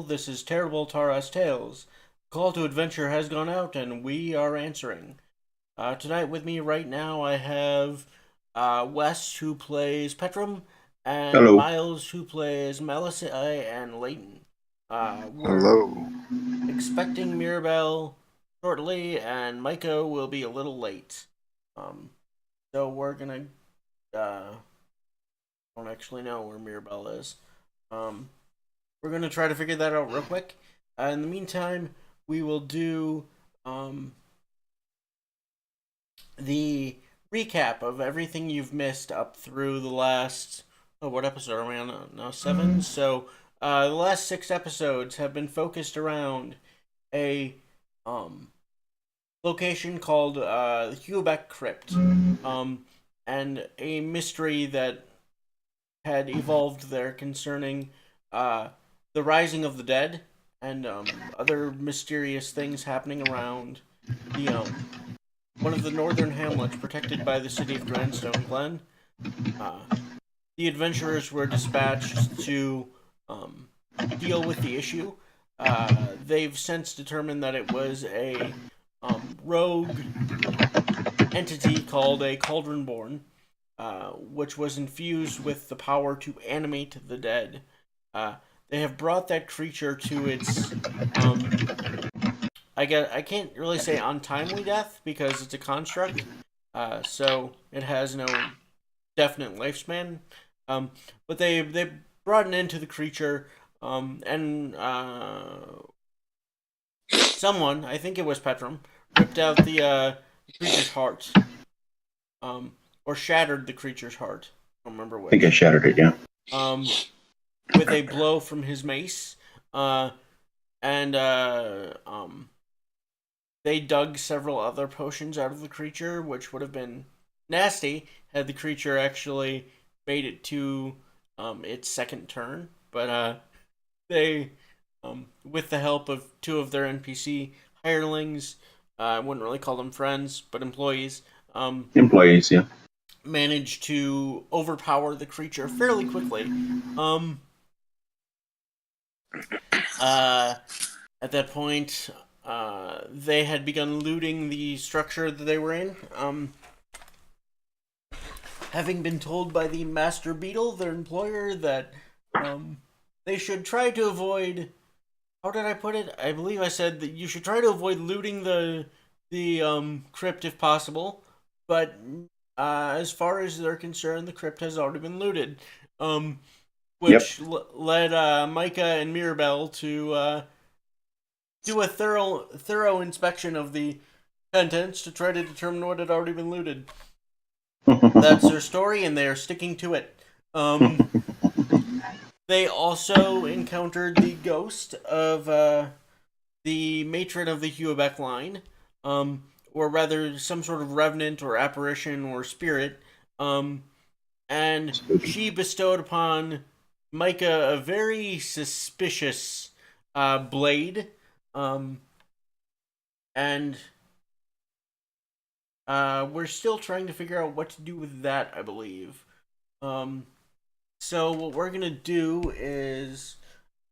This is Terrible Tara's Tales. Call to adventure has gone out, and we are answering. Tonight with me right now, I have Wes, who plays Petrum, and Hello. Miles, who plays Melissa and Leighton. We're Hello. expecting Mirabelle shortly, and Micah will be a little late. Um, so we're gonna. Don't actually know where Mirabelle is. Um, we're gonna try to figure that out real quick. In the meantime, we will do um, the recap of everything you've missed up through the last. Oh, what episode are we on now? Seven. So, the last six episodes have been focused around a um, location called the Hubeck Crypt, and a mystery that had evolved there concerning uh, the rising of the dead and other mysterious things happening around the one of the northern hamlets protected by the city of Grandstone, Glen. Uh, the adventurers were dispatched to um, deal with the issue. They've since determined that it was a rogue entity called a Cauldronborn, which was infused with the power to animate the dead. Uh, they have brought that creature to its I can't really say untimely death because it's a construct, so it has no definite lifespan. Um, but they brought an end to the creature, and someone, I think it was Petrum, ripped out the creature's heart, or shattered the creature's heart. I don't remember I think I which. shattered it, yeah. Um, with a blow from his mace, uh, and they dug several other potions out of the creature, which would have been nasty had the creature actually made it to its second turn. But they, with the help of two of their NPC hirelings, I wouldn't really call them friends, but employees, Employees, yeah. managed to overpower the creature fairly quickly. Um, uh, at that point, they had begun looting the structure that they were in. Having been told by the Master Beetle, their employer, that they should try to avoid. How did I put it? I believe I said that you should try to avoid looting the crypt if possible. But as far as they're concerned, the crypt has already been looted. Um, Yep. which led Micah and Mirabelle to do a thorough inspection of the contents to try to determine what had already been looted. That's their story, and they are sticking to it. Um, they also encountered the ghost of the matron of the Huebeck line, or rather, some sort of revenant or apparition or spirit, um, and Spooky. she bestowed upon Micah a very suspicious blade, um, and we're still trying to figure out what to do with that, I believe. Um, so what we're gonna do is,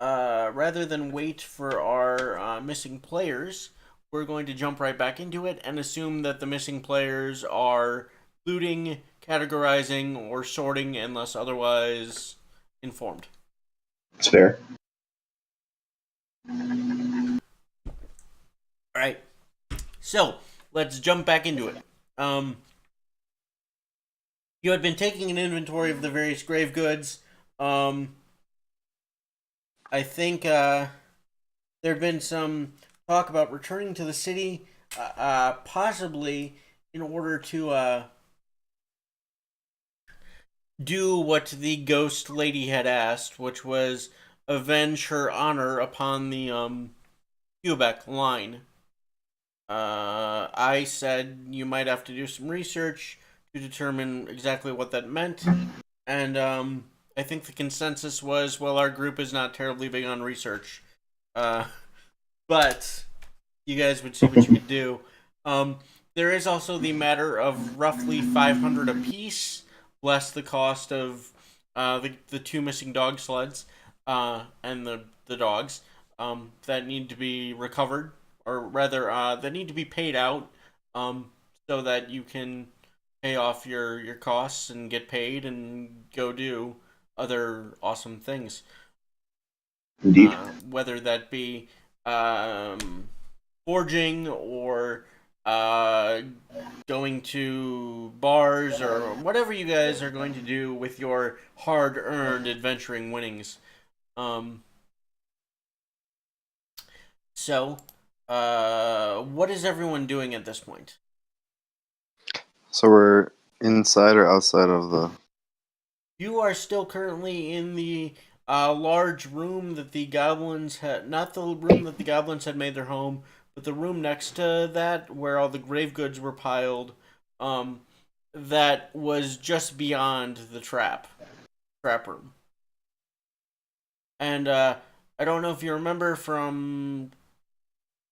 rather than wait for our missing players, we're going to jump right back into it and assume that the missing players are looting, categorizing, or sorting unless otherwise informed. It's fair. All right. So let's jump back into it. Um, you had been taking an inventory of the various grave goods. Um, I think there had been some talk about returning to the city, possibly in order to do what the ghost lady had asked, which was avenge her honor upon the Quebec line. I said you might have to do some research to determine exactly what that meant, and I think the consensus was, well, our group is not terribly big on research, uh, but you guys would see what you could do. There is also the matter of roughly 500 apiece, less the cost of the two missing dog sleds and the dogs. that need to be recovered, or rather, that need to be paid out, um, so that you can pay off your costs and get paid and go do other awesome things. Indeed. Whether that be forging or uh, going to bars or whatever you guys are going to do with your hard-earned adventuring winnings. Um, what is everyone doing at this point? So we're inside or outside of the... You are still currently in the large room that the goblins had, not the room that the goblins had made their home, but the room next to that where all the grave goods were piled. Um, that was just beyond the trap room. And I don't know if you remember from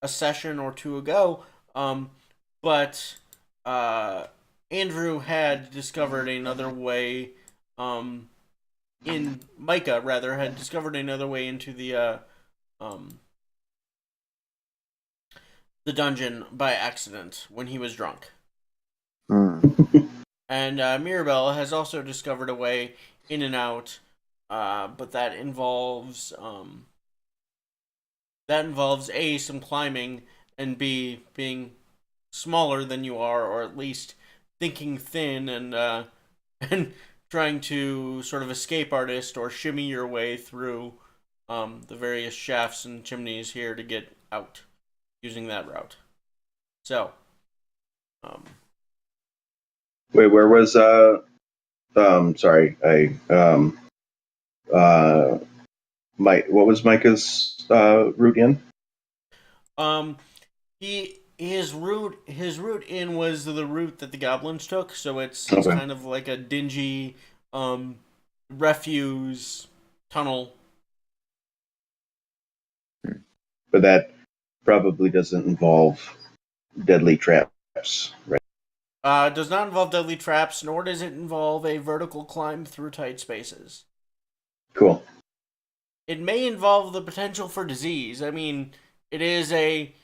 a session or two ago, but uh, Andrew had discovered another way. Um, in Micah, rather, had discovered another way into um, the dungeon by accident when he was drunk. And Mirabelle has also discovered a way in and out, but that involves A, some climbing, and B, being smaller than you are, or at least thinking thin and and trying to sort of escape artist or shimmy your way through the various shafts and chimneys here to get out using that route. So, um, Wait, where was sorry, uh Mike, what was Micah's route in? um, his route in was the route that the goblins took. So it's Okay. kind of like a dingy um refuse tunnel. But that probably doesn't involve deadly traps, right? Does not involve deadly traps, nor does it involve a vertical climb through tight spaces. Cool. It may involve the potential for disease. I mean, it is a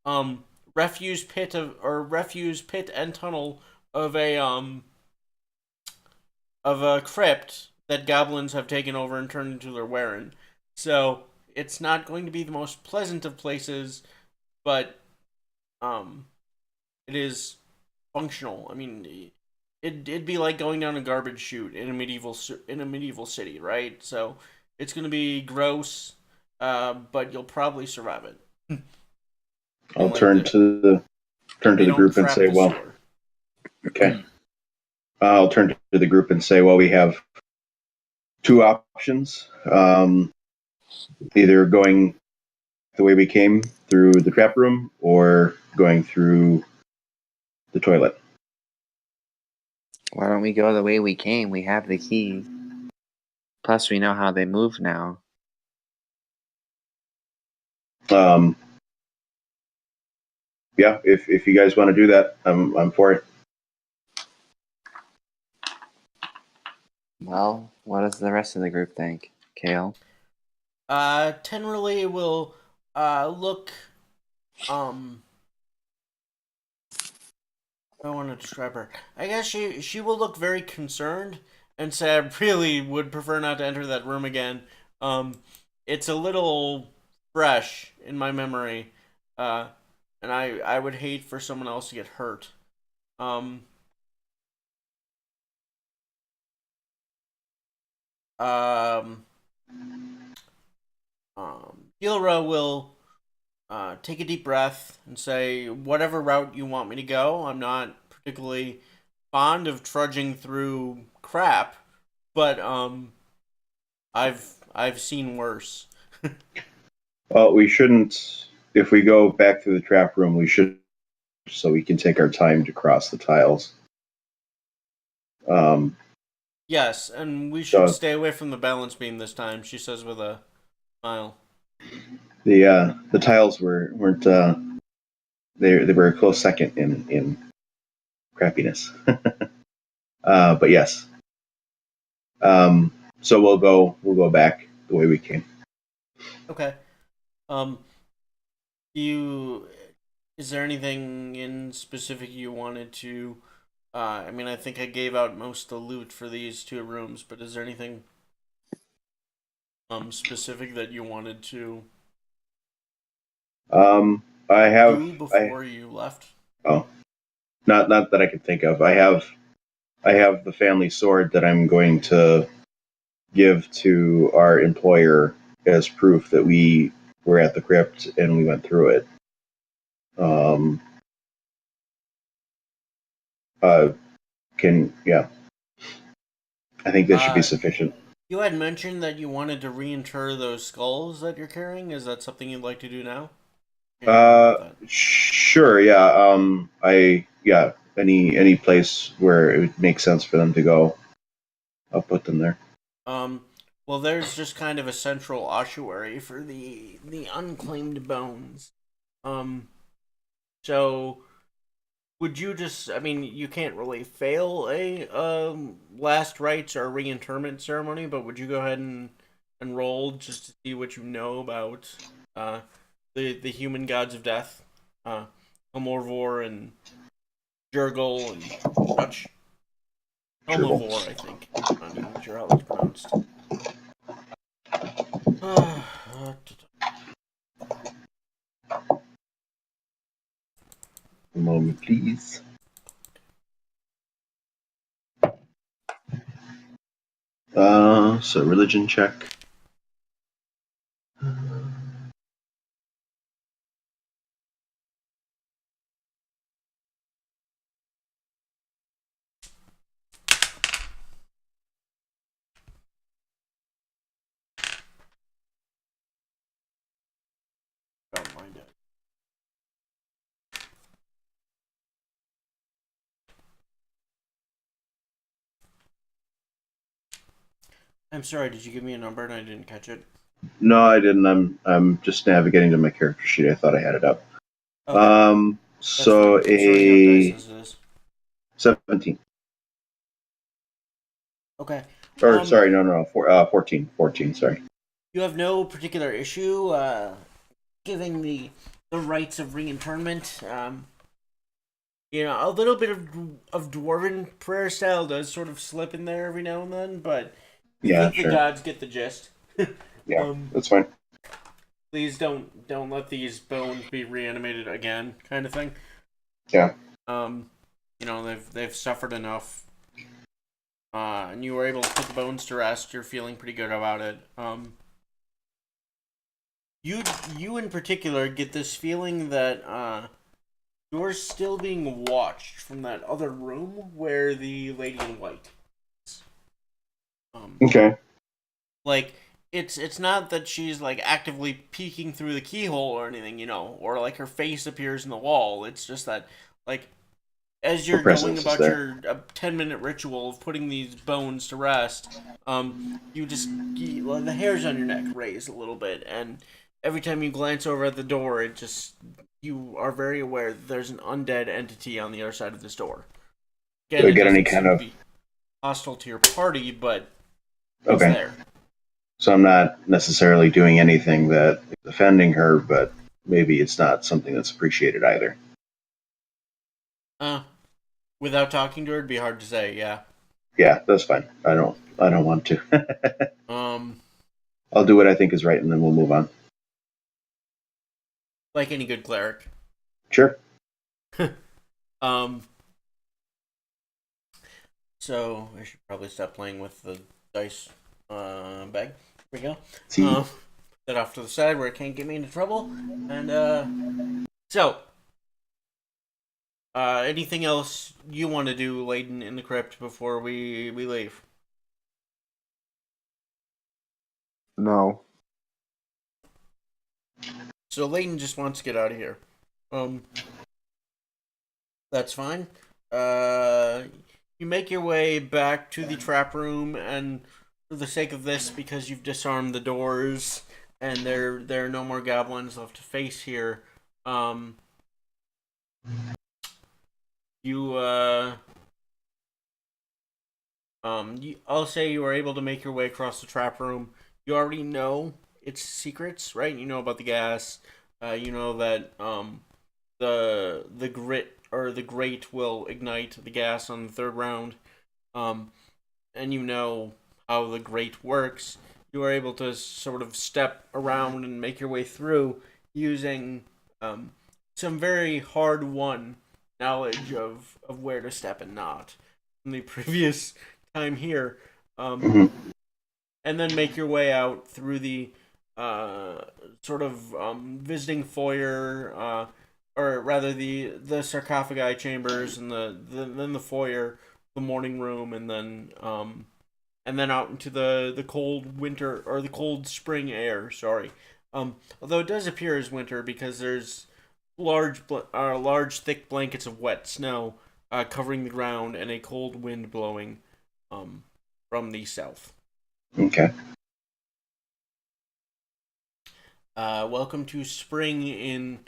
um refuse pit and tunnel of a crypt that goblins have taken over and turned into their warren. So it's not going to be the most pleasant of places, but um it is functional. I mean, it'd be like going down a garbage chute in a medieval city, right? So it's going to be gross, but you'll probably survive it. I'll And like turn to they the don't group and trap say, the well, sewer. okay. I'll turn to the group and say, well, we have two options. Either going the way we came through the trap room or going through the toilet. Why don't we go the way we came? We have the key. Plus, we know how they move now. Um, yeah, if you guys want to do that, I'm for it. Well, what does the rest of the group think? Kale? Tenderly will look um I want to describe her. I guess she will look very concerned and say, "I really would prefer not to enter that room again." It's a little fresh in my memory, uh, and I would hate for someone else to get hurt. Um, um, Gilra will take a deep breath and say, "Whatever route you want me to go, I'm not particularly fond of trudging through crap, but I've seen worse." Well, we shouldn't. If we go back through the trap room, we should, so we can take our time to cross the tiles. Um, Yes, and we should so stay away from the balance beam this time, she says with a smile. the tiles weren't they were a close second in crappiness. But yes. So we'll go back the way we came. Okay. Um, you is there anything in specific you wanted to? I mean, I think I gave out most of the loot for these two rooms, but is there anything specific that you wanted to Um, I have do I before you left? oh not that I can think of. I have the family sword that I'm going to give to our employer as proof that we were at the crypt and we went through it. Um, uh, can yeah, I think that should be Uh, sufficient. you had mentioned that you wanted to reinter those skulls that you're carrying. Is that something you'd like to do now? Can't remember about that. Sure, yeah. Any place where it would make sense for them to go, I'll put them there. Um, well, there's just kind of a central ossuary for the unclaimed bones. Um, so would you just? I mean, you can't really fail a last rites or reinterment ceremony, but would you go ahead and roll just to see what you know about uh the human gods of death, Helmorvor and Jurgle and such? Dribble. Helmivore, I think. I'm not even sure how that's pronounced. A moment, please. So religion check. Don't mind it. I'm sorry, did you give me a number and I didn't catch it? No, I didn't. I'm just navigating to my character sheet. I thought I had it up. Okay, that's fine. So I'm sorry you have dice a as it is. 17. Okay. Or sorry, no, 14. 14, sorry. You have no particular issue giving the rites of reinterment. You know, a little bit of dwarven prayer style does sort of slip in there every now and then, but I Yeah, think the sure. gods get the gist. Yeah, um, that's fine. please don't let these bones be reanimated again, kind of thing. Yeah. Um, you know they've suffered enough. And you were able to put the bones to rest. You're feeling pretty good about it. You in particular get this feeling that you're still being watched from that other room where the lady in white is. Okay. Like it's not that she's like actively peeking through the keyhole or anything, you know, or like her face appears in the wall. It's just that like as Her you're going presence is about there. your 10-minute ritual of putting these bones to rest, the hairs on your neck raise a little bit, and every time you glance over at the door, it just you are very aware that there's an undead entity on the other side of this door. Do Again, I it get any doesn't kind seem to of. be hostile to your party, but it's Okay. there. So I'm not necessarily doing anything that is offending her, but maybe it's not something that's appreciated either. Uh, without talking to her, it'd be hard to say. Yeah. Yeah, that's fine. I don't want to. Um, I'll do what I think is right and then we'll move on. like any good cleric. Sure. um, So I should probably stop playing with the dice bag. Here we go. See. Put that off to the side where it can't get me into trouble. And so anything else you want to do, Layden, in the crypt before we leave? No. So Layden just wants to get out of here. Um, that's fine. Uh, you make your way back to the trap room, and for the sake of this, because you've disarmed the doors and there are no more goblins left to face here, um, you I'll say you were able to make your way across the trap room. You already know its secrets, right? You know about the gas. You know that the grit or the grate will ignite the gas on the third round. Um, and you know how the grate works. You are able to sort of step around and make your way through using some very hard won knowledge of where to step and not from the previous time here. Hmm. And then make your way out through the uh, sort of visiting foyer, or rather the sarcophagi chambers, and then the foyer, the morning room, and then out into the cold winter or the cold spring air. Sorry, although it does appear as winter because there's large thick blankets of wet snow covering the ground and a cold wind blowing um, from the south. Okay. Welcome to spring in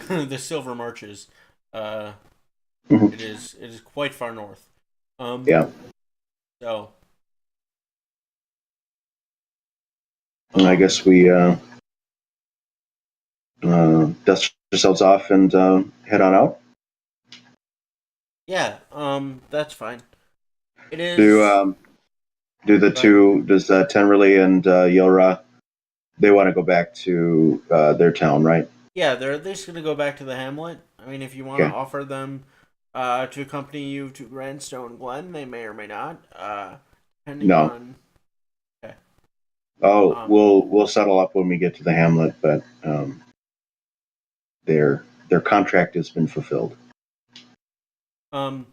the Silver Marches. Uh, Hmm. it is quite far north. Um, Yeah. so And I um, guess we dust ourselves off and head on out. yeah, that's fine. It Do is, do the but two? Does Tenderly and Yelra? They want to go back to their town, right? yeah, they're at least gonna go back to the hamlet. I mean, if you want to Okay. offer them to accompany you to Grandstone Glen, they may or may not, depending No. on. Okay. Oh, Um, we'll settle up when we get to the hamlet, but their contract has been fulfilled. um,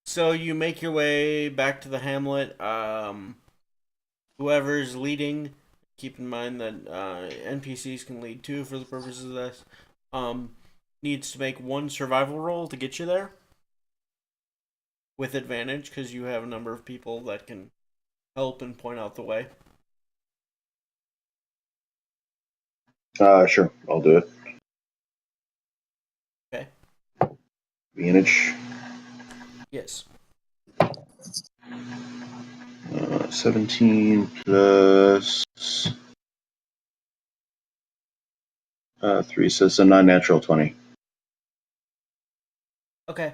so you make your way back to the hamlet. Whoever's leading, keep in mind that NPCs can lead too for the purposes of this. Um, Needs to make one survival roll to get you there with advantage because you have a number of people that can help and point out the way. Sure, I'll do it. Okay. Advantage. Yes. 17 plus 3, so it's a non-natural 20. Okay.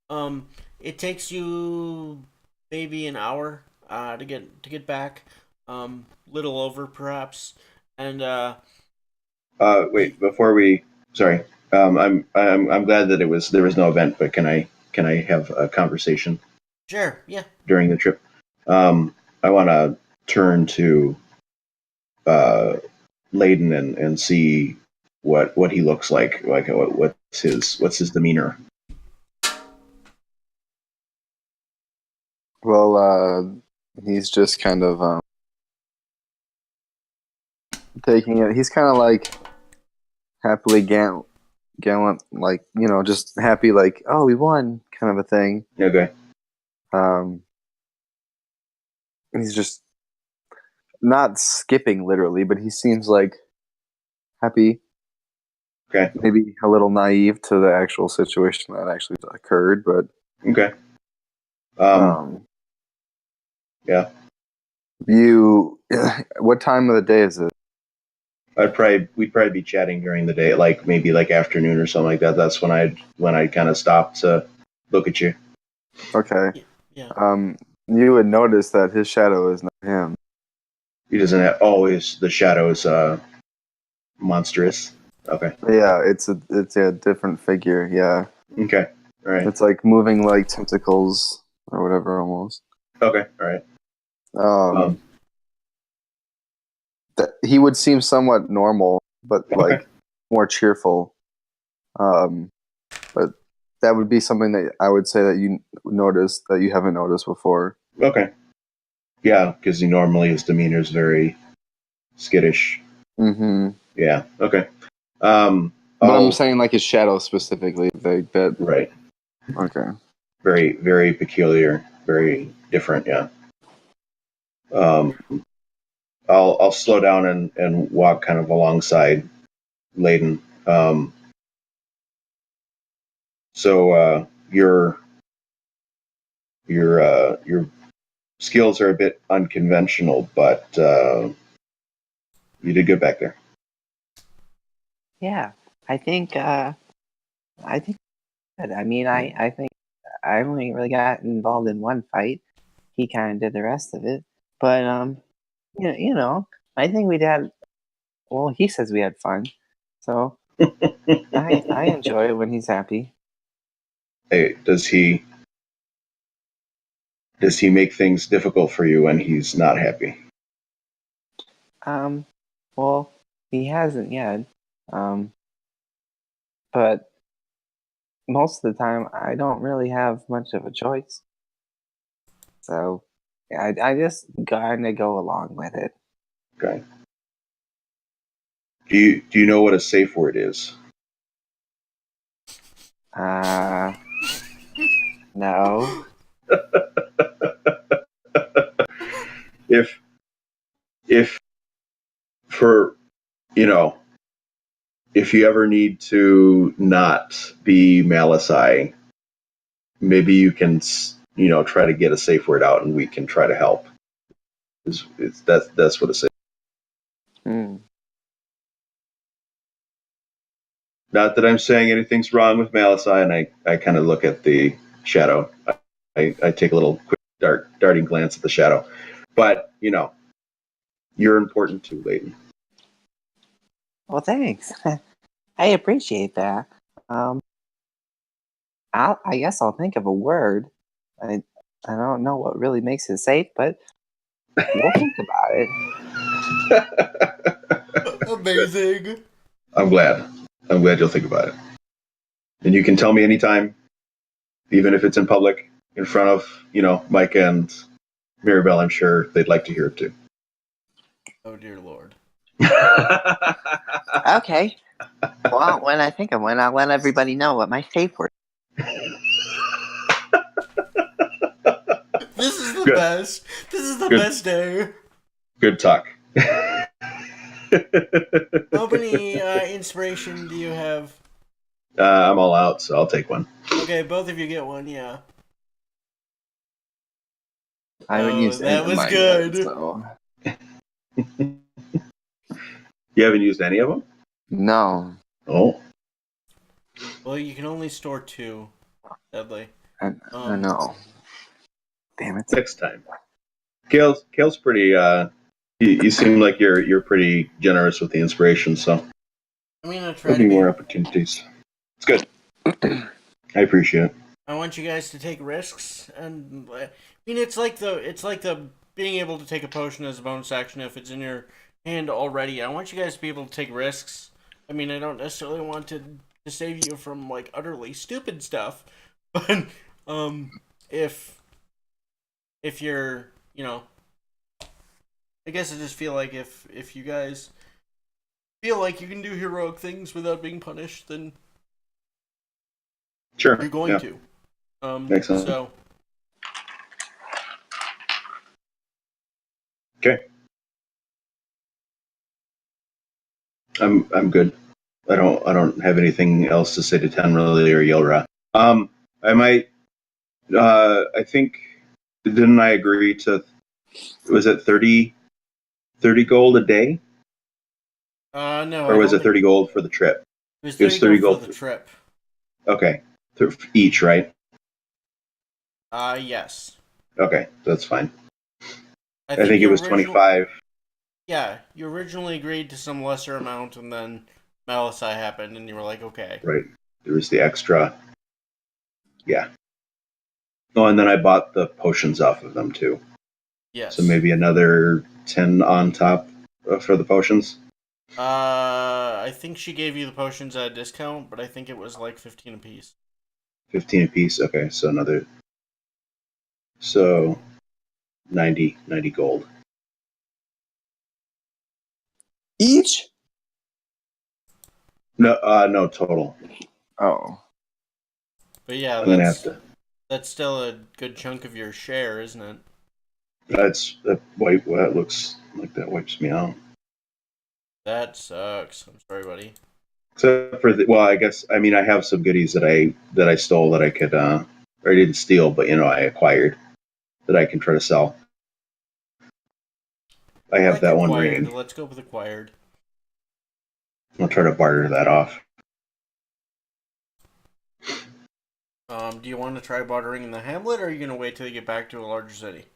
Um, it takes you maybe an hour to get back. Little over perhaps, and you, Wait, before we, sorry, I'm glad that there was no event, but can I have a conversation sure, yeah. during the trip? I want to turn to uh, Layden and see what he looks like. Like what's his demeanor? Well, he's just kind of taking it. He's kind of like happily gallant, like just happy, like oh, we won, kind of a thing. Okay. Um, he's just not skipping literally, but he seems like happy, Okay. maybe a little naive to the actual situation that actually occurred, but Okay. Um, um, yeah. you, what time of the day is it? We'd probably be chatting during the day, like maybe like afternoon or something like that. That's when I'd kind of stop to look at you. Okay. Yeah. Yeah. You would notice that his shadow is not him. He doesn't have always the shadows monstrous. Okay. Yeah, it's a different figure. Yeah, Okay. All right. it's like moving like tentacles or whatever almost. Okay. All right. Um, he would seem somewhat normal, but Okay. like more cheerful. Um, but that would be something that I would say that you noticed that you haven't noticed before. Okay. Yeah, because he normally his demeanor is very skittish. Mm-hmm. Yeah. Okay. But I'm I'll saying like his shadow specifically, like that. right. Okay. Very peculiar. Very different. Yeah. Um, I'll slow down and walk kind of alongside Layden. So your skills are a bit unconventional, but You did good back there. Yeah, I think. I think. I mean, I think I only really got involved in one fight. He kind of did the rest of it, but I think we had. Well, he says we had fun, so I enjoy it when he's happy. Hey, does he make things difficult for you when he's not happy? Well, he hasn't yet. Um, but most of the time, I don't really have much of a choice. So, yeah, I just kind of go along with it. Okay. Do you know what a safe word is? No. If if for you know if you ever need to not be Malice, maybe you can try to get a safe word out, and we can try to help. That's what a safe. Hmm. Not that I'm saying anything's wrong with Malice, and I kind of look at the shadow. I take a little quick darting glance at the shadow, but you're important too, Leighton. Well, thanks. I appreciate that. I guess I'll think of a word. I I don't know what really makes it safe, but we'll think about it. Amazing. I'm glad. I'm glad you'll think about it. And you can tell me anytime, even if it's in public, in front of, Mike and Mirabelle. I'm sure they'd like to hear it too. Oh dear lord. Okay. Well, when I think of one, I'll let everybody know what my safe word. This is the Good. best. This is the Good. best day. Good talk. How many inspiration do you have? I'm all out, so I'll take one. Okay, both of you get one, yeah. I haven't Oh, used any that of was mine yet, good. so You haven't used any of them? no. Oh, Well, you can only store 2, sadly. I know. Damn it. next time. Kale's pretty. You seem like you're pretty generous with the inspiration, so I mean, I try there'll to be more be. opportunities. It's good. I appreciate it. I want you guys to take risks, and I mean, it's like the being able to take a potion as a bonus action if it's in your hand already. I want you guys to be able to take risks. I mean, I don't necessarily want to save you from like utterly stupid stuff, but if you're, I guess I just feel like if you guys feel like you can do heroic things without being punished, then Sure. you're going Yeah. to. Makes sense. So Okay. I'm good. I don't have anything else to say to Tenrily or Yelra. I might. I think didn't I agree to? Was it 30 gold a day, no, or I was don't it think 30 gold for the trip? it was It was 30 30 gold for gold. the trip. Okay, each, right? Yes. Okay, that's fine. I I think think it you was original 25. Yeah, you originally agreed to some lesser amount, and then Malice happened, and you were like, okay. Right. There was the extra. Yeah. Oh, and then I bought the potions off of them too. Yes. So maybe another 10 on top for the potions. I think she gave you the potions at a discount, but I think it was like 15 apiece. 15 apiece. Okay, so another. So 90 gold. Each? No total. Oh. But yeah, I'm gonna have to. that's still a good chunk of your share, isn't it? That's that wipe. Well, that looks like that wipes me out. That sucks. I'm sorry, buddy. Except for well, I guess I have some goodies that I stole that I could or I didn't steal, but I acquired that I can try to sell. I I have like that one acquired. ring. Let's go with acquired. I'll try to barter that off. Do you want to try bartering in the hamlet, or are you going to wait till you get back to a larger city?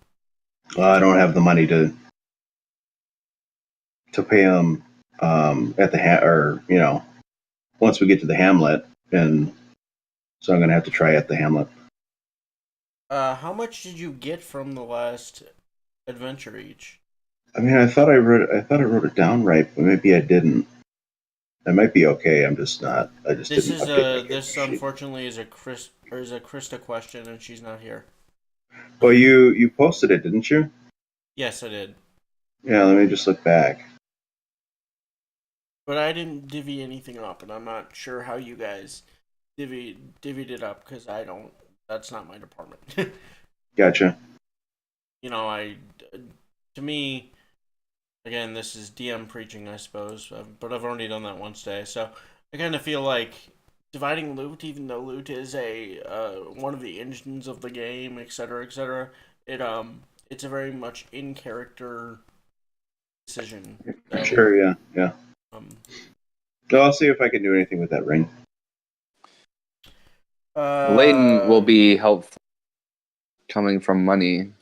I don't have the money to pay him at the or once we get to the hamlet, and so I'm gonna have to try at the hamlet. How much did you get from the last adventure each? I mean, I thought I wrote it down right, but maybe I didn't. I might be okay. I'm just not. I just This didn't is update my this character sheet. unfortunately is a Krista question, and she's not here. Well, you posted it, didn't you? Yes, I did, Yeah. Let me just look back. but I didn't divvy anything up, and I'm not sure how you guys divvied it up because I don't. That's not my department. Gotcha. You know, to me, again, this is DM preaching, I suppose, but I've already done that once today, so I kind of feel like dividing loot, even though loot is a one of the engines of the game, etc., etc. It's a very much in character decision. So Sure. Yeah. Yeah. um No, I'll see if I can do anything with that ring. Layton will uh be helpful coming from money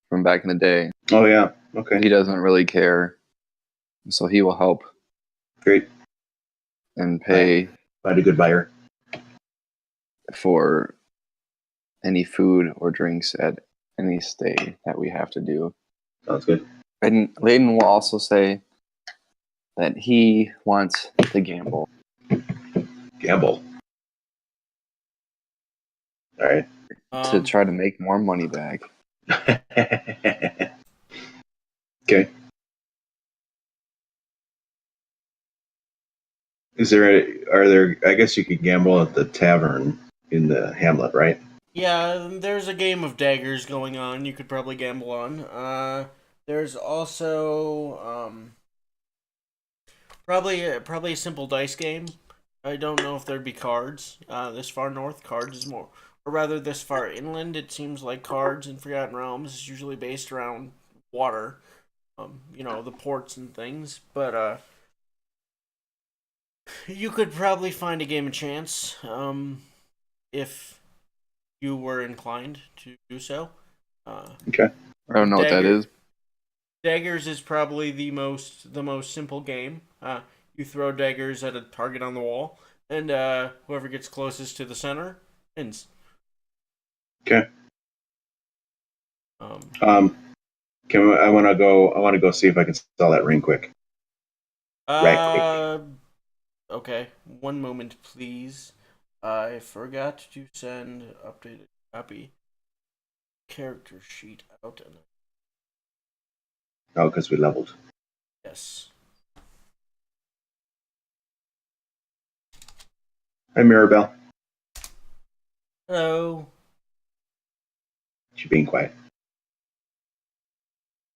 from back in the day. Oh yeah. Okay. He doesn't really care, so he will help Great. and I pay find a good buyer. for any food or drinks at any stay that we have to do. Sounds good. And Layton will also say that he wants to gamble Gamble. All right. to um try to make more money back. Okay. Are there, I guess you could gamble at the tavern in the hamlet, right? yeah, there's a game of daggers going on you could probably gamble on. There's also probably a simple dice game. I don't know if there'd be cards. This far north, cards is more, or rather, this far inland, it seems like cards in Forgotten Realms is usually based around water. The ports and things. But you could probably find a game of chance, if you were inclined to do so. Uh, Okay. I don't know what that Dagger is. Daggers is probably the most simple game. You throw daggers at a target on the wall, and whoever gets closest to the center wins. Okay. Um, Um, I want to go. I want to go see if I can sell that ring quick. Right quick. uh, okay. One moment, please. I forgot to send updated copy character sheet out. And Oh, because we leveled. yes. Hi, Mirabelle. Hello. She's being quiet.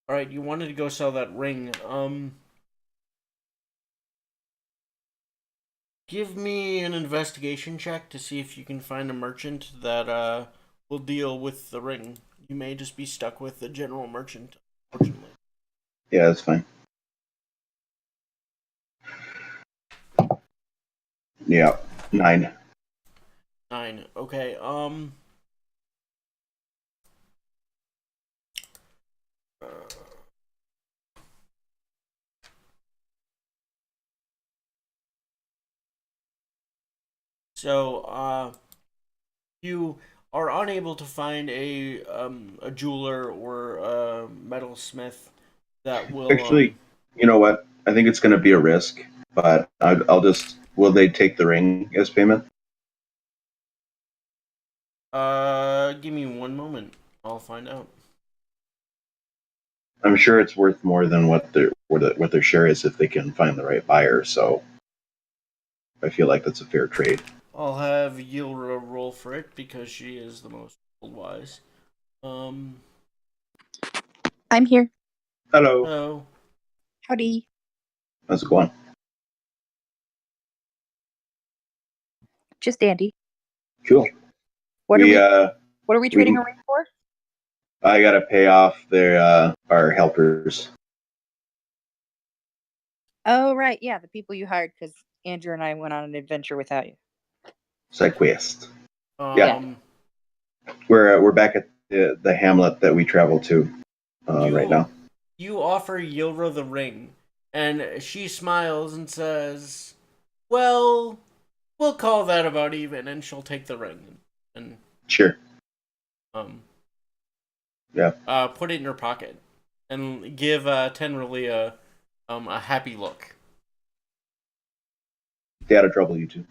All right. You wanted to go sell that ring. Give me an investigation check to see if you can find a merchant that will deal with the ring. You may just be stuck with the general merchant, unfortunately. Yeah, that's fine. Yeah, 9. 9. Okay. Uh, so you are unable to find a jeweler or a metalsmith that will Actually, you know what? I think it's going to be a risk, but I'll just. Will they take the ring as payment? give me one moment. I'll find out. I'm sure it's worth more than what their share is if they can find the right buyer. So I feel like that's a fair trade. I'll have Yilra roll for it because she is the most wise. Um, I'm here. Hello. hello. Howdy. How's it going? Just Andy. Cool. What We are we trading we a ring for? I gotta pay off their our helpers. Oh, right. Yeah, the people you hired because Andrew and I went on an adventure without you. Side quest. Yeah. We're back at the hamlet that we travel to right You now. you offer Yilra the ring, and she smiles and says, "Well, we'll call that about even." And she'll take the ring and Sure. um Yeah. put it in her pocket and give Tenrily a happy look. Stay out of trouble, you two.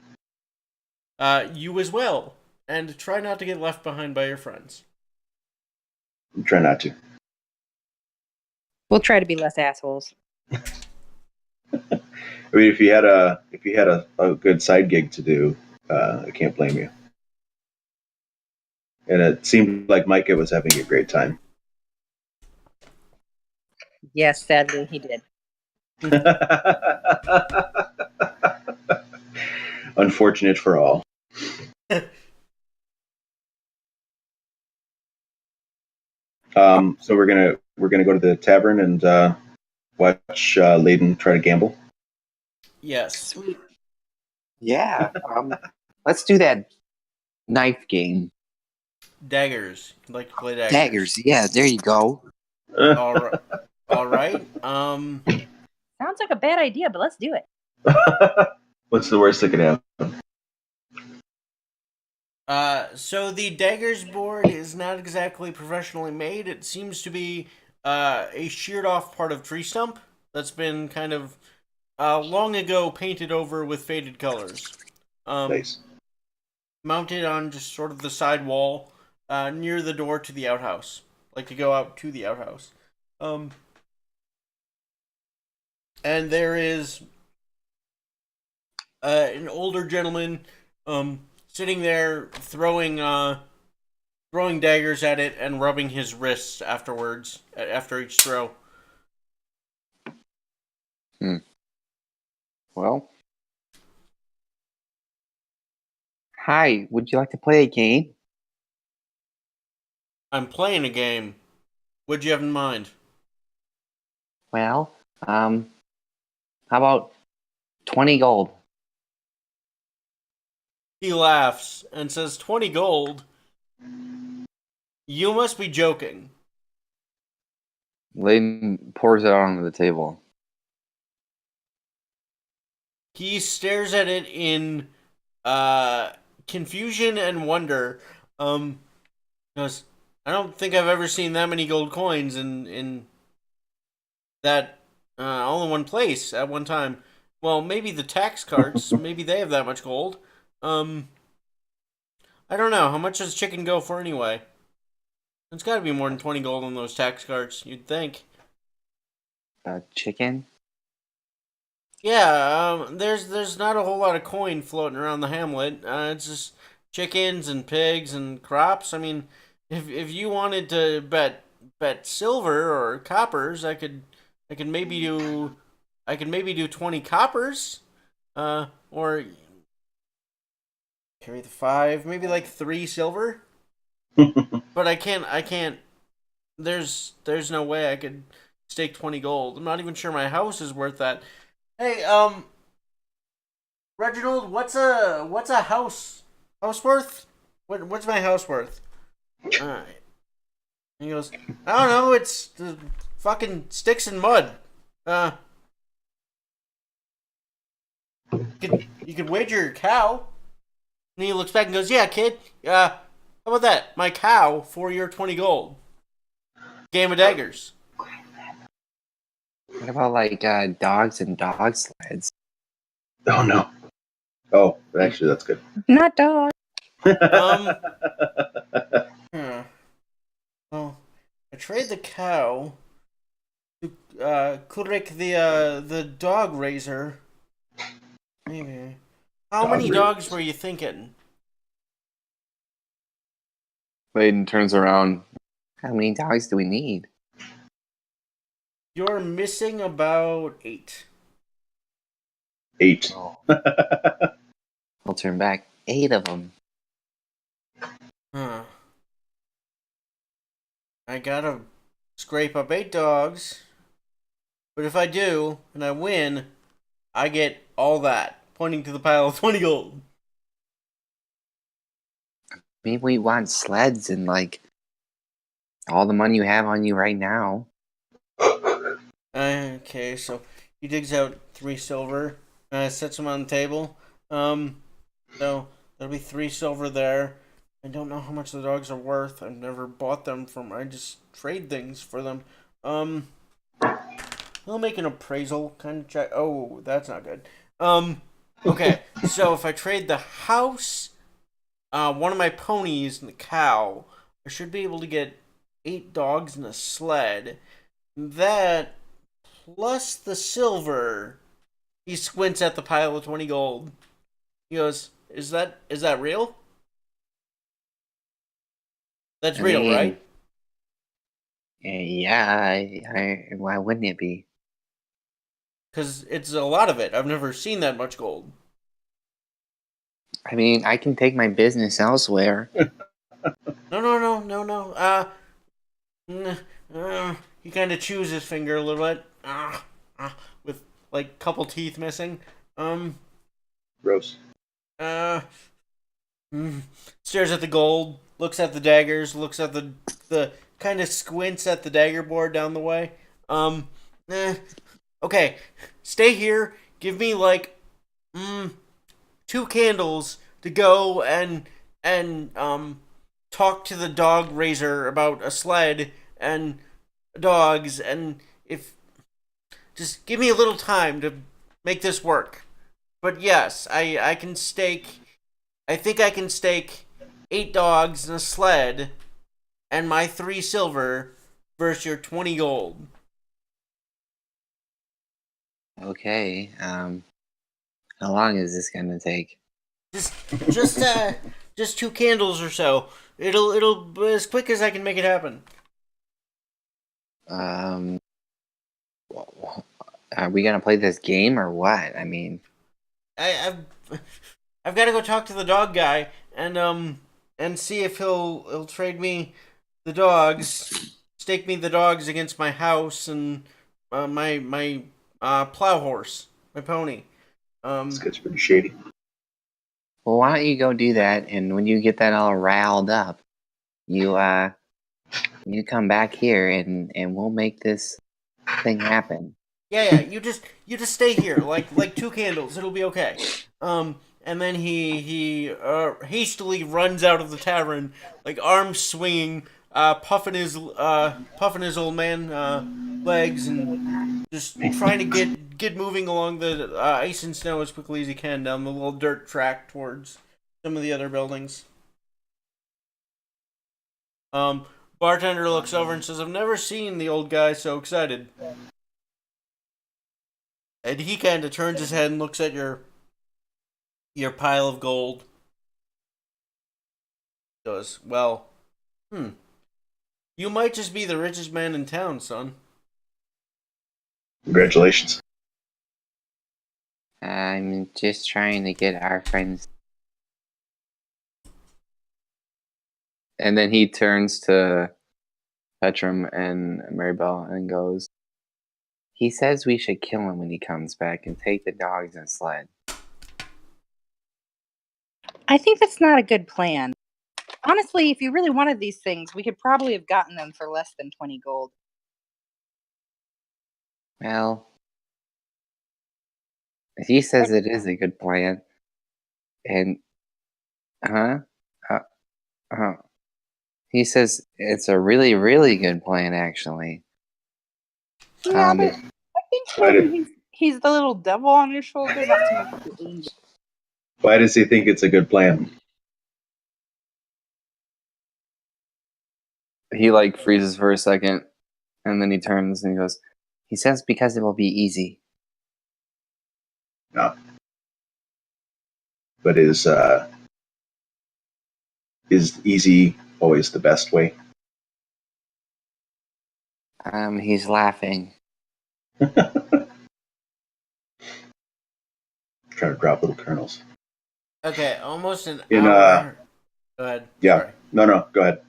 You as well, and try not to get left behind by your friends. Try not to. We'll try to be less assholes. I mean, if you had a good side gig to do, I can't blame you. And it seemed like Micah was having a great time. Yes, sadly, he did. Unfortunate for all. So we're gonna go to the tavern and watch Layden try to gamble. Yes. Sweet. Yeah. Let's do that knife game. Daggers. You'd like to play daggers. Daggers. Yeah, there you go. All right. All right. Sounds like a bad idea, but let's do it. What's the worst that could happen? So the daggers board is not exactly professionally made. It seems to be a sheared off part of tree stump that's been kind of long ago painted over with faded colors. Nice. Mounted on just sort of the side wall near the door to the outhouse, like to go out to the outhouse. And there is an older gentleman sitting there throwing daggers at it and rubbing his wrists afterwards after each throw. Well. Hi, would you like to play a game? I'm playing a game. What'd you have in mind? Well, how about 20 gold? He laughs and says, 20 gold? You must be joking. Layden pours it out onto the table. He stares at it in confusion and wonder. Goes, I don't think I've ever seen that many gold coins in that all in one place at one time. Well, maybe the tax carts, maybe they have that much gold. I don't know. How much does chicken go for anyway? It's got to be more than 20 gold on those tax carts, you'd think. Chicken? Yeah, there's not a whole lot of coin floating around the hamlet. It's just chickens and pigs and crops. I mean, if you wanted to bet silver or coppers, I could maybe do 20 coppers, or carry the 5, maybe like 3 silver. But I can't. There's no way I could stake 20 gold. I'm not even sure my house is worth that. Hey, Reginald, what's a house worth? What's my house worth? Alright. He goes, I don't know, it's the fucking sticks and mud. You could wager your cow. And he looks back and goes, yeah, kid, how about that? My cow for your 20 gold. Game of daggers. What about like dogs and dog sleds? Oh no. Oh, actually, that's good. Not dog. Hmm. Well, I trade the cow to Kurik the dog raiser. Maybe. How Dog many raiser. dogs were you thinking? Layden turns around. How many dogs do we need? You're missing about 8. 8. Oh. I'll turn back 8 of them. Huh. I gotta scrape up 8 dogs. But if I do, and I win, I get all that. Pointing to the pile of 20 gold. Maybe we want sleds and like all the money you have on you right now. Okay, so he digs out 3 silver, sets them on the table. So there'll be 3 silver there. I don't know how much the dogs are worth. I've never bought them from. I just trade things for them. Um, he'll make an appraisal kind of check. Oh, that's not good. Okay. So if I trade the house, one of my ponies and the cow, I should be able to get 8 dogs and a sled. That plus the silver. He squints at the pile of 20 gold. He goes, "Is that real? That's I real, mean, right? yeah, why wouldn't it be? Because it's a lot of it. I've never seen that much gold." I mean, I can take my business elsewhere. No, no, no, no, no. He kind of chews his finger a little bit. With like couple teeth missing. Um, Gross. uh, stares at the gold, looks at the daggers, looks at the kind of squints at the dagger board down the way. Um, eh, okay, stay here. Give me like 2 candles to go and talk to the dog raiser about a sled and dogs, and if just give me a little time to make this work. But yes, I can stake. I think I can stake 8 dogs and a sled and my 3 silver versus your 20 gold. Okay. How long is this gonna take? Just just uh just 2 candles or so. It'll as quick as I can make it happen. Um, are we gonna play this game or what? I mean, I've got to go talk to the dog guy and see if he'll trade me the dogs, stake me the dogs against my house and my plow horse, my pony. This gets pretty shady. well, why don't you go do that? And when you get that all riled up, you you come back here and we'll make this thing happen. Yeah, you just stay here, like 2 candles. It'll be okay. And then he hastily runs out of the tavern, like arms swinging, puffing his old man legs, and just trying to get moving along the ice and snow as quickly as he can down the little dirt track towards some of the other buildings. Bartender looks over and says, "I've never seen the old guy so excited." And he kind of turns his head and looks at your pile of gold. Goes, "Well, you might just be the richest man in town, son." Congratulations. I'm just trying to get our friends. And then he turns to Petrum and Maribel and goes, he says we should kill him when he comes back and take the dogs and sled. I think that's not a good plan. Honestly, if you really wanted these things, we could probably have gotten them for less than 20 gold. Well, he says it is a good plan. And, huh? Uh, uh, he says it's a really, really good plan, actually. Yeah, but I think Why maybe did- he's the little devil on your shoulder, not so much the angel. Why does he think it's a good plan? He like freezes for a second, and then he turns and he goes, He says because it will be easy. No. But is easy always the best way? He's laughing. Trying to drop little kernels. Okay, almost an In, hour. Go ahead. Yeah. Sorry. No, go ahead.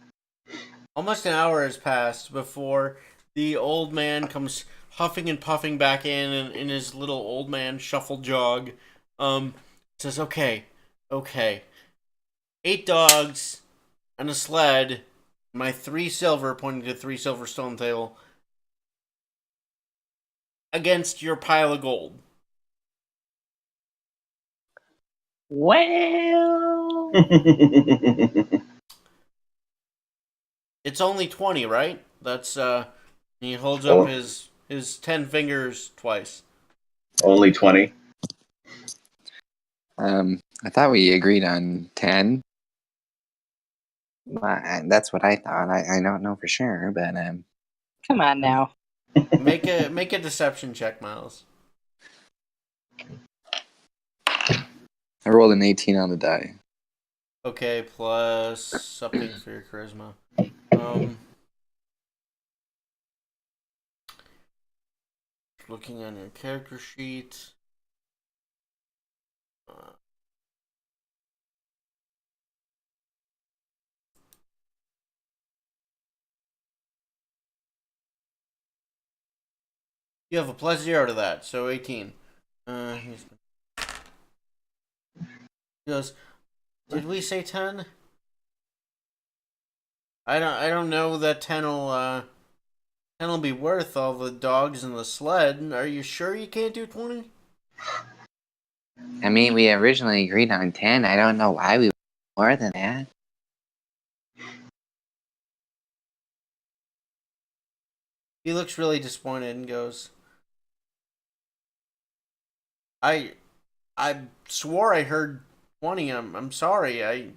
Almost an hour has passed before the old man comes huffing and puffing back in his little old man shuffle jog. Um, says, "Okay, okay, 8 dogs and a sled, my 3 silver," pointing to 3 silver stone table, "against your pile of gold." Well, It's only 20, right? That's he holds up Oh, his 10 fingers twice. only 20. I thought we agreed on 10. That's what I thought. I don't know for sure, but Come on now. Make a deception check, Miles. I rolled an 18 on the die. Okay, plus something for your charisma. Looking on your character sheet. You have a +0 to that, so 18. He goes, "Did we say 10? I don't know that 10 will be worth all the dogs and the sled. Are you sure you can't do 20?" I mean, we originally agreed on 10. I don't know why we more than that. He looks really disappointed and goes, "I I swore I heard 20. I'm sorry. I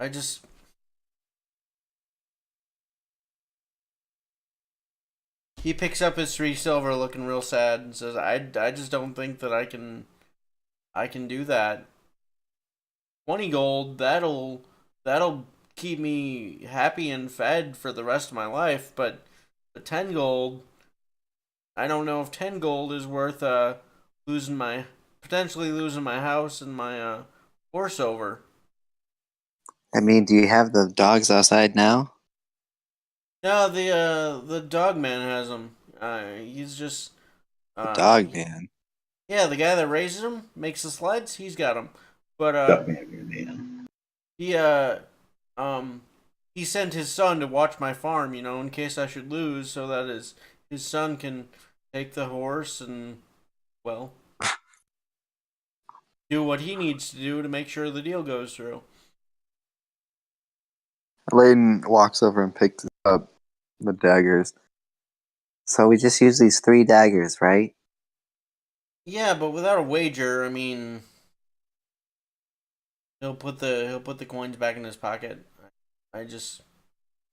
just." He picks up his 3 silver, looking real sad, and says, "I just don't think that I can do that. 20 gold, that'll keep me happy and fed for the rest of my life, but the 10 gold, I don't know if 10 gold is worth losing my potentially losing my house and my horse over." I mean, do you have the dogs outside now? No, the dog man has him. He's just The uh dog man. yeah, the guy that raises them, makes the sleds, he's got them. But Duck man, man. he um he sent his son to watch my farm, in case I should lose, so that his son can take the horse and, well, do what he needs to do to make sure the deal goes through. Layden walks over and picks up the daggers. So we just use these 3 daggers, right? Yeah, but without a wager, I mean, he'll put the coins back in his pocket. I just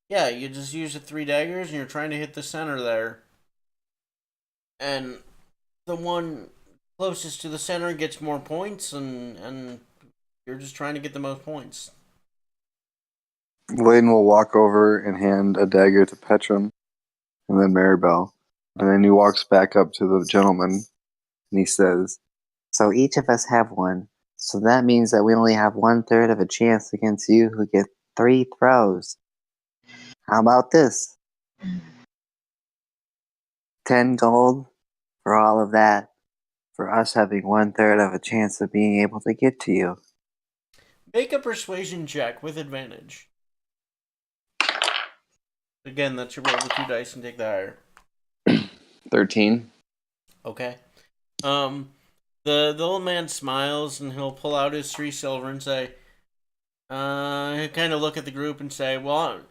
Yeah, you just use the 3 daggers and you're trying to hit the center there. And the one closest to the center gets more points, and you're just trying to get the most points. Layden will walk over and hand a dagger to Petrum and then Maribel. And then he walks back up to the gentleman and he says, So each of us have one. So that means that we only have 1/3 of a chance against you who get 3 throws. How about this? 10 gold for all of that, for us having 1/3 of a chance of being able to get to you. Make a persuasion check with advantage. Again, that's your roll the 2 dice and take the higher. 13. Okay. The old man smiles and he'll pull out his 3 silver and say, he'll kind of look at the group and say, "Well,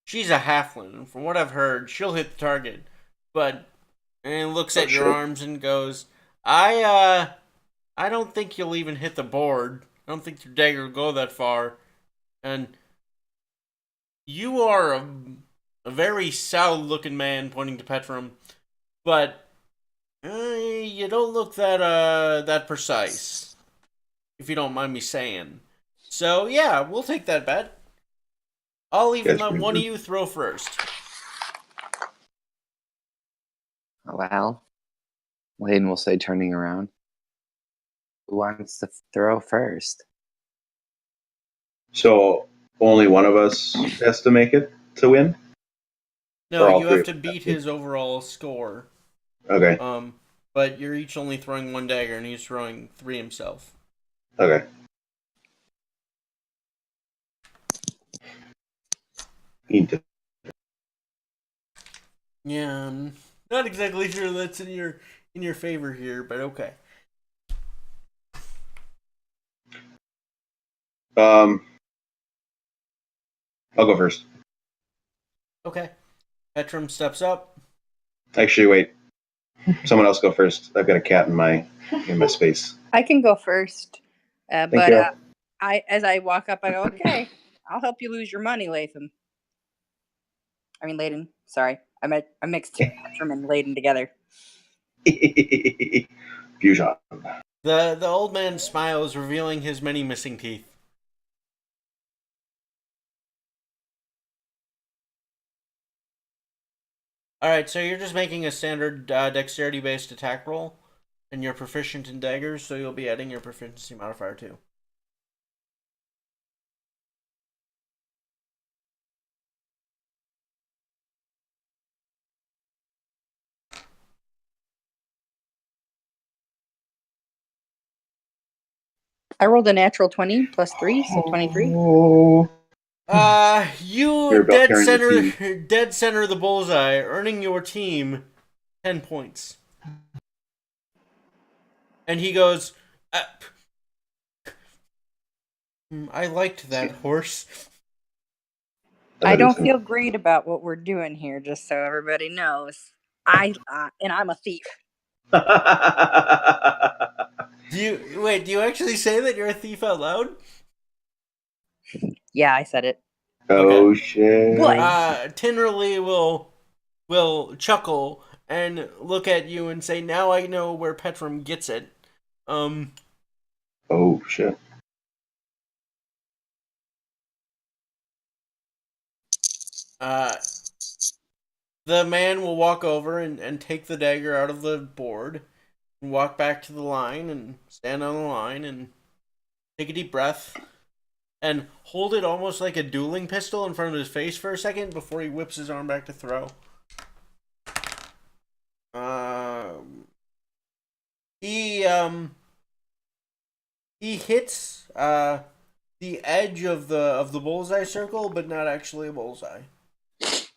she's a halfling, and from what I've heard, she'll hit the target." But and he looks Oh, at your shit. arms and goes, I don't think you'll even hit the board. I don't think your dagger will go that far. And you are a very sound looking man," pointing to Petrum, "but you don't look that precise, if you don't mind me saying. So yeah, we'll take that bet. I'll even Guys, let pretty one of good. you throw first." Well, Layden will say, turning around. Who wants to throw first? So only one of us has to make it to win? No, Or all you three have of to us beat have his overall score. to? Okay. But you're each only throwing one dagger, and he's throwing 3 himself. Okay. Yeah, I'm not exactly sure that's in your favor here, but okay. I'll go first. Okay. Petrum steps up. Actually, wait. Someone else go first. I've got a cat in my space. I can go first. Thank But you. as I walk up, I go, okay, I'll help you lose your money, Latham. I mean, Layden. Sorry. I mixed Petrum and Layden together. Fusion. The old man smiles, revealing his many missing teeth. Alright, so you're just making a standard dexterity-based attack roll, and you're proficient in daggers, so you'll be adding your proficiency modifier too. I rolled a natural 20 plus 3, so 23. Oh. You You're about carrying the team. dead center the bullseye, earning your team 10 points. And he goes, I liked that horse. I don't feel great about what we're doing here, just so everybody knows. And I'm a thief. Do you actually say that you're a thief out loud? Yeah, I said it. Oh Okay. shit. What? Tinnerly will chuckle and look at you and say, "Now I know where Petrum gets it." Oh shit. The man will walk over and take the dagger out of the board and walk back to the line and stand on the line and take a deep breath and hold it almost like a dueling pistol in front of his face for a second before he whips his arm back to throw. He hits the edge of the bullseye circle, but not actually a bullseye.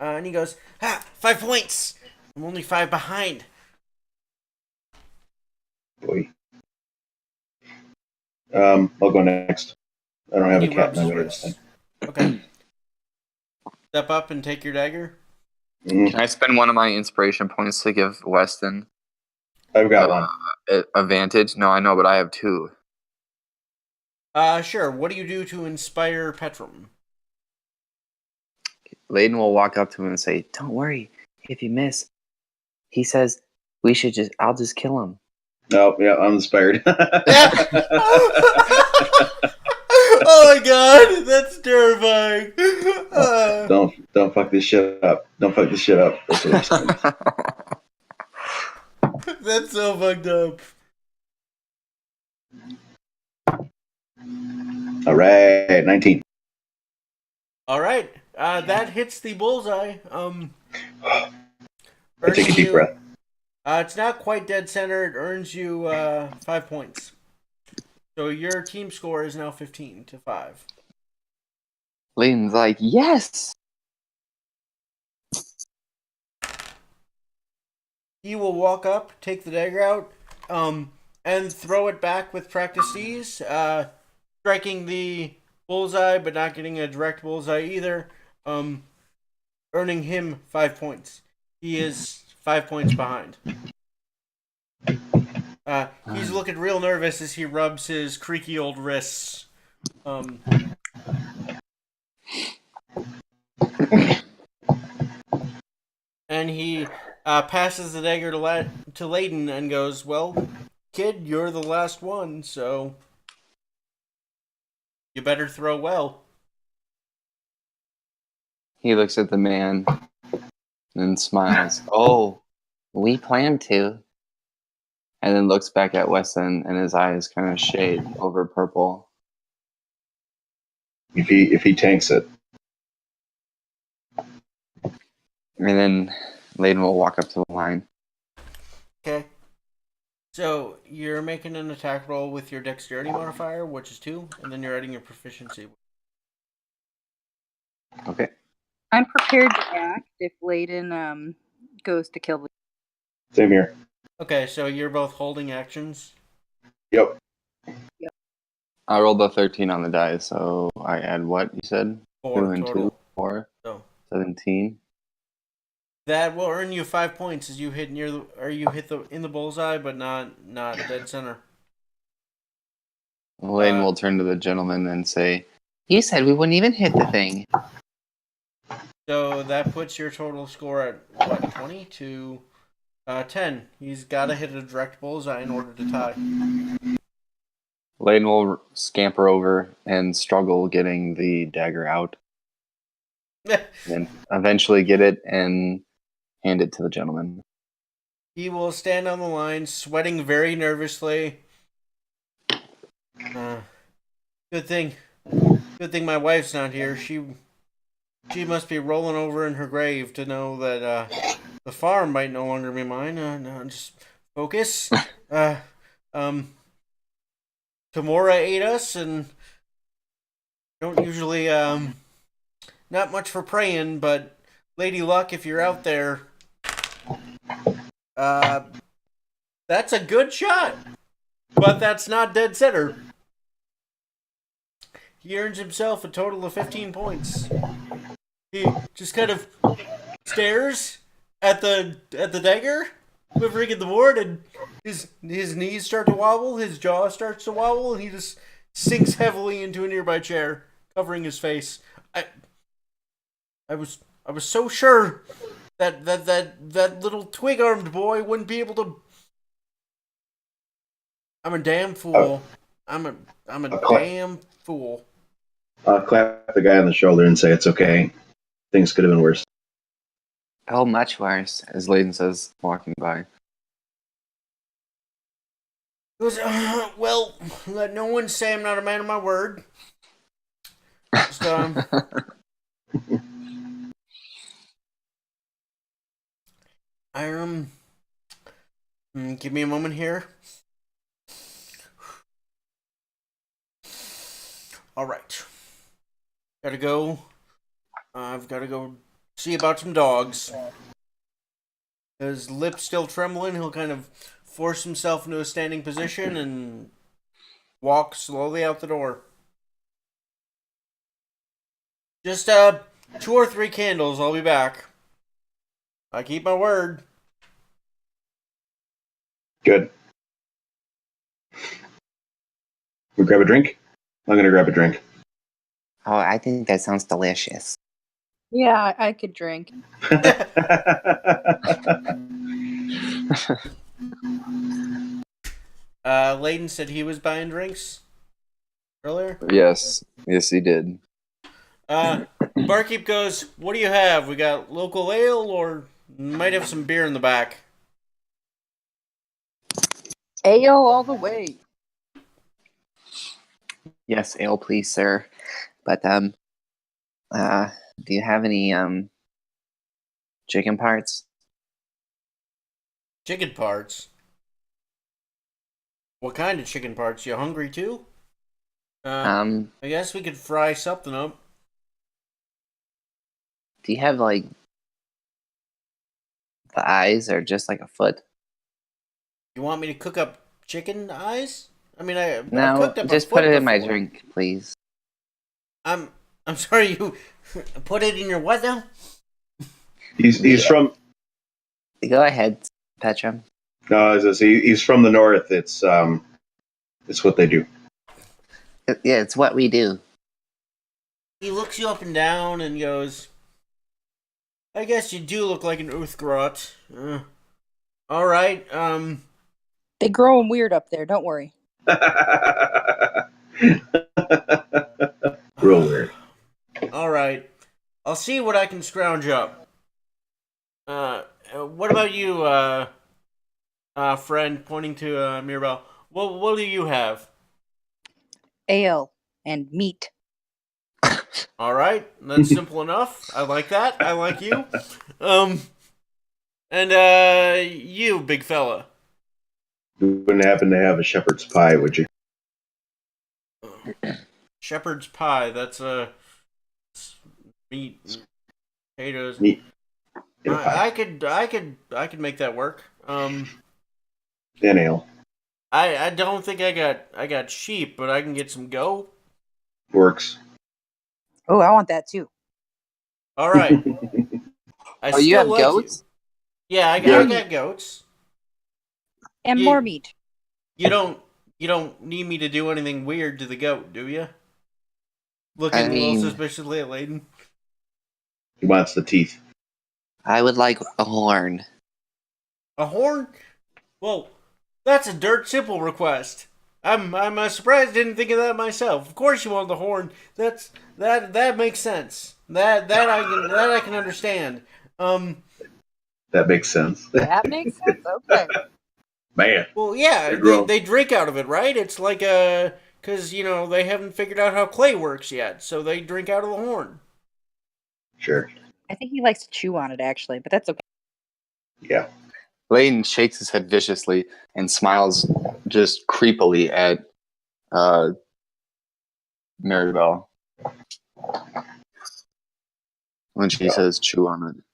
And he goes, 5 points. I'm only 5 behind. Boy. I'll go next. I don't have He a cat rubs in his my way this wrist. time. Okay. Step up and take your dagger. Can I spend one of my inspiration points to give Weston I've got one. advantage? No, I know, but I have 2. Sure. What do you do to inspire Petrum? Layden will walk up to him and say, "Don't worry. If you miss, he says I'll just kill him." Oh, yeah, I'm inspired. Oh my god, that's terrifying. Don't fuck this shit up. Don't fuck this shit up. That's what I'm saying. That's so fucked up. All right, 19. All right, that hits the bullseye. I take a deep breath. It's not quite dead center. It earns you 5 points. So your team score is now 15-5. Layden's like, "Yes." He will walk up, take the dagger out, and throw it back with practice ease, striking the bullseye, but not getting a direct bullseye either, earning him 5 points. He is 5 points behind. He's looking real nervous as he rubs his creaky old wrists. And he passes the dagger to Layden and goes, "Well, kid, you're the last one, so you better throw well." He looks at the man and smiles. "Oh, we plan to." And then looks back at Weston, and his eyes kind of shade over purple. if he tanks it. And then Layden will walk up to the line. Okay. So you're making an attack roll with your dexterity modifier, which is 2, and then you're adding your proficiency. Okay. I'm prepared to act if Layden goes to kill the. Same here. Okay, so you're both holding actions. Yep. I rolled a 13 on the die, so I add what you said? 4 2 and total. 2, 4, So 17. that will earn you 5 points as you hit in the bullseye, but not dead center. Layden will turn to the gentleman and say, "You said we wouldn't even hit the thing." So that puts your total score at what, 20 to 10. He's got to hit a direct bullseye in order to tie. Layden will scamper over and struggle getting the dagger out, and eventually get it and hand it to the gentleman. He will stand on the line, sweating very nervously. Good thing my wife's not here. She must be rolling over in her grave to know that the farm might no longer be mine. No, just focus. Tamora ate us, and don't usually not much for praying, but Lady Luck, if you're out there, that's a good shot, but that's not dead center. He earns himself a total of 15 points. He just kind of stares at the dagger quivering in the board, and his knees start to wobble, his jaw starts to wobble, and he just sinks heavily into a nearby chair, covering his face. I was so sure that little twig-armed boy wouldn't be able to. I'm a damn fool. I'm a damn fool. Clap the guy on the shoulder and say it's okay. Things could have been worse. Oh, much worse, as Layden says, walking by. He goes, well, let no one say I'm not a man of my word. Just, give me a moment here. All right. Gotta go. I've gotta go see about some dogs. His lips still trembling, he'll kind of force himself into a standing position and walk slowly out the door. Just 2 or 3 candles, I'll be back. I keep my word. Good. We grab a drink? I'm gonna grab a drink. Oh, I think that sounds delicious. Yeah, I could drink. Layden said he was buying drinks earlier. Yes, he did. Barkeep goes, what do you have? We got local ale, or might have some beer in the back. Ale all the way. Yes, ale, please, sir. But do you have any chicken parts? Chicken parts? What kind of chicken parts? You hungry too? I guess we could fry something up. Do you have like the eyes or just like a foot? You want me to cook up chicken eyes? I mean, I've No, cooked up just a put foot it in my before. drink, please. I'm sorry, you put it in your what now? He's from Go ahead, Petra. he's from the north. It's what they do. Yeah, it's what we do. He looks you up and down and goes, I guess you do look like an Uthgrot. All right, They growing weird up there. Don't worry. Real weird. All right. I'll see what I can scrounge up. What about you, friend, pointing to Mirabelle? What do you have? Ale and meat. All right, that's simple enough. I like that. I like you. And you, big fella. You wouldn't happen to have a shepherd's pie, would you? Shepherd's pie. That's meat, potatoes. Meat in a I, pie. I could make that work. And ale. I don't think I got sheep, but I can get some goat. Works. Oh, I want that too. All right. I Oh, you still have like you. goats? Yeah, I Yeah. got goats. And You- more meat. You don't need me to do anything weird to the goat, do you? Looking I a little mean- suspiciously at Layden. He wants the teeth. I would like a horn. A horn? Well, that's a dirt simple request. I'm surprised I didn't think of that myself. Of course you want the horn. That makes sense. That I can understand. That makes sense. That makes sense. Okay. Man. Well, yeah, Good roll. they drink out of it, right? It's like because you know they haven't figured out how clay works yet, so they drink out of the horn. Sure. I think he likes to chew on it actually, but that's okay. Yeah. Layden shakes his head viciously and smiles just creepily at Maribel when she says chew on it.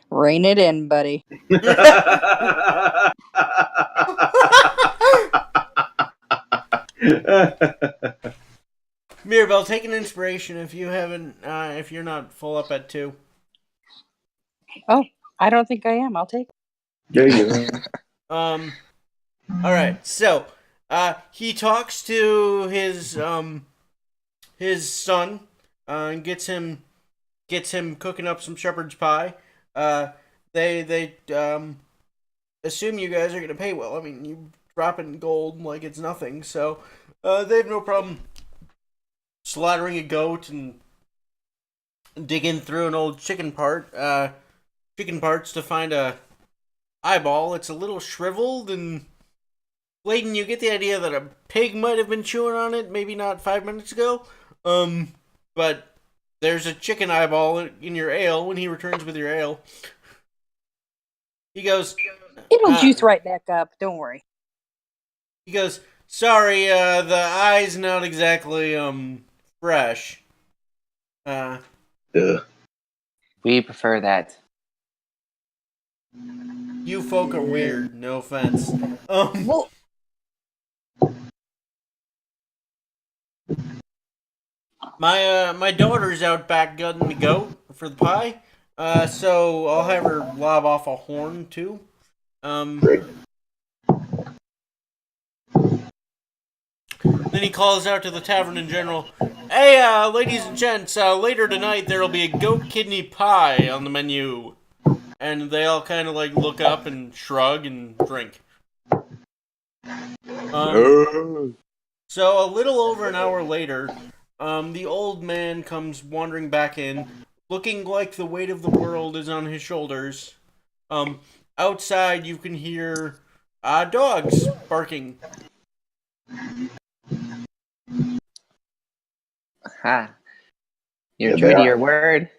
Rein it in, buddy. Mirabelle, take an inspiration if you haven't, if you're not full up at 2. I don't think I am. I'll take it. There you go. All right. So, he talks to his son, and gets him cooking up some shepherd's pie. They assume you guys are gonna pay well. I mean, you dropping gold like it's nothing. So, they have no problem slaughtering a goat and digging through an old chicken parts to find a eyeball. It's a little shriveled, and Layden, you get the idea that a pig might have been chewing on it, maybe not 5 minutes ago. But there's a chicken eyeball in your ale when he returns with your ale. He goes, It'll juice right back up. Don't worry. He goes, sorry, the eye's not exactly, fresh. Ugh. We prefer that. You folk are weird, no offense. Well, My daughter's out back gutting the goat for the pie. So I'll have her lob off a horn too. Great. Then he calls out to the tavern in general, "Hey, ladies and gents, later tonight there'll be a goat kidney pie on the menu." And they all kind of like look up and shrug and drink. So a little over an hour later, the old man comes wandering back in, looking like the weight of the world is on his shoulders. Outside you can hear dogs barking. Ha. You're Yeah, true they to are. your word.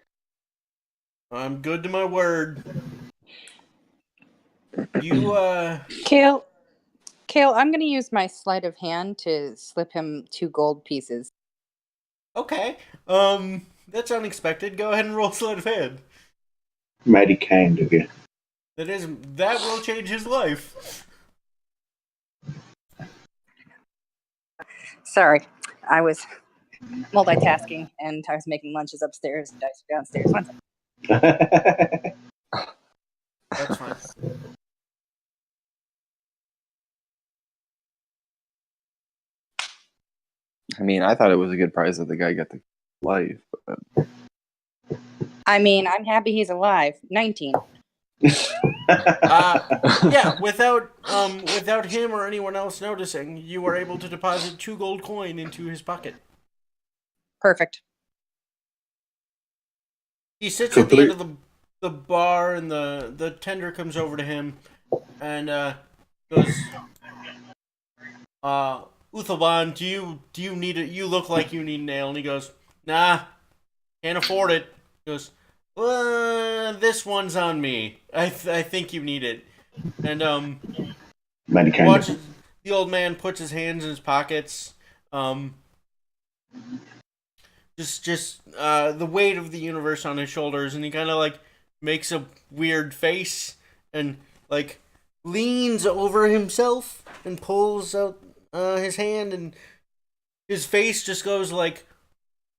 I'm good to my word. You, Kale, I'm going to use my sleight of hand to slip him 2 gold pieces. okay. That's unexpected. Go ahead and roll sleight of hand. Mighty kind of you. That will change his life. Sorry, I was multitasking and I was making lunches upstairs and dice downstairs. 1 second. That's fine. I mean, I thought it was a good prize that the guy got the life. But I mean, I'm happy he's alive. 19. Yeah, without him or anyone else noticing, you were able to deposit 2 gold coin into his pocket. Perfect. He sits at the end of the bar, and the tender comes over to him and goes, Uthaban, do you need it? You look like you need an ale. And he goes, nah, can't afford it. He goes, this one's on me. I think you need it. And Mighty kind of. watches the old man puts his hands in his pockets. Um, just the weight of the universe on his shoulders, and he kind of like makes a weird face and like leans over himself and pulls out his hand, and his face just goes like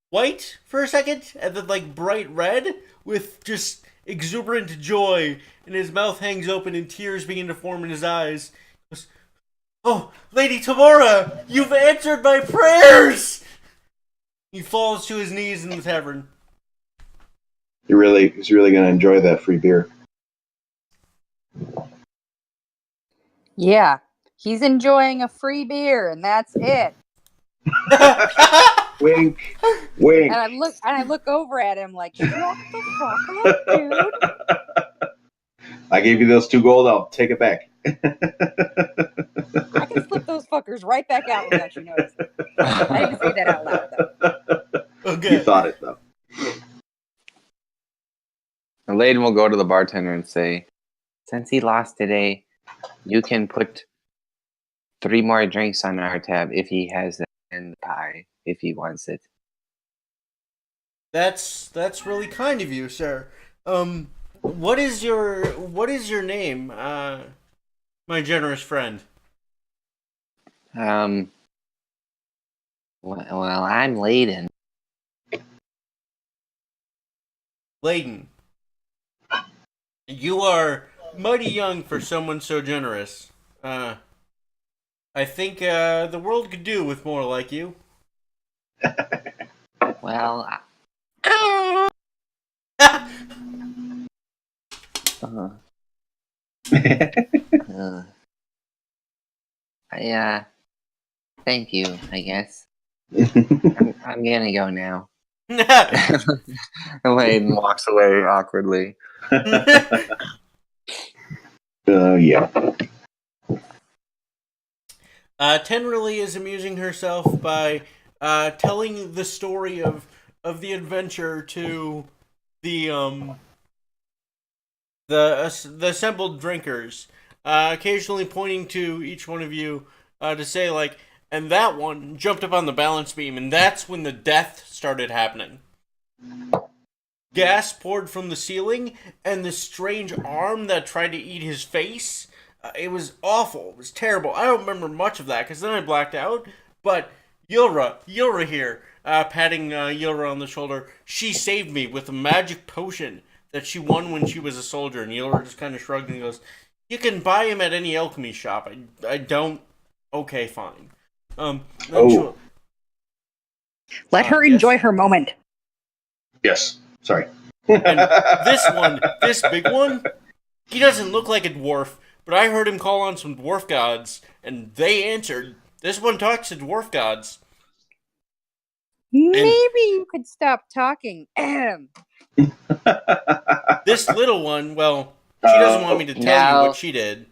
white for a second, and then like bright red with just exuberant joy, and his mouth hangs open and tears begin to form in his eyes. He goes, oh, Lady Tamora, you've answered my prayers! He falls to his knees in the tavern. He's really going to enjoy that free beer. Yeah, he's enjoying a free beer, and that's it. Wink, wink. And I look over at him like, shut the fuck up, dude. I gave you those 2 gold. I'll take it back. I can slip those fuckers right back out without you noticing. I didn't say that out loud, though. Okay. You thought it, though. And Layden will go to the bartender and say, Since he lost today, you can put 3 more drinks on our tab if he has it, and pie if he wants it. That's really kind of you, sir. What is your name, my generous friend? Well, I'm Layden. Layden. You are mighty young for someone so generous. I think the world could do with more like you. Well, thank you, I guess. I'm gonna go now. Layden walks away awkwardly. Yeah. Ten really is amusing herself by telling the story of the adventure to the assembled drinkers, occasionally pointing to each one of you to say like, and that one jumped up on the balance beam, and that's when the death started happening. Gas poured from the ceiling, and the strange arm that tried to eat his face. It was awful. It was terrible. I don't remember much of that because then I blacked out. But Yilra here, patting Yilra on the shoulder, she saved me with a magic potion that she won when she was a soldier. And Yilra just kind of shrugged and goes, "You can buy him at any alchemy shop." I don't. Okay, fine. Oh. Let her enjoy her moment. Yes. Sorry. And this big one, he doesn't look like a dwarf, but I heard him call on some dwarf gods, and they answered. This one talks to dwarf gods. Maybe you could stop talking. This little one, well, she doesn't want me to tell you what she did.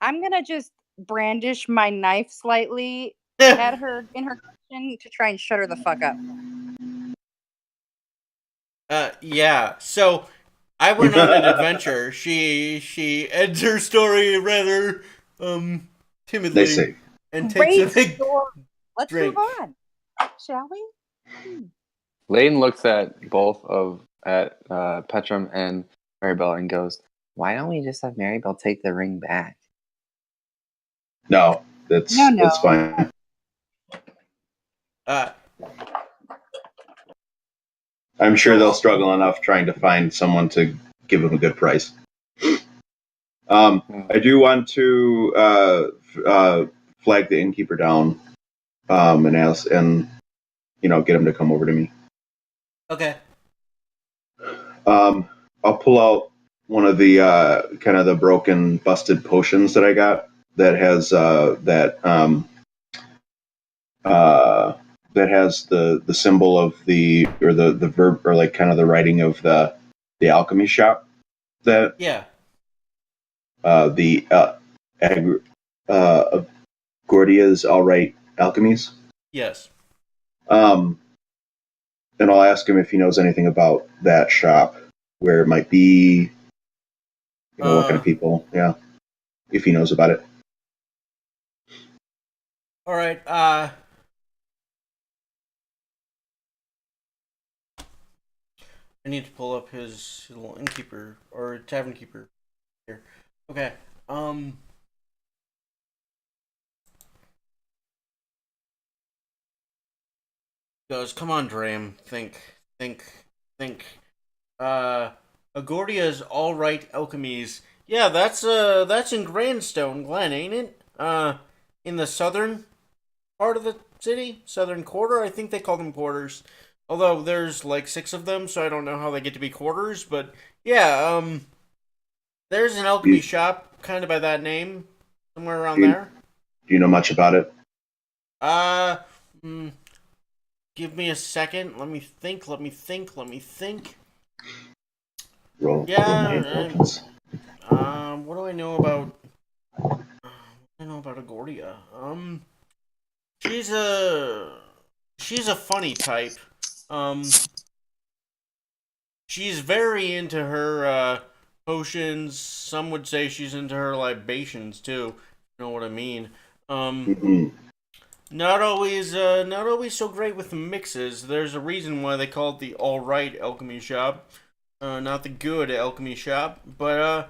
I'm gonna just brandish my knife slightly at her in her kitchen to try and shut her the fuck up. Yeah. So I went on an adventure. She ends her story rather timidly. They say. And takes a big Let's drink. move on, shall we? Layden looks at Petrum and Maribel and goes, Why don't we just have Maribel take the ring back? No, that's fine. I'm sure they'll struggle enough trying to find someone to give them a good price. I do want to flag the innkeeper down and ask, and get him to come over to me. Okay. I'll pull out one of the kind of the broken, busted potions that I got that has that has the symbol of the verb or like kind of the writing of the alchemy shop. That the Gordia's all right Alchemies. Yes. And I'll ask him if he knows anything about that shop, where it might be, what kind of people. Yeah, if he knows about it. All right. I need to pull up his little innkeeper or tavern keeper here. Okay. Goes, come on, Dram. Think. Agordia's all right alchemies. Yeah, that's in Grandstone, Glen, ain't it? In the southern part of the city, southern quarter. I think they call them quarters. Although there's like 6 of them, so I don't know how they get to be quarters. But yeah, there's an alchemy You, shop kind of by that name, somewhere around do, you, there. do you know much about it? Uh, mm, give me a second. Let me think. Roll my Yeah. intelligence. What do I know about? What do I know about Agordia? She's a she's a funny type. Um, she's very into her potions. Some would say she's into her libations too. You know what I mean? Um, Mm-hmm. not always so great with the mixes. There's a reason why they call it the all right alchemy shop, not the good alchemy shop. But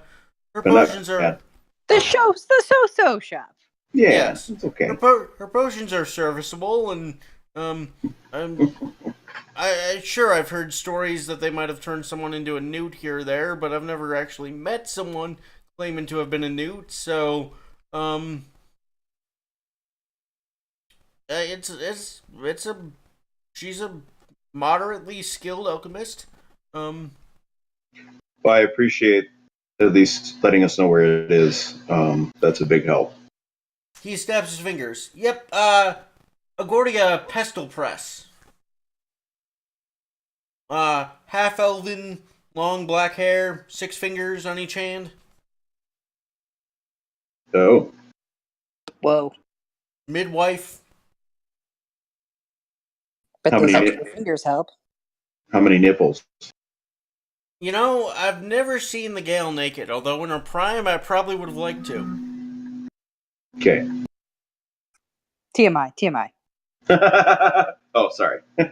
her But not potions are bad. The so-so shop. Yeah, yes. it's okay. Her potions are serviceable, and um, I'm sure I've heard stories that they might have turned someone into a newt here or there, but I've never actually met someone claiming to have been a newt. So, um, it's a she's a moderately skilled alchemist. Um, Well, I appreciate at least letting us know where it is. That's a big help. he snaps his fingers. Yep. Agordia Pestle Press. Half elven, long black hair, 6 fingers on each hand. Oh, Whoa. Midwife. But how those many extra fingers help. how many nipples? You know, I've never seen the gal naked, although in her prime I probably would have liked to. Okay. TMI. Oh, sorry. Eh,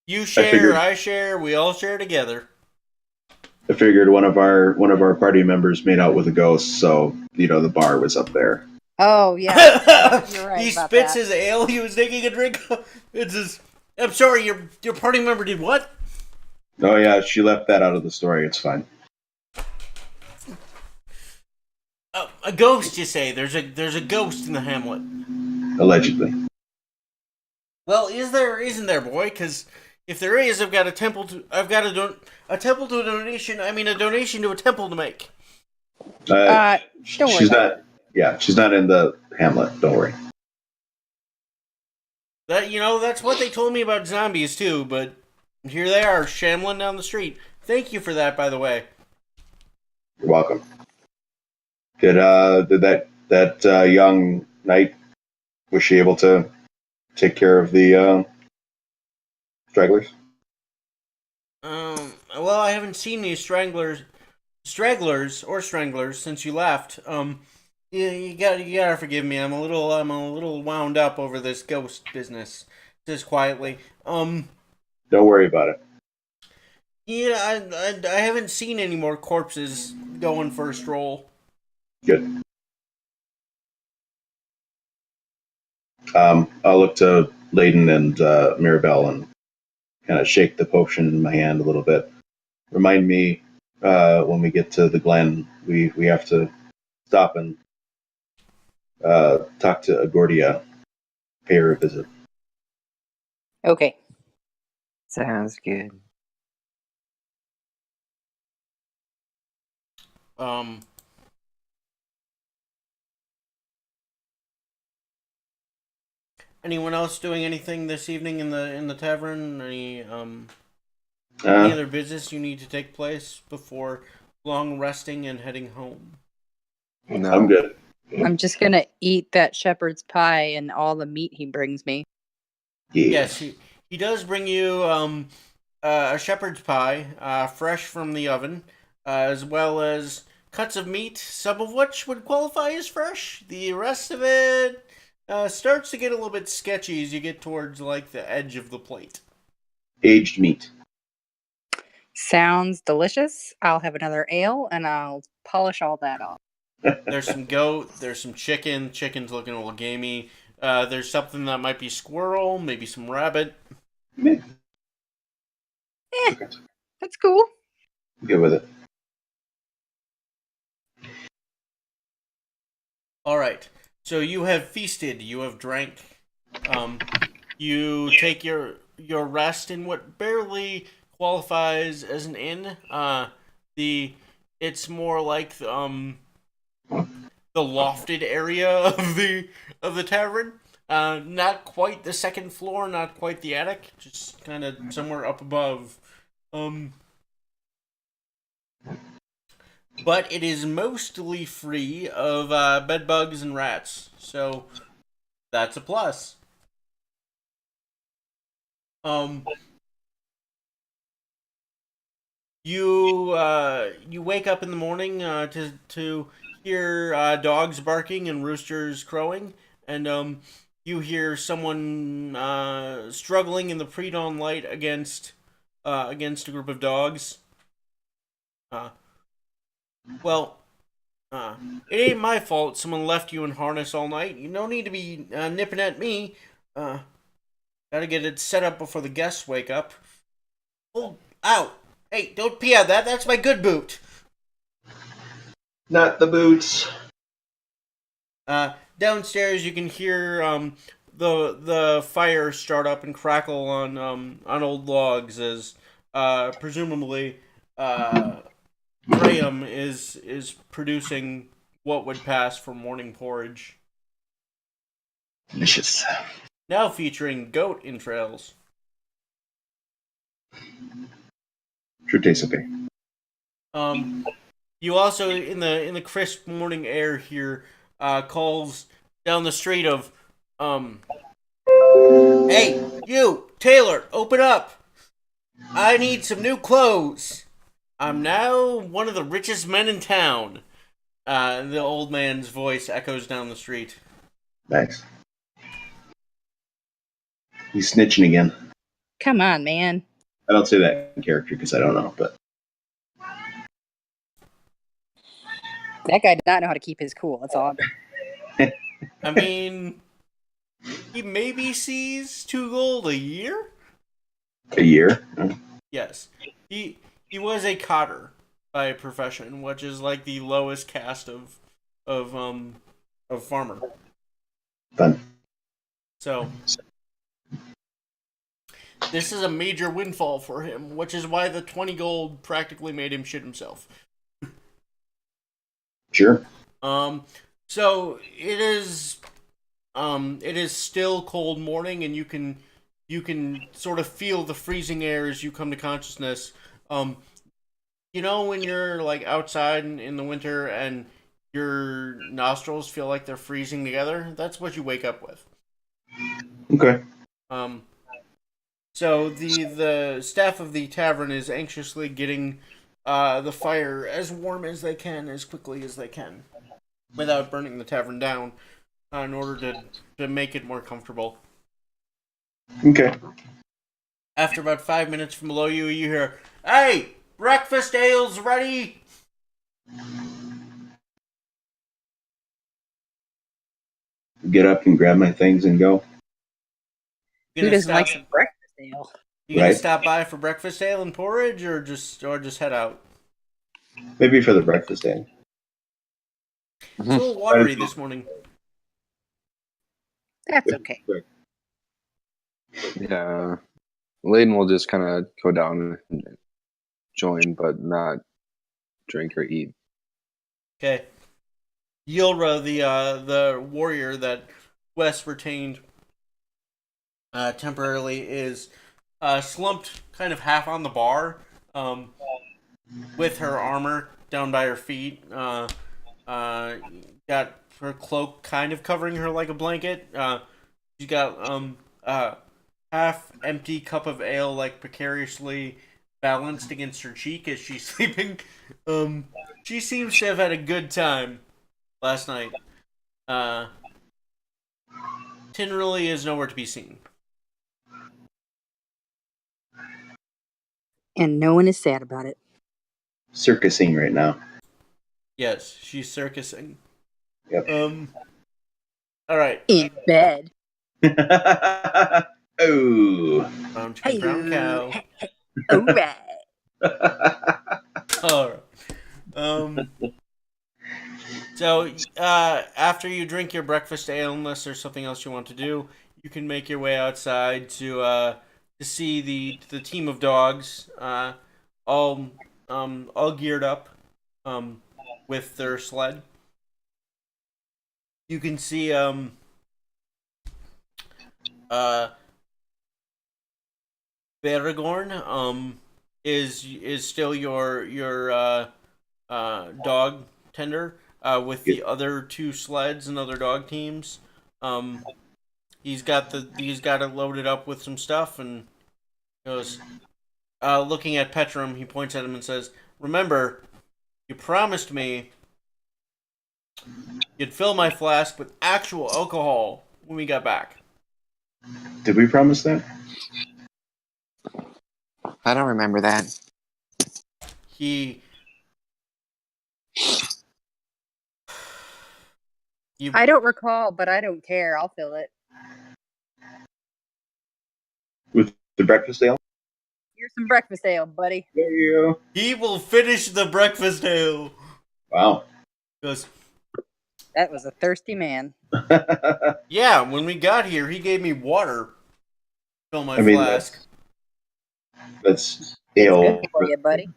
you I share, figured I share, we all share together. I figured one of our party members made out with a ghost, so the bar was up there. Oh, yeah. You're right He about spits that. his ale he was taking a drink of. It's his. I'm sorry, your party member did what? Oh yeah, she left that out of the story. It's fine. A ghost, you say? There's a ghost in the hamlet. Allegedly. Well, isn't there, boy? Because if there is, I've got a temple to a donation. I mean, a donation to a temple to make. Uh, Don't worry she's about not. Yeah, she's not in the Hamlet. Don't worry. That's what they told me about zombies too. But here they are, shambling down the street. Thank you for that, by the way. You're welcome. Did that young knight, was she able to take care of the stragglers? Well, I haven't seen these stragglers since you left. You gotta forgive me. I'm a little wound up over this ghost business. Says quietly. Don't worry about it. Yeah, I haven't seen any more corpses going for a stroll. Good. I'll look to Layden and Mirabelle and kind of shake the potion in my hand a little bit. Remind me when we get to the Glen, we have to stop and talk to Agordia, pay her a visit. Okay. Sounds good. Um. Anyone else doing anything this evening in the tavern? Any Uh, other business you need to take place before long resting and heading home? I'm No. good. I'm just gonna eat that shepherd's pie and all the meat he brings me. Yeah. Yes, he does bring you a shepherd's pie, fresh from the oven, as well as cuts of meat, some of which would qualify as fresh. The rest of it starts to get a little bit sketchy as you get towards like the edge of the plate. Aged meat. Sounds delicious. I'll have another ale and I'll polish all that off. There's some goat, there's some chicken. Chicken's looking a little gamey. There's something that might be squirrel, maybe some rabbit. Eh, that's cool. Good with it. All right. So you have feasted. You have drank. You take your rest in what barely qualifies as an inn. It's more like the lofted area of the tavern. Not quite the second floor, not quite the attic, just kind of somewhere up above. But it is mostly free of bed bugs and rats, so that's a plus. You wake up in the morning to hear dogs barking and roosters crowing, and you hear someone struggling in the pre-dawn light against a group of dogs. Well, it ain't my fault someone left you in harness all night. You don't need to be nipping at me. Gotta get it set up before the guests wake up. Oh, ow! Hey, don't pee out that. That's my good boot. Not the boots. Downstairs you can hear the fire start up and crackle on old logs as presumably Graham is producing what would pass for morning porridge. Delicious. Now featuring goat entrails. Sure tastes okay. You also in the crisp morning air hear calls down the street of hey, you, Taylor, open up. I need some new clothes. I'm now one of the richest men in town. The old man's voice echoes down the street. Nice. He's snitching again. Come on, man. I don't say that in character because I don't know, but That guy did not know how to keep his cool. That's all. I mean, he maybe sees 2 gold a year? a year. Yes. He was a cotter by profession, which is like the lowest caste of farmer. Fun. So this is a major windfall for him, which is why the 20 gold practically made him shit himself. Sure. So it is still cold morning, and you can sort of feel the freezing air as you come to consciousness. You know when you're like outside in the winter and your nostrils feel like they're freezing together? That's what you wake up with. Okay. So the staff of the tavern is anxiously getting the fire as warm as they can, as quickly as they can, without burning the tavern down, in order to make it more comfortable. Okay. After about 5 minutes from below you, you hear, "Hey, breakfast ale's ready." Get up and grab my things and go. You Who gonna doesn't like stop? some breakfast ale? You gonna Right. stop by for breakfast ale and porridge, or just head out? Maybe for the breakfast day. It's a little watery this morning. That's okay. Yeah. Layden will just kind of go down and join, but not drink or eat. Okay. Yilra, the warrior that Wes retained temporarily, is slumped kind of half on the bar, with her armor down by her feet, down got her cloak kind of covering her like a blanket. She's got half empty cup of ale like precariously balanced against her cheek as she's sleeping. She seems to have had a good time last night. Tinnerly is nowhere to be seen. And no one is sad about it. Circusing right now. Yes, she's circusing. Yep. All right. In bed. Oh. Brown chicken, brown cow. All right. All right. So, after you drink your breakfast ale, unless there's something else you want to do, you can make your way outside to see the team of dogs, all geared up, with their sled. You can see Beragorn is still your dog tender with the other two sleds and other dog teams. He's got it loaded up with some stuff and goes looking at Petrum. He points at him and says, "Remember, you promised me you'd fill my flask with actual alcohol when we got back." Did we promise that? I don't remember that. I don't recall, but I don't care. I'll fill it. With the breakfast ale? Here's some breakfast ale, buddy. There you He will finish the breakfast ale. go. Wow. Goes, That was a thirsty man. yeah, when we got here, he gave me water. Fill my I mean, flask. That's It's ale. good for you, buddy.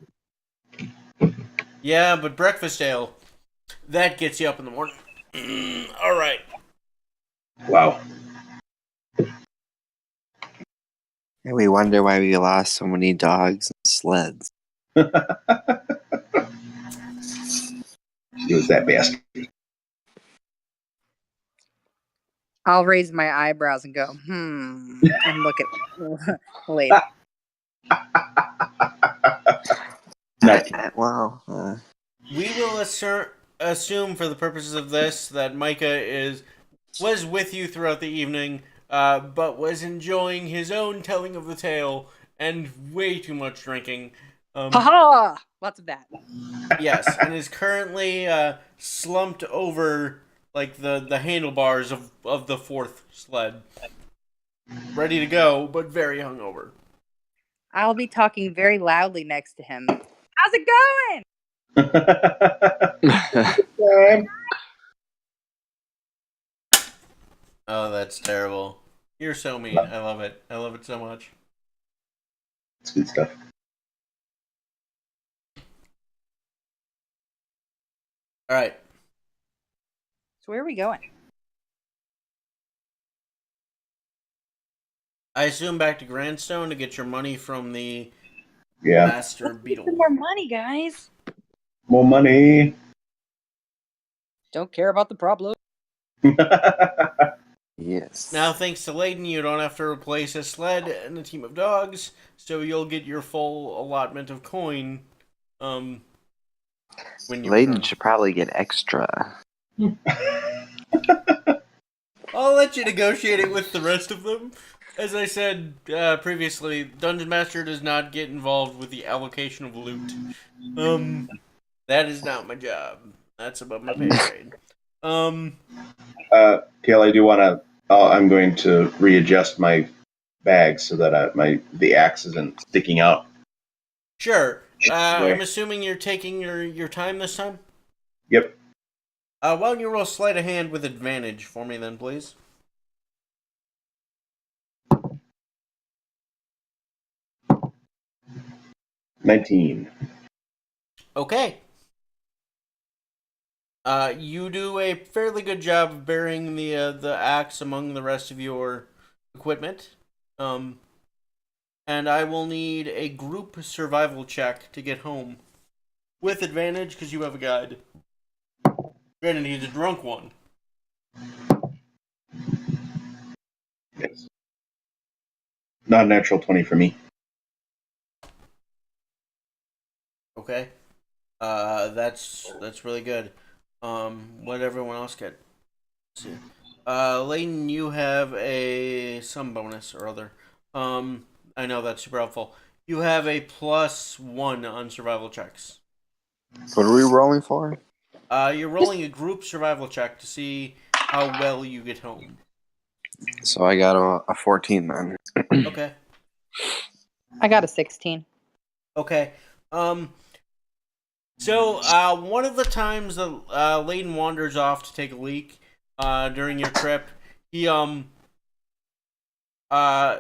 Yeah, but breakfast ale, that gets you up in the morning. All right. Wow. And we wonder why we lost so many dogs and sleds. It was that bastard. I'll raise my eyebrows and go, and look at later. We will assume for the purposes of this that Micah was with you throughout the evening, but was enjoying his own telling of the tale and way too much drinking. Ha! Lots of that. Yes, and is currently slumped over like the handlebars of the fourth sled, ready to go, but very hungover. I'll be talking very loudly next to him. How's it going? Oh, that's terrible. You're so mean. I love it. I love it so much. It's good stuff. All right. So where are we going? I assume back to Grandstone to get your money from the Yeah. Master Let's Beetle. get some more money, guys. More money. Don't care about the problem. Yes. Now, thanks to Layden, you don't have to replace a sled and a team of dogs, so you'll get your full allotment of coin. When you Layden return. should probably get extra. I'll let you negotiate it with the rest of them. As I said previously, Dungeon Master does not get involved with the allocation of loot. That is not my job. That's above my pay grade. Kale, I do want to. I'm going to readjust my bag so that the axe isn't sticking out. Sure. I'm assuming you're taking your time this time? Yep. Why don't you roll sleight of hand with advantage for me then, please? $19. Okay. You do a fairly good job of burying the axe among the rest of your equipment. And I will need a group survival check to get home. With advantage, because you have a guide. Granted, he's a drunk one. Yes. Not a natural 20 for me. Okay. That's really good. What did everyone else get? Let's see. Layton, you have some bonus or other. I know that's super helpful. You have a +1 on survival checks. What are we rolling for? You're rolling a group survival check to see how well you get home. So I got a 14 then. Okay. I got a 16. Okay. So, one of the times that Layton wanders off to take a leak during your trip, he uh,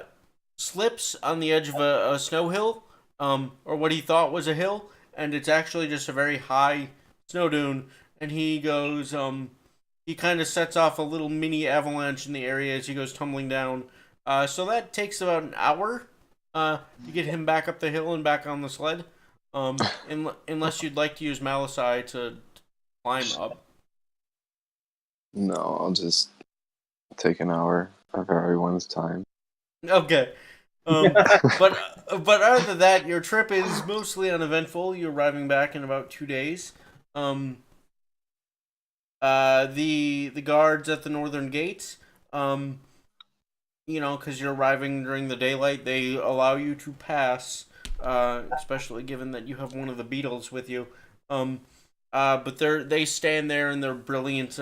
slips on the edge of a snow hill, or what he thought was a hill, and it's actually just a very high snow dune. And he goes, he kind of sets off a little mini avalanche in the area as he goes tumbling down. So that takes about an hour to get him back up the hill and back on the sled. Unless you'd like to use Malisai to climb up. No, I'll just take an hour of everyone's time. Okay. But other than that, your trip is mostly uneventful. You're arriving back in about 2 days. Um, the guards at the northern gates, because you're arriving during the daylight, they allow you to pass. Especially given that you have one of the beetles with you. But they stand there in their brilliant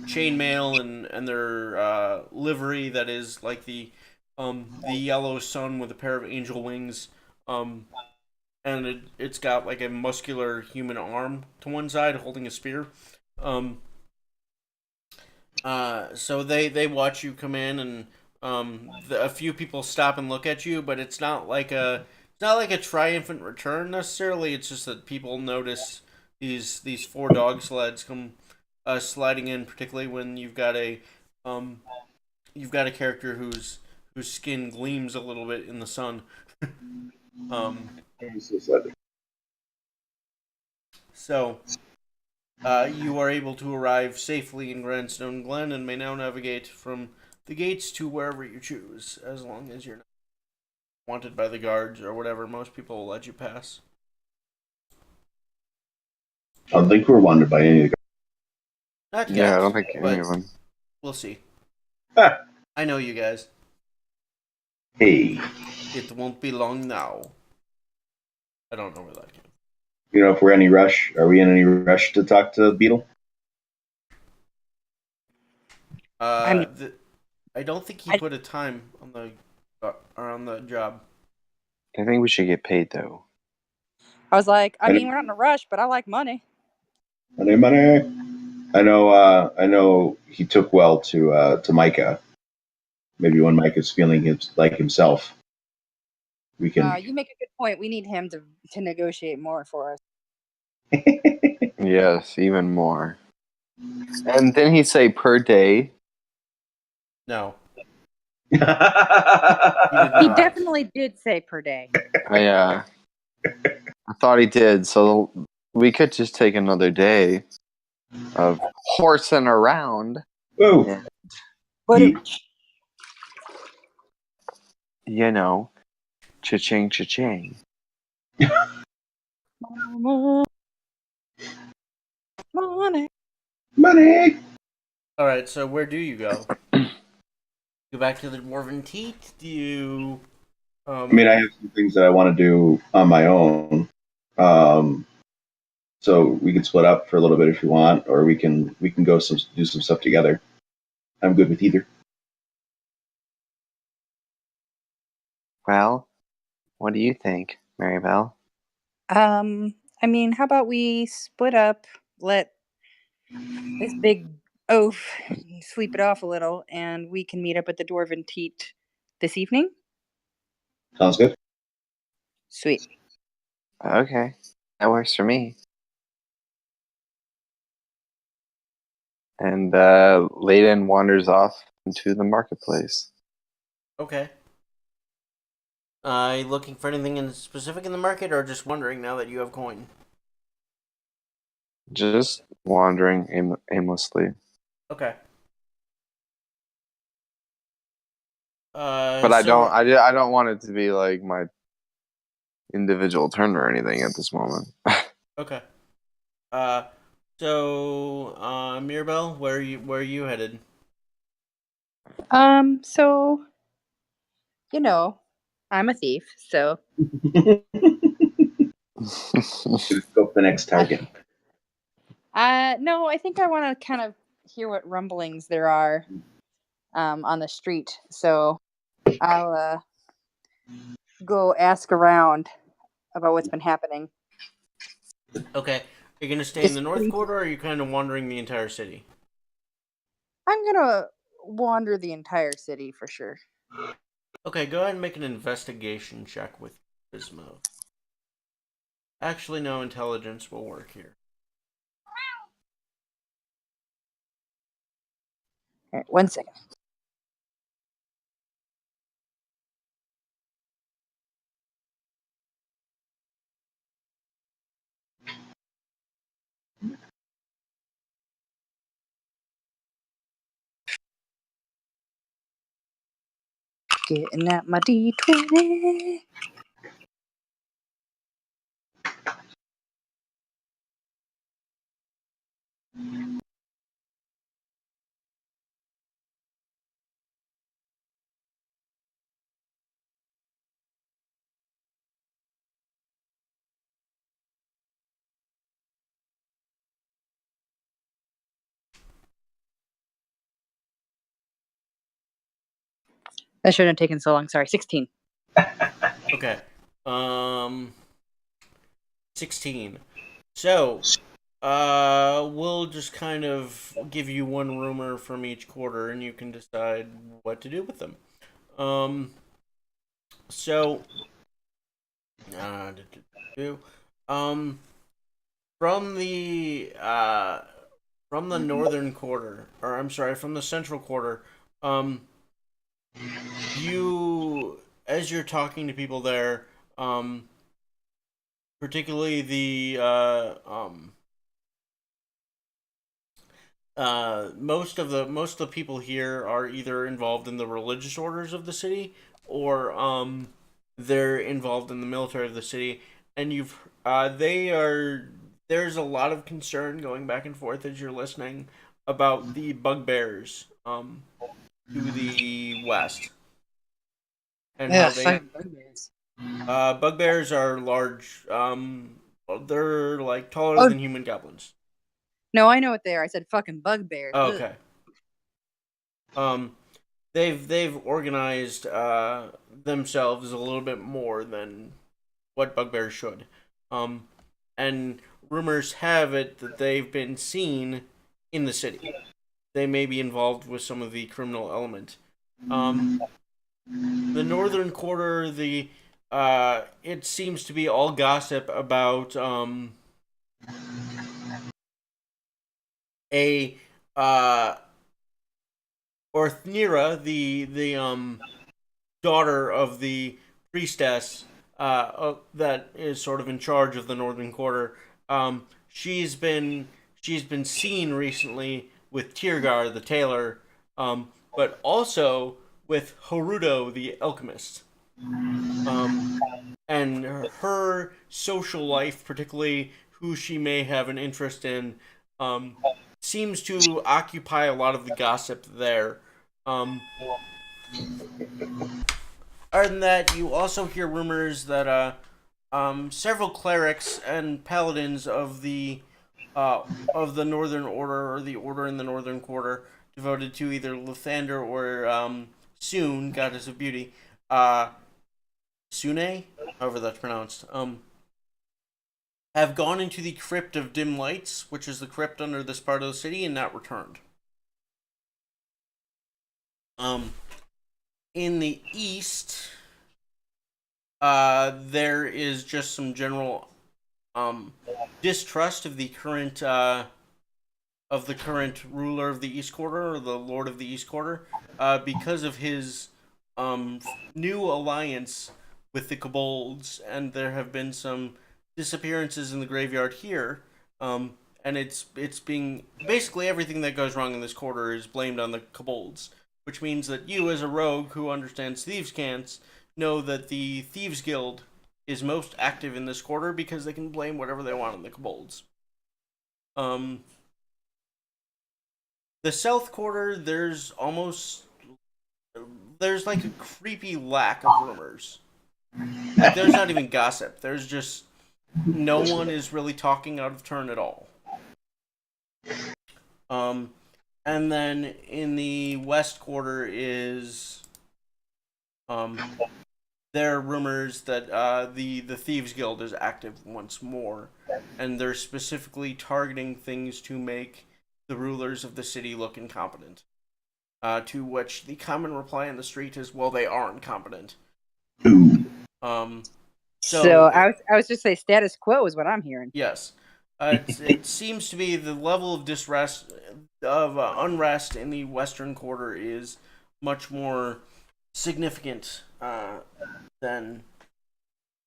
chainmail and their livery that is like the yellow sun with a pair of angel wings, and it's got like a muscular human arm to one side holding a spear. Um, so they watch you come in, and a few people stop and look at you, but it's not like a triumphant return necessarily. It's just that people notice these four dog sleds come sliding in, particularly when you've got a character whose skin gleams a little bit in the sun. um, so you are able to arrive safely in Grandstone Glen and may now navigate from the gates to wherever you choose, as long as you're not wanted by the guards or whatever. Most people will let you pass. I don't think we're wanted by any of the Not Yeah, yet, I don't think but anyone. we'll see. guys. I know you guys. Hey, It won't be long now. I don't know where that came if we're any rush, are we in any rush to talk to Beetle? from. I don't think he I- put a time on the job. I think we should get paid though. I was like, I I mean, we're not in a rush, but I like money. money. I know. I know he took well to Micah. Maybe when Micah's feeling like himself, we can. You make a good point. We need him to negotiate more for us. Yes, even more. And then he say per day. No, He not. definitely did say per day. I thought he did. So we could just take another day of horsing around. Woo! Yeah. But You know, cha-ching, cha-ching. money. Money. All right. So where do you go? Go back to the Dwarven Teat? Do you? I mean, I have some things that I want to do on my own. So we can split up for a little bit if you want, or we can go do some stuff together. I'm good with either. Well, what do you think, Maribel? I mean, how about we split up, let this big oaf sleep it off a little, and we can meet up at the Dwarven Teat this evening? Sounds good. Sweet. Okay, that works for me. And Layden wanders off into the marketplace. Okay. You looking for anything in specific in the market, or just wondering now that you have coin? Just wandering aimlessly. Okay. But I don't want it to be like my individual turn or anything at this moment. Okay. Uh, so Mirabelle, where are you headed? So I'm a thief, so Scope the next target. no, I think I want to kind of hear what rumblings there are on the street. So I'll go ask around about what's been happening. Okay. Are you gonna stay in Just the North pretty- Quarter, or are you kind of wandering the entire city? I'm gonna wander the entire city for sure. Okay, go ahead and make an investigation check with Gizmo. Actually, no, intelligence will work here. All right, 1 second. Getting at my D20. That shouldn't have taken so long. Sorry, 16. Okay. 16. So, we'll just kind of give you one rumor from each quarter, and you can decide what to do with them. So, uh, do, do, do. um, from the northern quarter, or I'm sorry, from the central quarter, um, you, as you're talking to people there, particularly the most of the people here are either involved in the religious orders of the city, or they're involved in the military of the city, and they are there's a lot of concern going back and forth as you're listening about the bugbears to the west, and Yeah, how they fucking bugbears. bugbears are large, they're like taller Oh than human goblins. no, I know what they are. I said fucking bugbears. Oh, Ugh. okay. um they've organized themselves a little bit more than what bugbears should. Um, and rumors have it that they've been seen in the city. They may be involved with some of the criminal element. Um, the northern quarter, the it seems to be all gossip about a Orthnira, the daughter of the priestess that is sort of in charge of the northern quarter. She's been seen recently with Tirgar the tailor, but also with Horudo the alchemist. Um, and her social life, particularly who she may have an interest in, um, seems to occupy a lot of the gossip there. Um, Other than that, you also hear rumors that several clerics and paladins of the Northern Order, or the Order in the Northern Quarter, devoted to either Lathander or Soon, Goddess of Beauty, uh, Sune, however that's pronounced, have gone into the Crypt of Dim Lights, which is the crypt under this part of the city, and not returned. Um, in the east, there is just some general um, distrust of the current ruler of the East Quarter, or the Lord of the East Quarter, because of his new alliance with the kobolds, and there have been some disappearances in the graveyard here, and it's being basically everything that goes wrong in this quarter is blamed on the kobolds, which means that you, as a rogue who understands thieves' cants, know that the Thieves Guild is most active in this quarter because they can blame whatever they want on the kobolds. The South Quarter, there's like a creepy lack of rumors. Like, there's not even gossip. There's just no one is really talking out of turn at all. And then in the West Quarter is there are rumors that the Thieves Guild is active once more, and they're specifically targeting things to make the rulers of the city look incompetent. To which the common reply in the street is, "Well, they are incompetent." Ooh. So I was just say status quo is what I'm hearing. Yes, it seems to be the level of unrest in the Western Quarter is much more significant than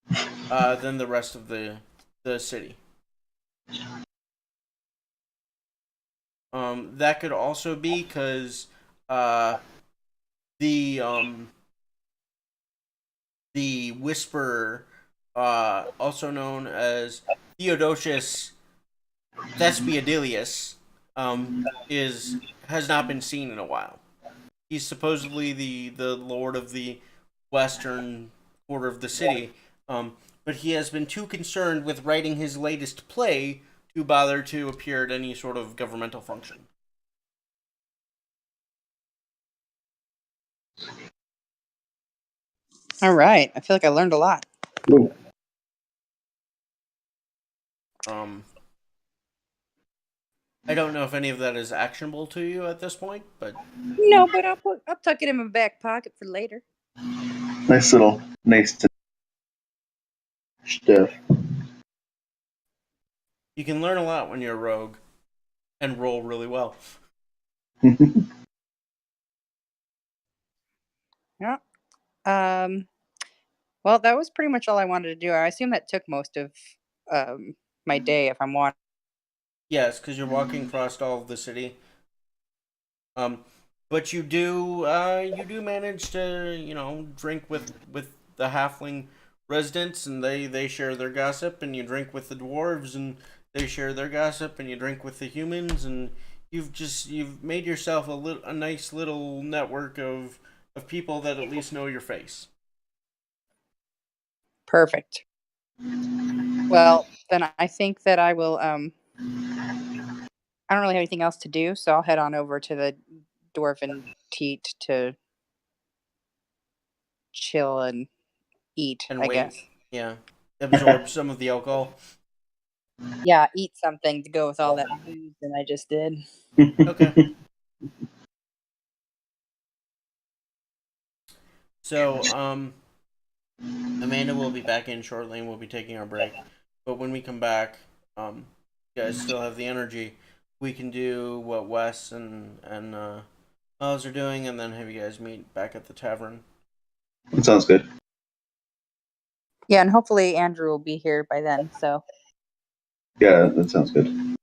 the rest of the city. That could also be because the Whisperer, also known as Theodosius Thespiadilius, has not been seen in a while. He's supposedly the lord of the western quarter of the city, but he has been too concerned with writing his latest play to bother to appear at any sort of governmental function. All right. I feel like I learned a lot. Ooh. I don't know if any of that is actionable to you at this point, but No, but I'll tuck it in my back pocket for later. Nice stuff. you can learn a lot when you're a rogue and roll really well. Yeah. Well, that was pretty much all I wanted to do. I assume that took most of my day if I'm walking. Yes, because you're walking across all of the city. But you do manage to drink with the halfling residents, and they share their gossip, and you drink with the dwarves, and they share their gossip, and you drink with the humans, and you've made yourself a nice little network of people that at least know your face. Perfect. Well, then I think that I will. I don't really have anything else to do, so I'll head on over to the dwarven teat to chill and eat, And I wait, guess. yeah, absorb some of the alcohol. Yeah, eat something to go with all that booze that I just did. Okay. So, Amanda will be back in shortly, and we'll be taking our break. But when we come back, you guys still have the energy. We can do what Wes and Miles are doing, and then have you guys meet back at the tavern. That sounds good. Yeah, and hopefully Andrew will be here by then. So Yeah, that sounds good.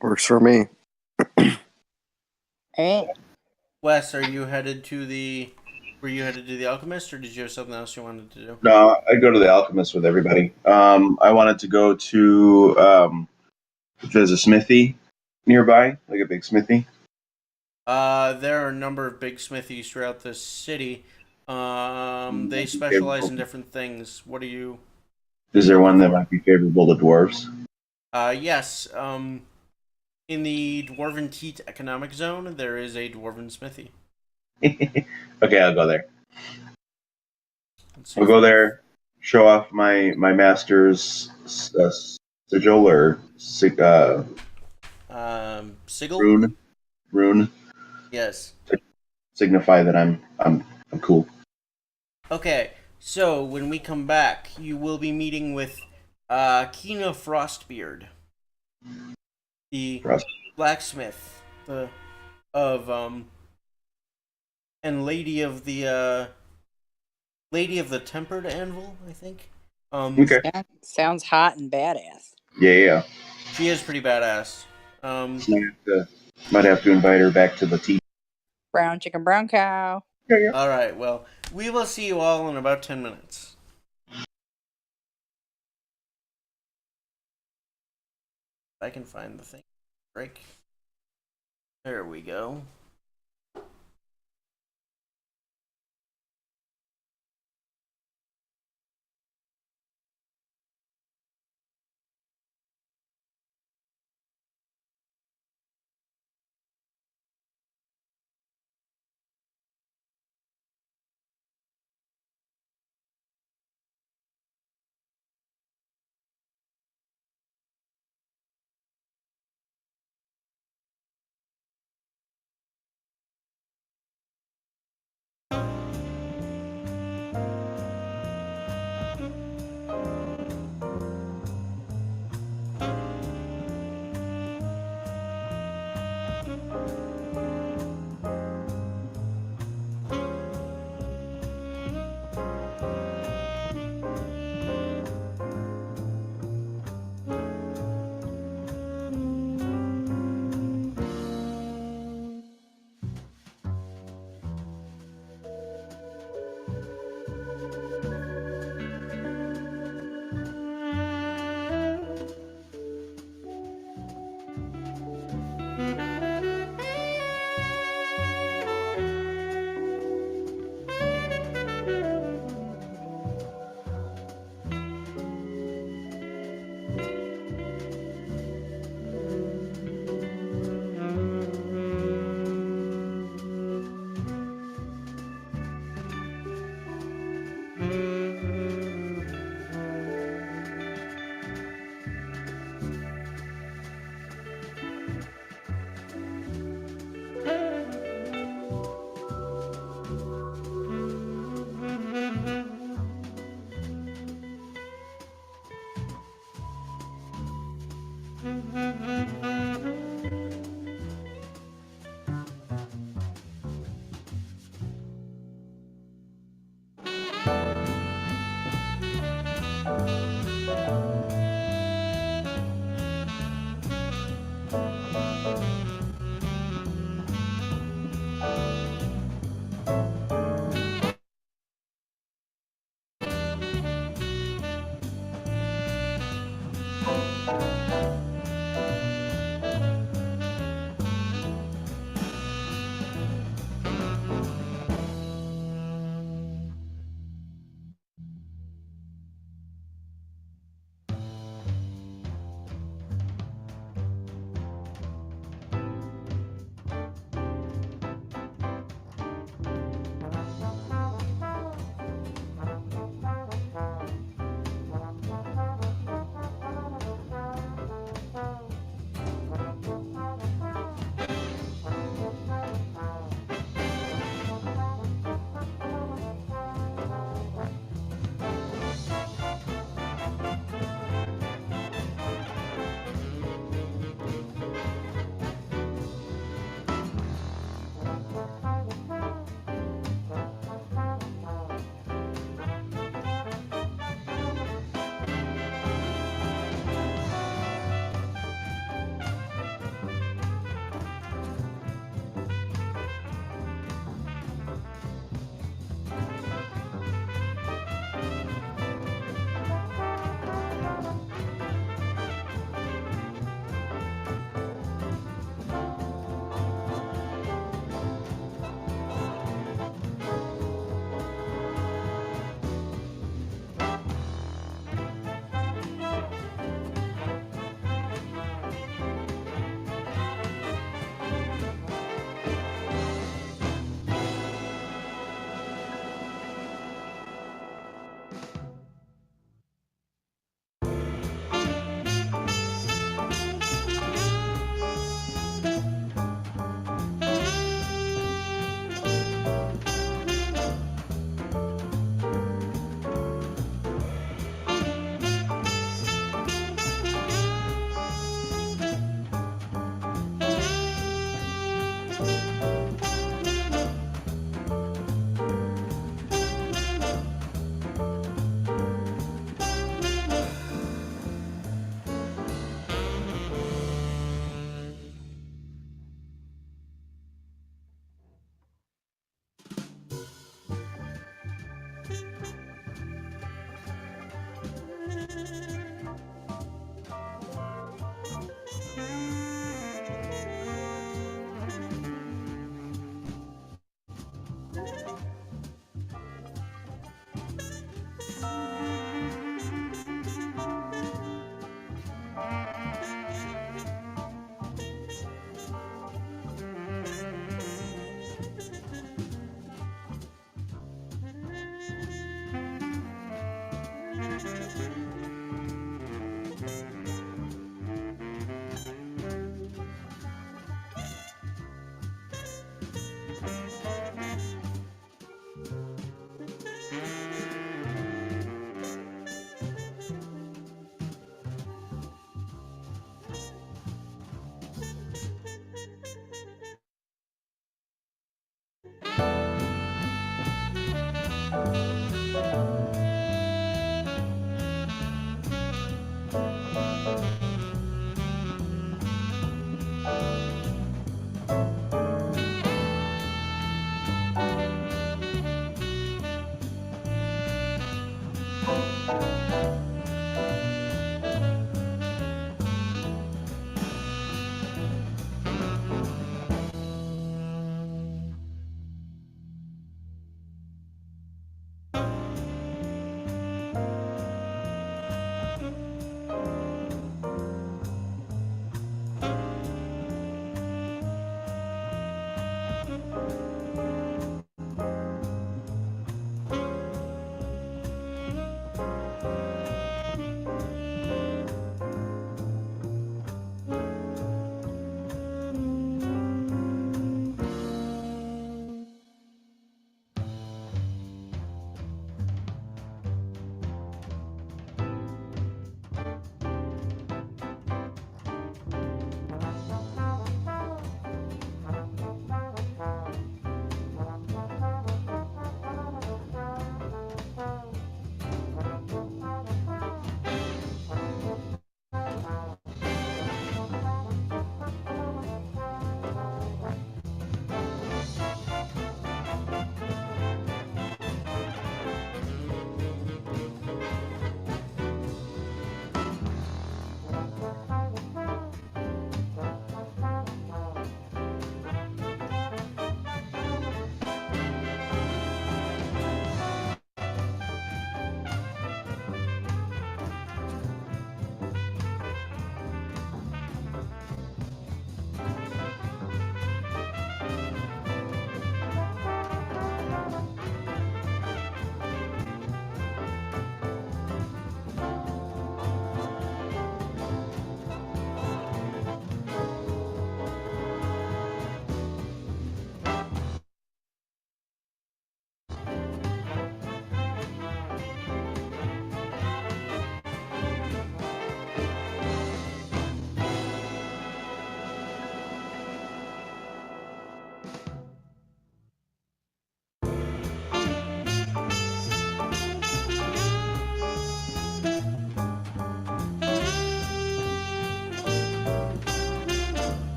Works for me. all right. Wes, are you headed to the? Were you headed to the alchemist, or did you have something else you wanted to do? No, I'd go to the Alchemist with everybody. I wanted to go to if there's a smithy nearby, like a big smithy. There are a number of big smithies throughout the city. They specialize in different things. What do you? Is there one that might be favorable to dwarves? Yes. In the Dwarven Teat Economic Zone, there is a Dwarven Smithy. Okay, I'll go there. Let's see I'll if go I- there, show off my master's sigil or Sigil? rune, Yes. signify that I'm cool. Okay, so when we come back, you will be meeting with Kina Frostbeard, the Frost. blacksmith, of and lady of the tempered anvil, I think. Okay. Yeah, sounds hot and badass. Yeah. She is pretty badass. Might have to invite her back to the tea. Brown chicken, brown cow. Yeah. All right. Well, we will see you all in about 10 minutes. I can find the thing. Break. There we go.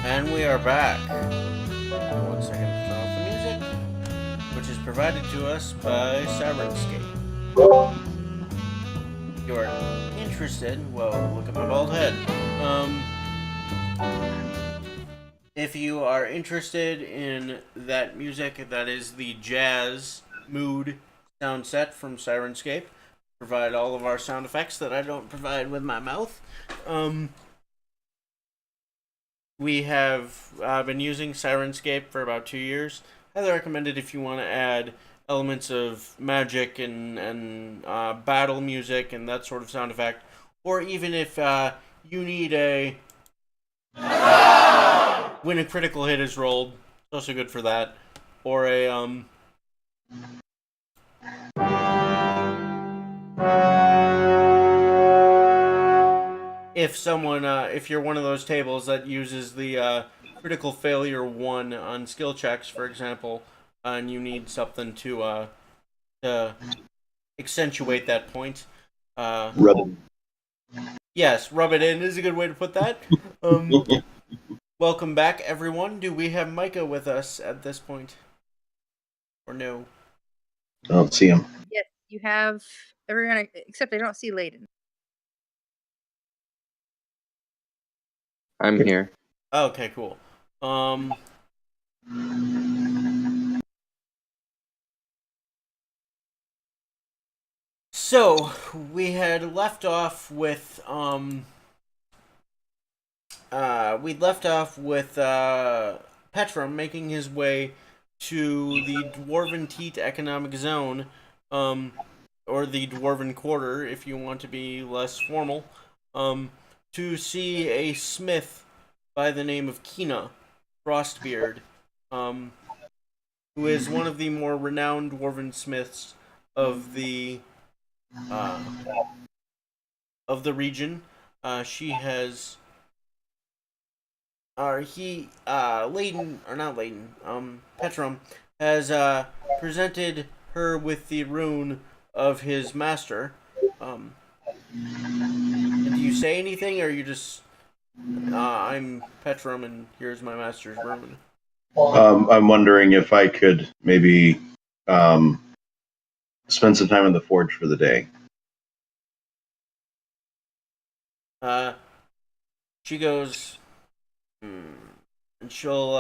And we are back. 1 second to turn off the music, which is provided to us by Sirenscape. If you are interested, well, look at my bald head. If you are interested in that music, that is the jazz mood sound set from Sirenscape. Provide all of our sound effects that I don't provide with my mouth. We have been using Sirenscape for about 2 years. Highly recommend it if you want to add elements of magic and battle music and that sort of sound effect. Or even if you need a when a critical hit is rolled, it's also good for that. Or a if you're one of those tables that uses the critical failure 1 on skill checks, for example, and you need something to accentuate that point. Rub it. Yes, rub it in is a good way to put that. Welcome back, everyone. Do we have Micah with us at this point? Or no? I don't see him. Yes, you have everyone except I don't see Layden. I'm here. Okay, cool. So we had left off with Petrum making his way to the Dwarven Teat Economic Zone, or the Dwarven Quarter, if you want to be less formal, to see a smith by the name of Kina Frostbeard, who is one of the more renowned Dwarven smiths of the region. She has Petrum has presented her with the rune of his master, And do you say anything, or you just, I'm Petrum, and here's my master's room? I'm wondering if I could maybe um, spend some time in the forge for the day. She goes, and she'll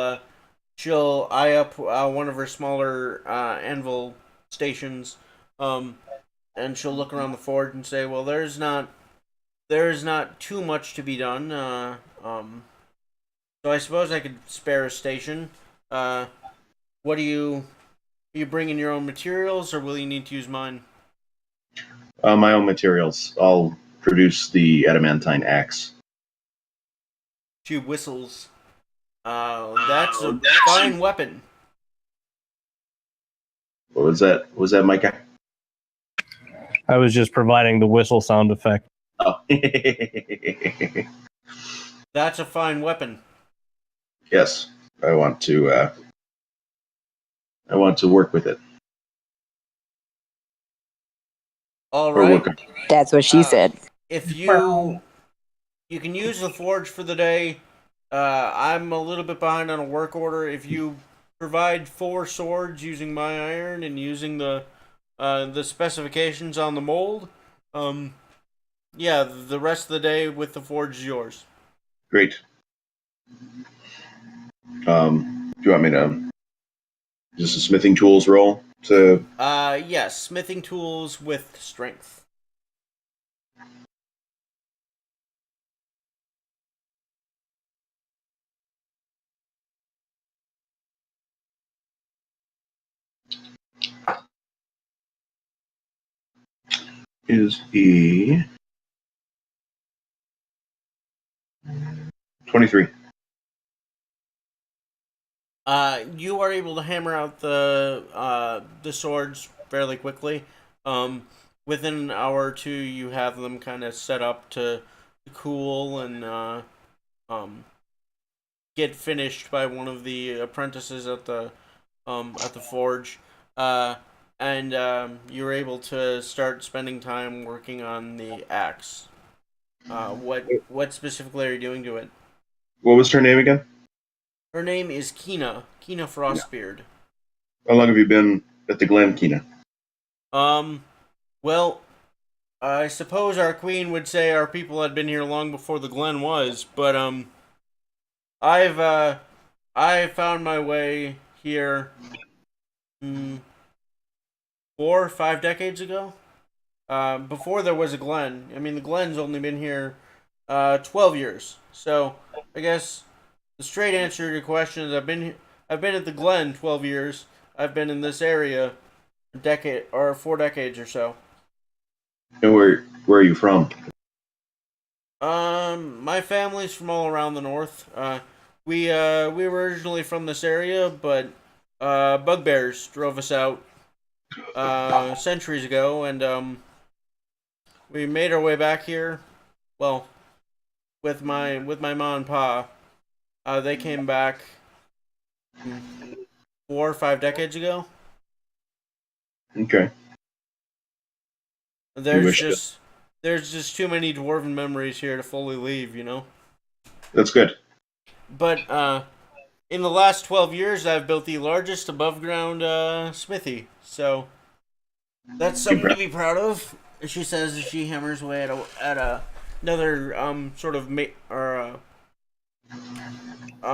eye up one of her smaller anvil stations, and she'll look around the forge and say, "Well, there's not too much to be done. So I suppose I could spare a station. What do you? Are you bringing your own materials, or will you need to use mine?" My own materials. I'll produce the adamantine axe. She whistles. That's a fine weapon. What was that? Was that Micah? I was just providing the whistle sound effect. Oh. That's a fine weapon. Yes, I want to. I want to work with it. All Or right. work. That's what she said. If you can use the forge for the day. I'm a little bit behind on a work order. If you provide 4 swords using my iron and using the specifications on the mold, yeah, the rest of the day with the forge is yours. Great. Do you want me to just a smithing tools roll to? Yes, smithing tools with strength. Is E 23. You are able to hammer out the swords fairly quickly. Within an hour or two, you have them kind of set up to cool and get finished by one of the apprentices at the forge. And you're able to start spending time working on the axe. What specifically are you doing to it? What was her name again? Her name is Kina Frostbeard. How long have you been at the Glen, Kina? Um, well, I suppose our queen would say our people had been here long before the Glen was, but I've I found my way here 4 or 5 decades ago. Before there was a Glen. I mean, the Glen's only been here 12 years. So I guess the straight answer to your question is I've been at the Glen 12 years. I've been in this area a decade or 4 decades or so. And where are you from? My family's from all around the north. We were originally from this area, but bugbears drove us out centuries ago, and we made our way back here. Well, with my mom and pa, they came back 4 or 5 decades ago. Okay. You There's wish to. just there's just too many dwarven memories here to fully leave, you know. That's good. But in the last 12 years, I've built the largest above ground smithy, so that's something to be proud of. She says as she hammers away at another sort of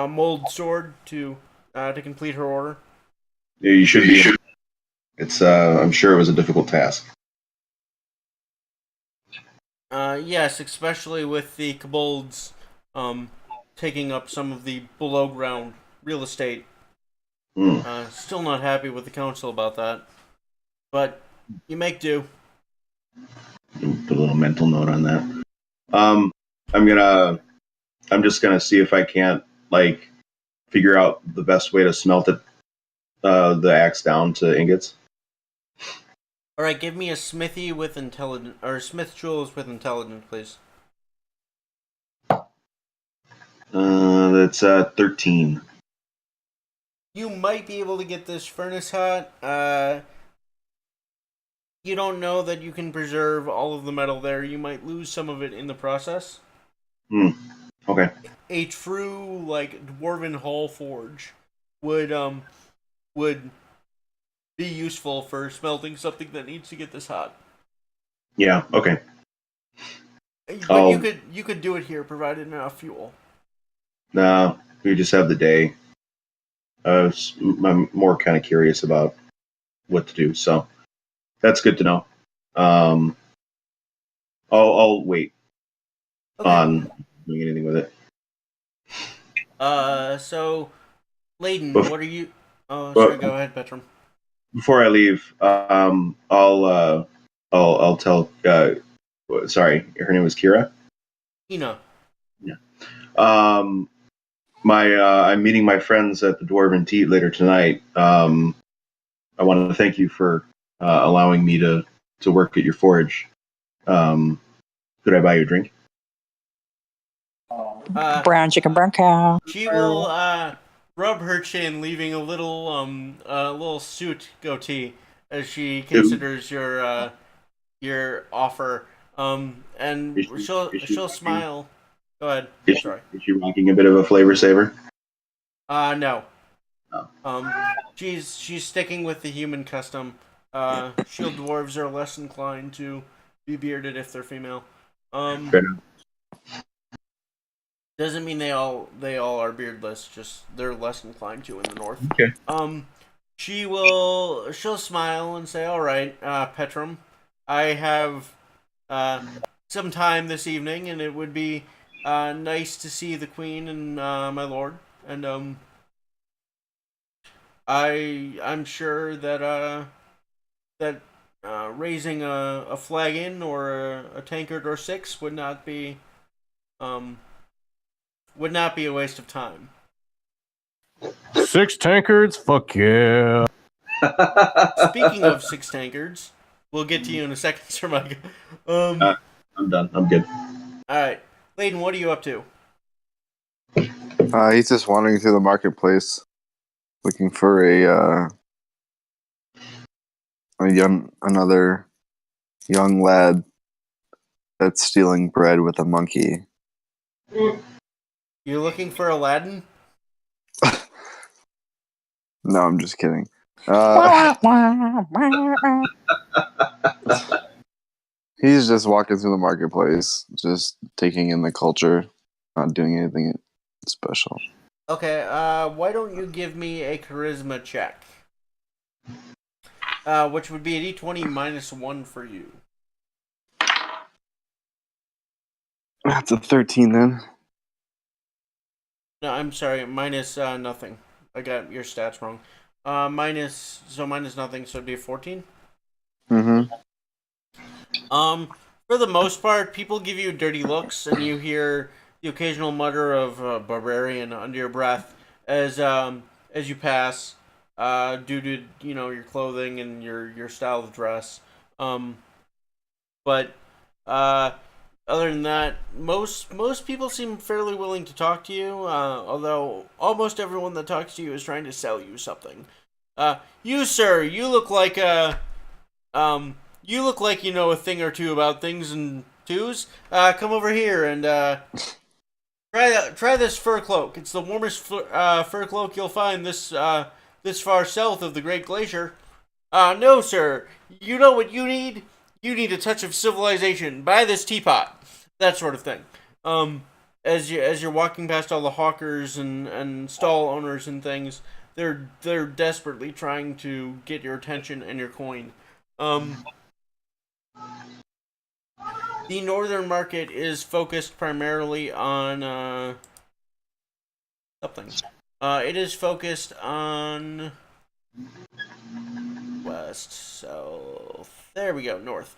mold sword to complete her order. Yeah, you should be. It's. I'm sure it was a difficult task. Yes, especially with the kobolds taking up some of the below ground real estate. Mm. Still not happy with the council about that, but you make do. Put a little mental note on that. Um, I'm gonna. I'm just gonna see if I can't like figure out the best way to smelt it. The axe down to ingots. All right, give me a smithy with intelligence, or smith jewels with intelligence, please. That's 13. You might be able to get this furnace hot. you don't know that you can preserve all of the metal there. You might lose some of it in the process. Okay. A true like dwarven hall forge would would be useful for smelting something that needs to get this hot. Yeah. Okay. But I'll. you could do it here provided enough fuel. No, we just have the day. I'm more kind of curious about what to do, so that's good to know. Um, I'll wait Okay. on doing anything with it. So Layden, Bef- what are you? Oh, sorry. but Go ahead, Petrum. before I leave, I'll tell. Sorry, her name was Kira. Ina. Yeah. Um, I'm meeting my friends at the Dwarven Tea later tonight. I want to thank you for allowing me to work at your forge. Could I buy you a drink? Brown chicken, brown cow. She will rub her chin, leaving a little suit goatee as she considers your offer. And Is she, is she she'll rocking, smile. Go ahead. is she, Sorry. is she rocking a bit of a flavor saver? No. No. She's sticking with the human custom. Shield dwarves are less inclined to be bearded if they're female. Fair enough. Doesn't mean they all are beardless. Just they're less inclined to in the north. Okay. She'll smile and say, "All right, Petrum, I have some time this evening, and it would be nice to see the queen and my lord. And I'm sure that raising a flagon or a tankard or six um would not be a waste of time." 6 tankards? Fuck yeah. Speaking of six tankards, we'll get to you in a second, Sir Mike. I'm done. I'm good. All right, Layden, what are you up to? He's just wandering through the marketplace, looking for another young lad that's stealing bread with a monkey. You're looking for Aladdin? No, I'm just kidding. He's just walking through the marketplace, just taking in the culture, not doing anything special. Okay. Why don't you give me a charisma check? Which would be a d20 -1 for you. That's a 13 then. No, I'm sorry. Minus nothing. I got your stats wrong. Minus nothing, so it'd be a 14. Mm-hmm. For the most part, people give you dirty looks, and you hear the occasional mutter of "barbarian" under your breath as you pass, due to your clothing and your style of dress. But other than that, most people seem fairly willing to talk to you. Although almost everyone that talks to you is trying to sell you something. You sir, you look like you know a thing or two about things and twos. Come over here and try this fur cloak. It's the warmest fur cloak you'll find this far south of the Great Glacier. No, sir. You know what you need? You need a touch of civilization. Buy this teapot. That sort of thing. As you're walking past all the hawkers and stall owners and things, they're desperately trying to get your attention and your coin. The northern market is focused primarily on something. It is focused on west, south. There we go, north.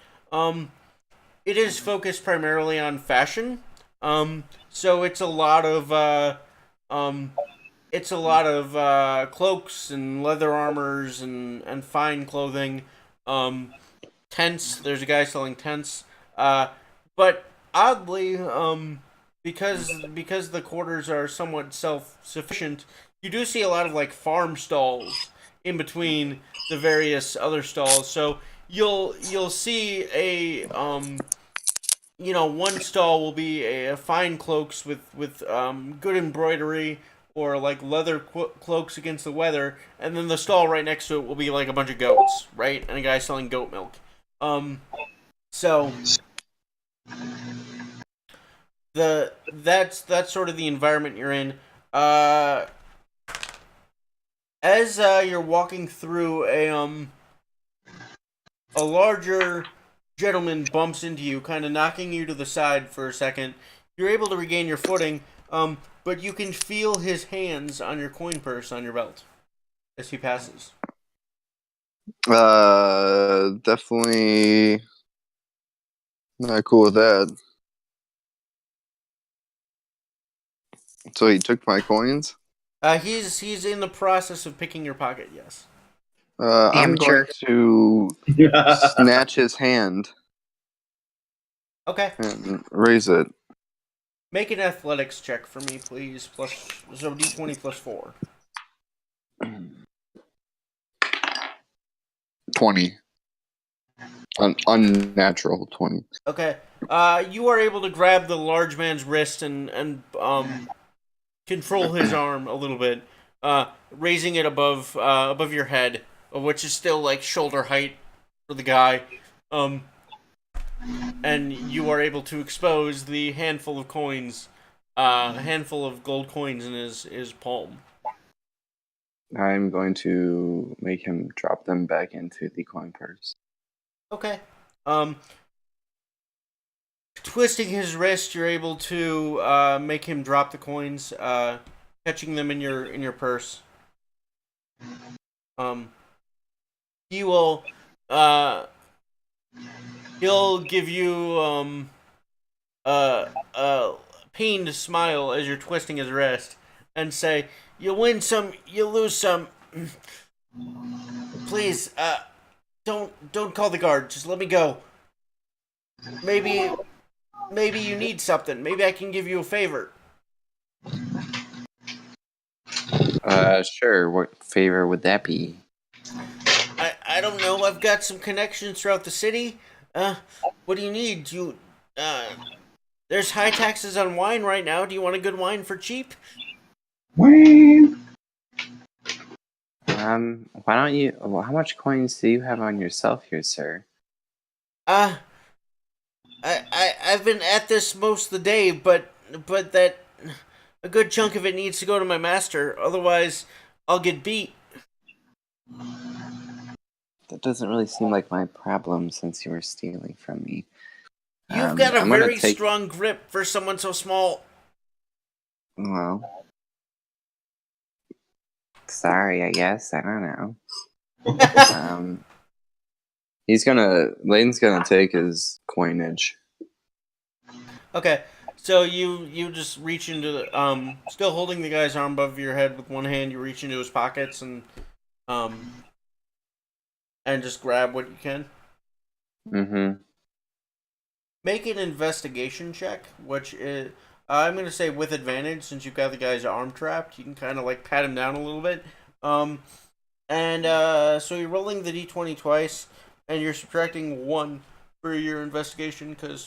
It is focused primarily on fashion. So it's a lot of cloaks and leather armors and fine clothing. Tents. There's a guy selling tents. But oddly, because the quarters are somewhat self-sufficient, you do see a lot of like farm stalls in between the various other stalls. So you'll see a one stall will be a fine cloaks with good embroidery or like leather cloaks against the weather, and then the stall right next to it will be like a bunch of goats, right, and a guy selling goat milk. So that's sort of the environment you're in. Uh, as you're walking through a larger gentleman bumps into you, kind of knocking you to the side for a second. You're able to regain your footing, but you can feel his hands on your coin purse on your belt as he passes. Definitely not cool with that. So he took my coins? He's in the process of picking your pocket, yes. I'm going Amateur. to snatch his hand Okay. and raise it. Make an athletics check for me, please. So D20 plus 4. 20. An unnatural 20. Okay. You are able to grab the large man's wrist and control his arm a little bit, raising it above your head, which is still like shoulder height for the guy. And you are able to expose the handful of coins, handful of gold coins in his palm. I'm going to make him drop them back into the coin purse. Okay. Twisting his wrist, you're able to make him drop the coins, catching them in your purse. He will he'll give you a pained smile as you're twisting his wrist and say, "You win some, you lose some. Please, don't call the guard. Just let me go. Maybe you need something. Maybe I can give you a favor." Sure. What favor would that be? I don't know. I've got some connections throughout the city. What do you need? There's high taxes on wine right now. Do you want a good wine for cheap? Wayne. Why don't you? Well, how much coins do you have on yourself here, sir? I've been at this most of the day, but that a good chunk of it needs to go to my master. Otherwise, I'll get beat. That doesn't really seem like my problem since you were stealing from me. You've got a I'm gonna very take- strong grip for someone so small. Well, sorry, I guess. I don't know. Layton's gonna take his coinage. Okay, so you just reach into the still holding the guy's arm above your head with one hand. You reach into his pockets and just grab what you can. Mm-hmm. Make an investigation check, which is I'm gonna say with advantage since you've got the guy's arm trapped. You can kind of like pat him down a little bit. So you're rolling the d20 twice, and you're subtracting 1 for your investigation because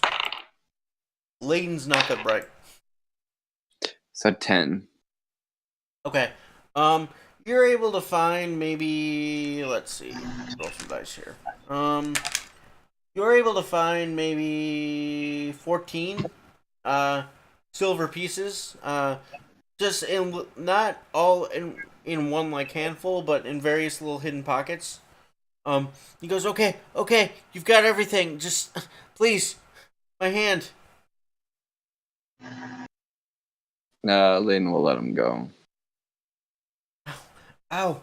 Layton's not that bright. So 10. Okay. You're able to find maybe let's see. Roll some dice here. You're able to find maybe 14 silver pieces. Just in not all in one like handful, but in various little hidden pockets. He goes, okay, you've got everything. Just please, my hand. Layton will let him go. Ow.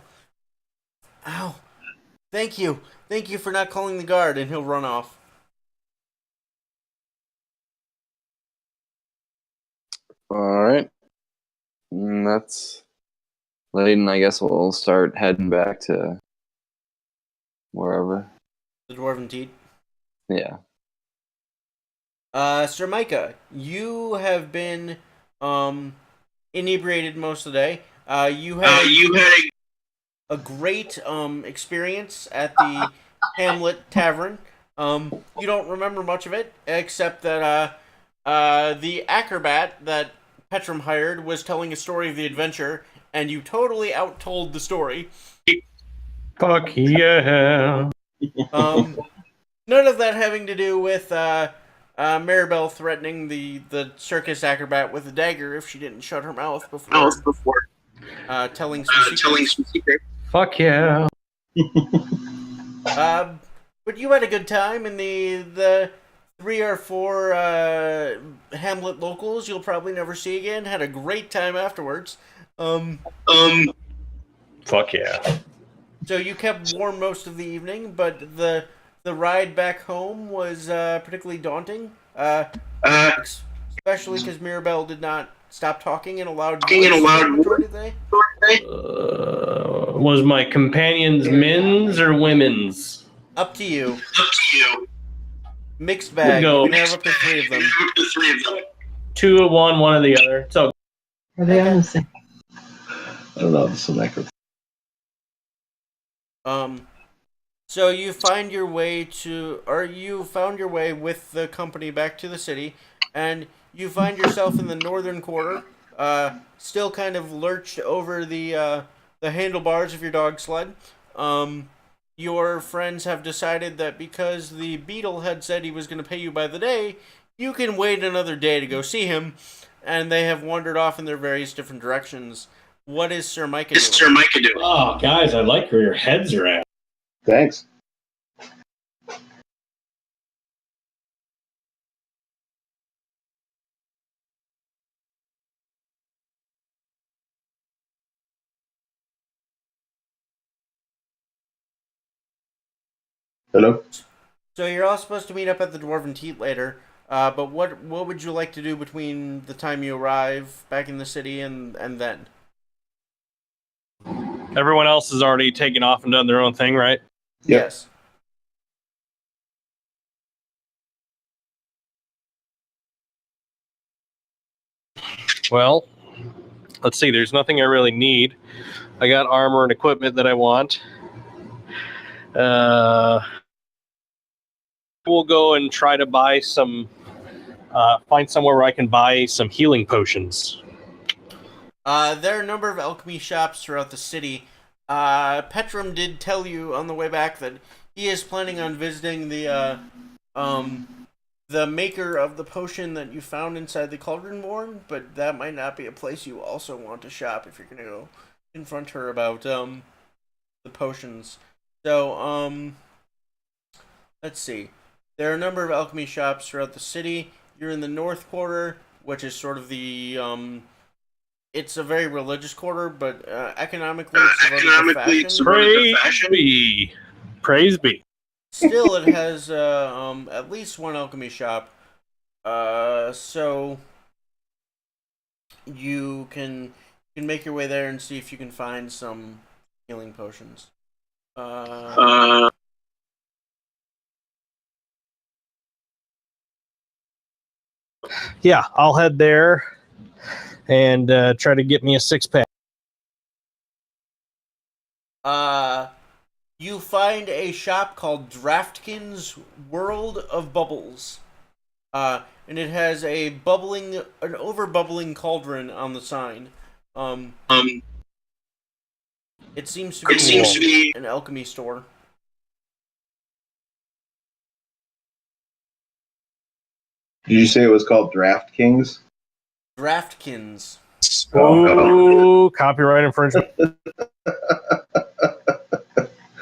Thank you for not calling the guard, and he'll run off. Alright. That's Layton, I guess we'll start heading back to wherever. The Dwarven Teat. Yeah. Sir Micah, you have been inebriated most of the day. You had a great experience at the Hamlet Tavern. You don't remember much of it, except that the acrobat that Petrum hired was telling a story of the adventure, and you totally outtold the story. Fuck yeah. None of that having to do with Maribel threatening the circus acrobat with a dagger if she didn't shut her mouth before telling some secrets. Fuck yeah. But you had a good time, and the 3 or 4 Hamlet locals you'll probably never see again had a great time afterwards. Fuck yeah. So you kept warm most of the evening, but the ride back home was particularly daunting, especially because Mirabelle did not stop talking in a loud voice for the majority of the day. Was my companion's men's or women's? Up to you. Mixed bag. We'll go. You can have up to 3 of them. 2 of one of the other. So Are they on the same? I don't know. This micro. So you find your way you found your way with the company back to the city, and you find yourself in the northern quarter, still kind of lurched over the handlebars of your dog sled. Your friends have decided that because the beetle had said he was going to pay you by the day, you can wait another day to go see him, and they have wandered off in their various different directions. What is Sir Micah doing? oh, guys, I like where your heads are at. Thanks. Hello? So you're all supposed to meet up at the Dwarven Teat later, but what would you like to do between the time you arrive back in the city and then? Everyone else has already taken off and done their own thing, right? Yep. Yes. Well, let's see. There's nothing I really need. I got armor and equipment that I want. We'll go and try to buy some. Find somewhere where I can buy some healing potions. There are a number of alchemy shops throughout the city. Petrum did tell you on the way back that he is planning on visiting the maker of the potion that you found inside the Cauldron Born, but that might not be a place you also want to shop if you're going to go confront her about the potions. So, let's see. There are a number of alchemy shops throughout the city. You're in the North Quarter, which is sort of the it's a very religious quarter, but economically it's devoted to fashion. Praise be. Still, it has at least one alchemy shop. So you can make your way there and see if you can find some healing potions. Yeah, I'll head there and try to get me a 6-pack. You find a shop called Draftkins World of Bubbles. And it has an over-bubbling cauldron on the sign. It seems to be an alchemy store. Did you say it was called DraftKings? Draftkins. Ooh, copyright infringement.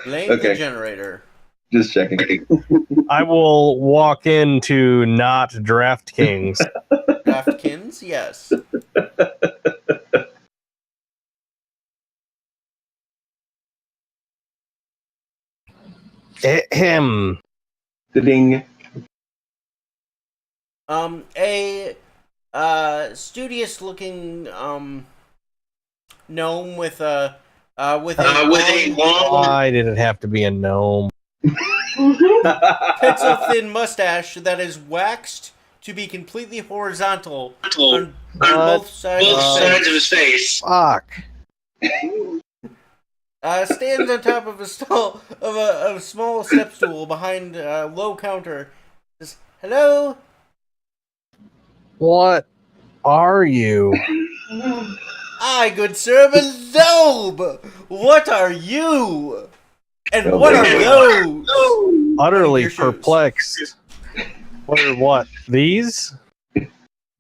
Blame Okay. the generator. Just checking. I will walk into not DraftKings. Draftkins, yes. Ahem. Ding. A studious-looking gnome with a long Why did it have to be a gnome? pencil-thin mustache that is waxed to be completely horizontal on both sides of his face. Fuck. stands on top of a stall of a small step stool behind a low counter. Says, "Hello." What are you? "I, good sir, am a gnome. What are you? And Oh, what are boy. those?" Utterly Your shoes. perplexed. What are what? These?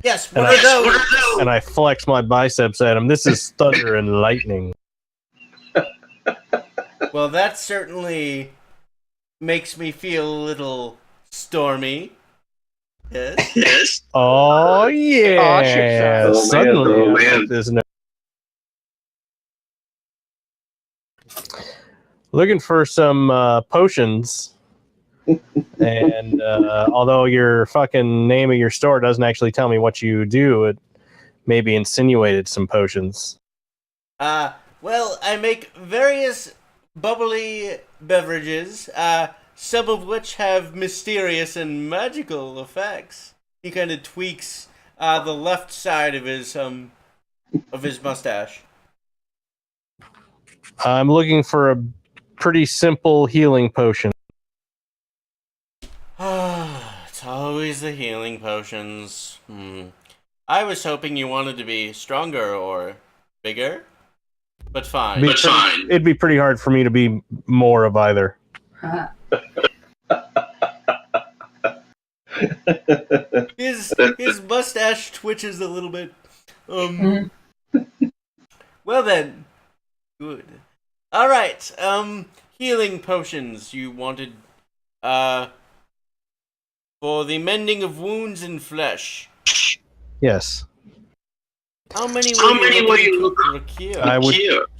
Yes, what are those? And I flex my biceps at him. This is thunder and lightning. Well, that certainly makes me feel a little stormy. Yes. Oh yeah! Aw, shit, son. Oh, man. Suddenly, Oh, I man. like this. Looking for some potions. And although your fucking name of your store doesn't actually tell me what you do, it maybe insinuated some potions. Well, I make various bubbly beverages, some of which have mysterious and magical effects. He kind of tweaks the left side of his mustache. I'm looking for a pretty simple healing potion. It's always the healing potions. I was hoping you wanted to be stronger or bigger, but fine. It'd be pretty hard for me to be more of either. His mustache twitches a little bit. Well then, good. All right. Healing potions you wanted. For the mending of wounds and flesh. Yes, How many were you looking to procure?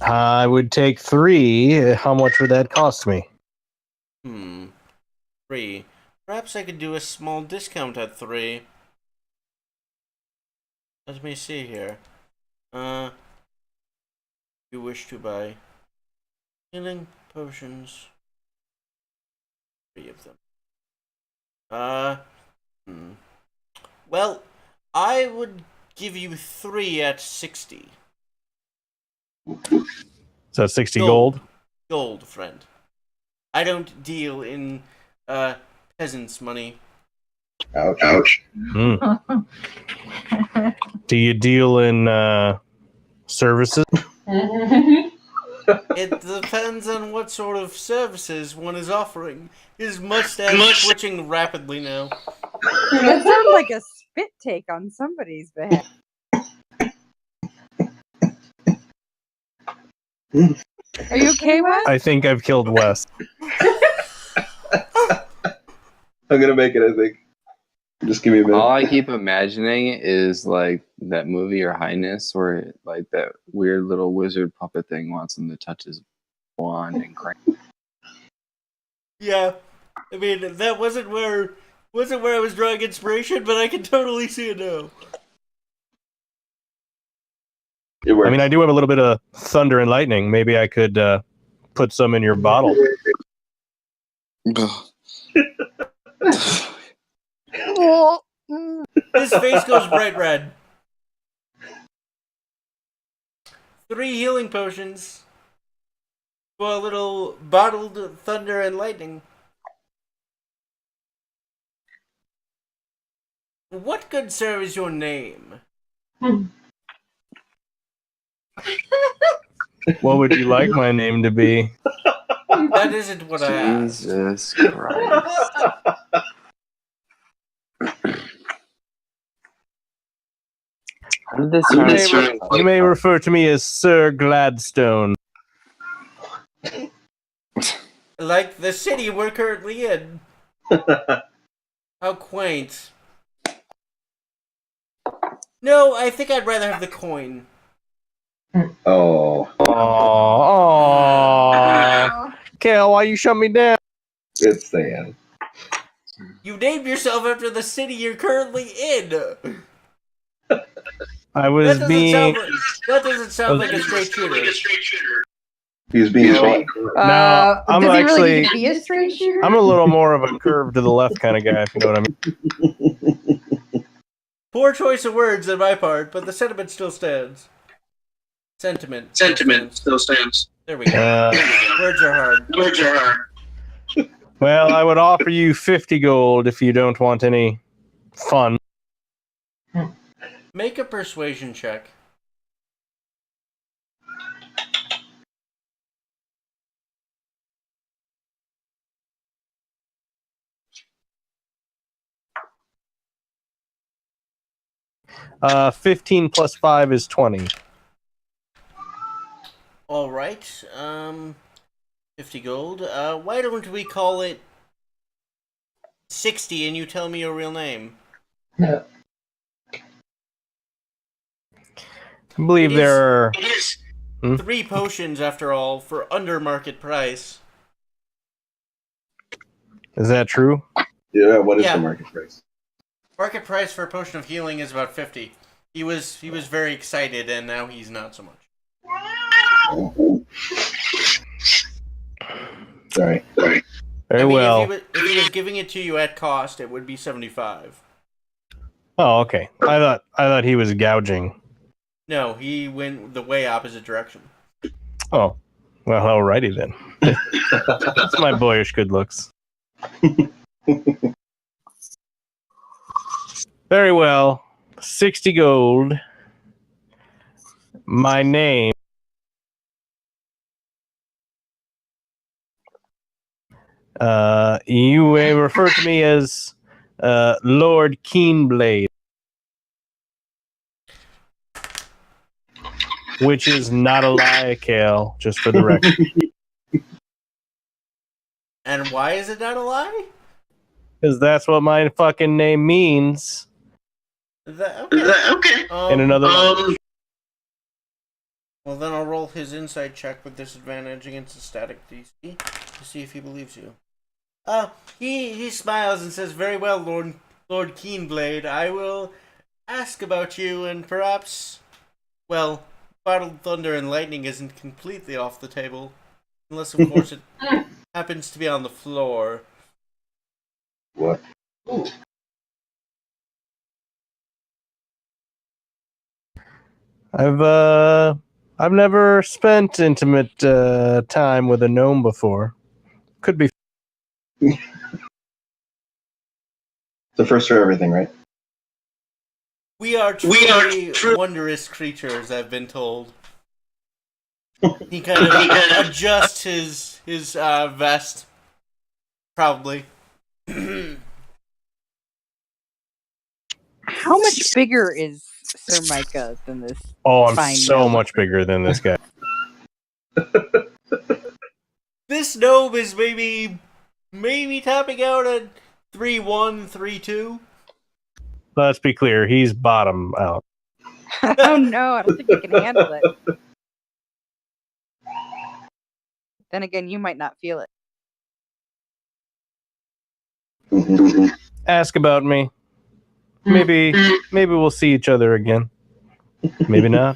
I would take 3. How much would that cost me? 3. Perhaps I could do a small discount at 3. Let me see here. You wish to buy healing potions. 3 of them. Well, I would give you 3 at 60. So that's 60 gold. Gold, friend. I don't deal in peasants' money. Ouch. Do you deal in services? It depends on what sort of services one is offering. His mustache twitching rapidly now. That sounds like a spit take on somebody's behalf. Are you okay, Wes? I think I've killed Wes. I'm gonna make it, I think. Just give me a minute. All I keep imagining is like that movie Your Highness, where like that weird little wizard puppet thing wants him to touch his wand and crank. Yeah, I mean that wasn't where I was drawing inspiration, but I can totally see it now. It works. I mean, I do have a little bit of thunder and lightning. Maybe I could put some in your bottle. His face goes bright red. 3 healing potions for a little bottled thunder and lightning. What good sir is your name? What would you like my name to be? That isn't what I asked. Jesus Christ. How did this turn? You may refer to me as Sir Gladstone. Like the city we're currently in. How quaint. No, I think I'd rather have the coin. Oh, Aww. Kel, why you shut me down? it's sad. You named yourself after the city you're currently in. I was being... That doesn't sound like a straight shooter. He's being fun. No, I'm does he actually... really need to be a straight shooter? I'm a little more of a curve to the left kind of guy, if you know what I mean. Poor choice of words on my part, but the sentiment still stands. Sentiment still stands. There we go. Words are hard. Well, I would offer you 50 gold if you don't want any fun. Make a persuasion check. Uh, 15 plus 5 is 20. All right. 50 gold. Why don't we call it 60 and you tell me your real name? Yeah. I believe there are... It is 3 potions, after all, for under market price. Is that true? Yeah, what is Yeah. the market price? Market price for a potion of healing is about 50. He was very excited, and now he's not so much. Sorry. Very If well. he was giving it to you at cost, it would be 75. Oh, okay. I thought he was gouging. No, he went the way opposite direction. Oh, well, alrighty then. That's my boyish good looks. Very well. 60 gold. My name. You may refer to me as Lord Keenblade, which is not a lie, Kale, just for the record. And why is it not a lie? Because that's what my fucking name means Okay. in another language. Well, then I'll roll his insight check with disadvantage against the static DC to see if he believes you. He smiles and says, "Very well, Lord Keenblade. I will ask about you, and perhaps, well, Bottled Thunder and Lightning isn't completely off the table, unless of course it happens to be on the floor." What? I've never spent intimate time with a gnome before. Could be. The first for everything, right? We are truly wondrous creatures, I've been told. He kind of adjusts his vest, probably. How much bigger is Sir Micah than this? Oh, I'm Fine, so no. much bigger than this guy. This gnome is maybe topping out at 3'1", 3'2". Let's be clear, he's bottom out. Oh no, I don't think you can handle it. Then again, you might not feel it. Ask about me. Maybe we'll see each other again. Maybe not.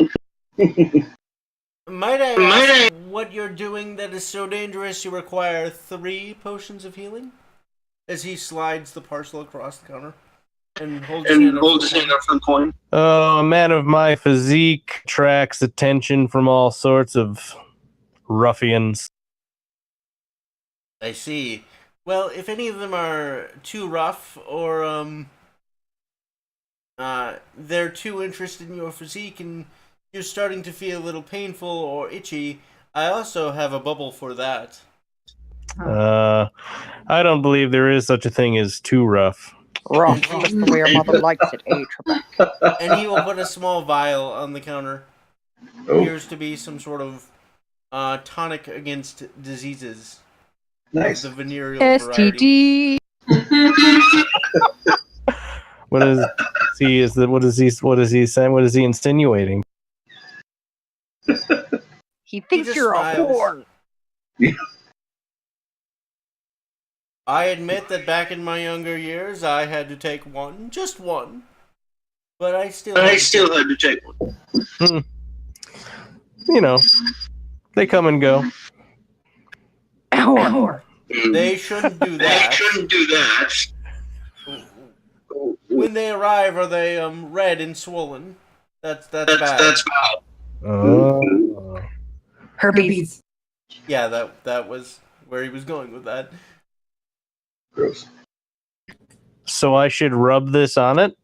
Might I ask what you're doing that is so dangerous you require 3 potions of healing? As he slides the parcel across the counter and holds his hand up for the coin. Oh, a man of my physique attracts attention from all sorts of ruffians. I see. Well, if any of them are too rough or they're too interested in your physique and you're starting to feel a little painful or itchy, I also have a bubble for that. I don't believe there is such a thing as too rough. Rough, just the way your mother likes it, eh, Trebek? And he will put a small vial on the counter. Oh, Appears to be some sort of tonic against diseases. nice. The venereal variety. STD. What is he saying? What is he insinuating? He thinks just you're smiles. a whore. I admit that back in my younger years, I had to take one, just one. But I still had to take one. You know, they come and go. Whore. They shouldn't do that. When they arrive, are they red and swollen? That's bad. Oh. Herpes. Yeah, that was where he was going with that. Gross. So I should rub this on it?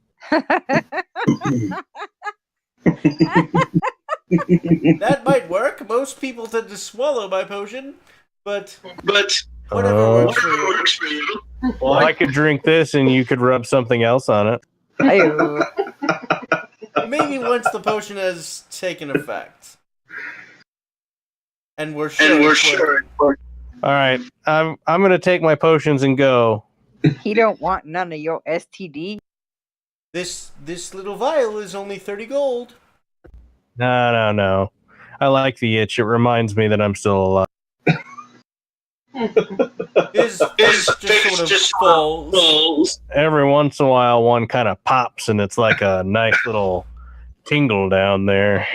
That might work. Most people tend to swallow my potion, but But whatever works for you. works for you. Well, I could drink this and you could rub something else on it. Ew. Maybe once the potion has taken effect. And we're sure. All right, I'm gonna take my potions and go. He don't want none of your STD. This little vial is only 30 gold. No. I like the itch. It reminds me that I'm still alive. His face just sort of falls. Every once in a while, one kind of pops, and it's like a nice little tingle down there.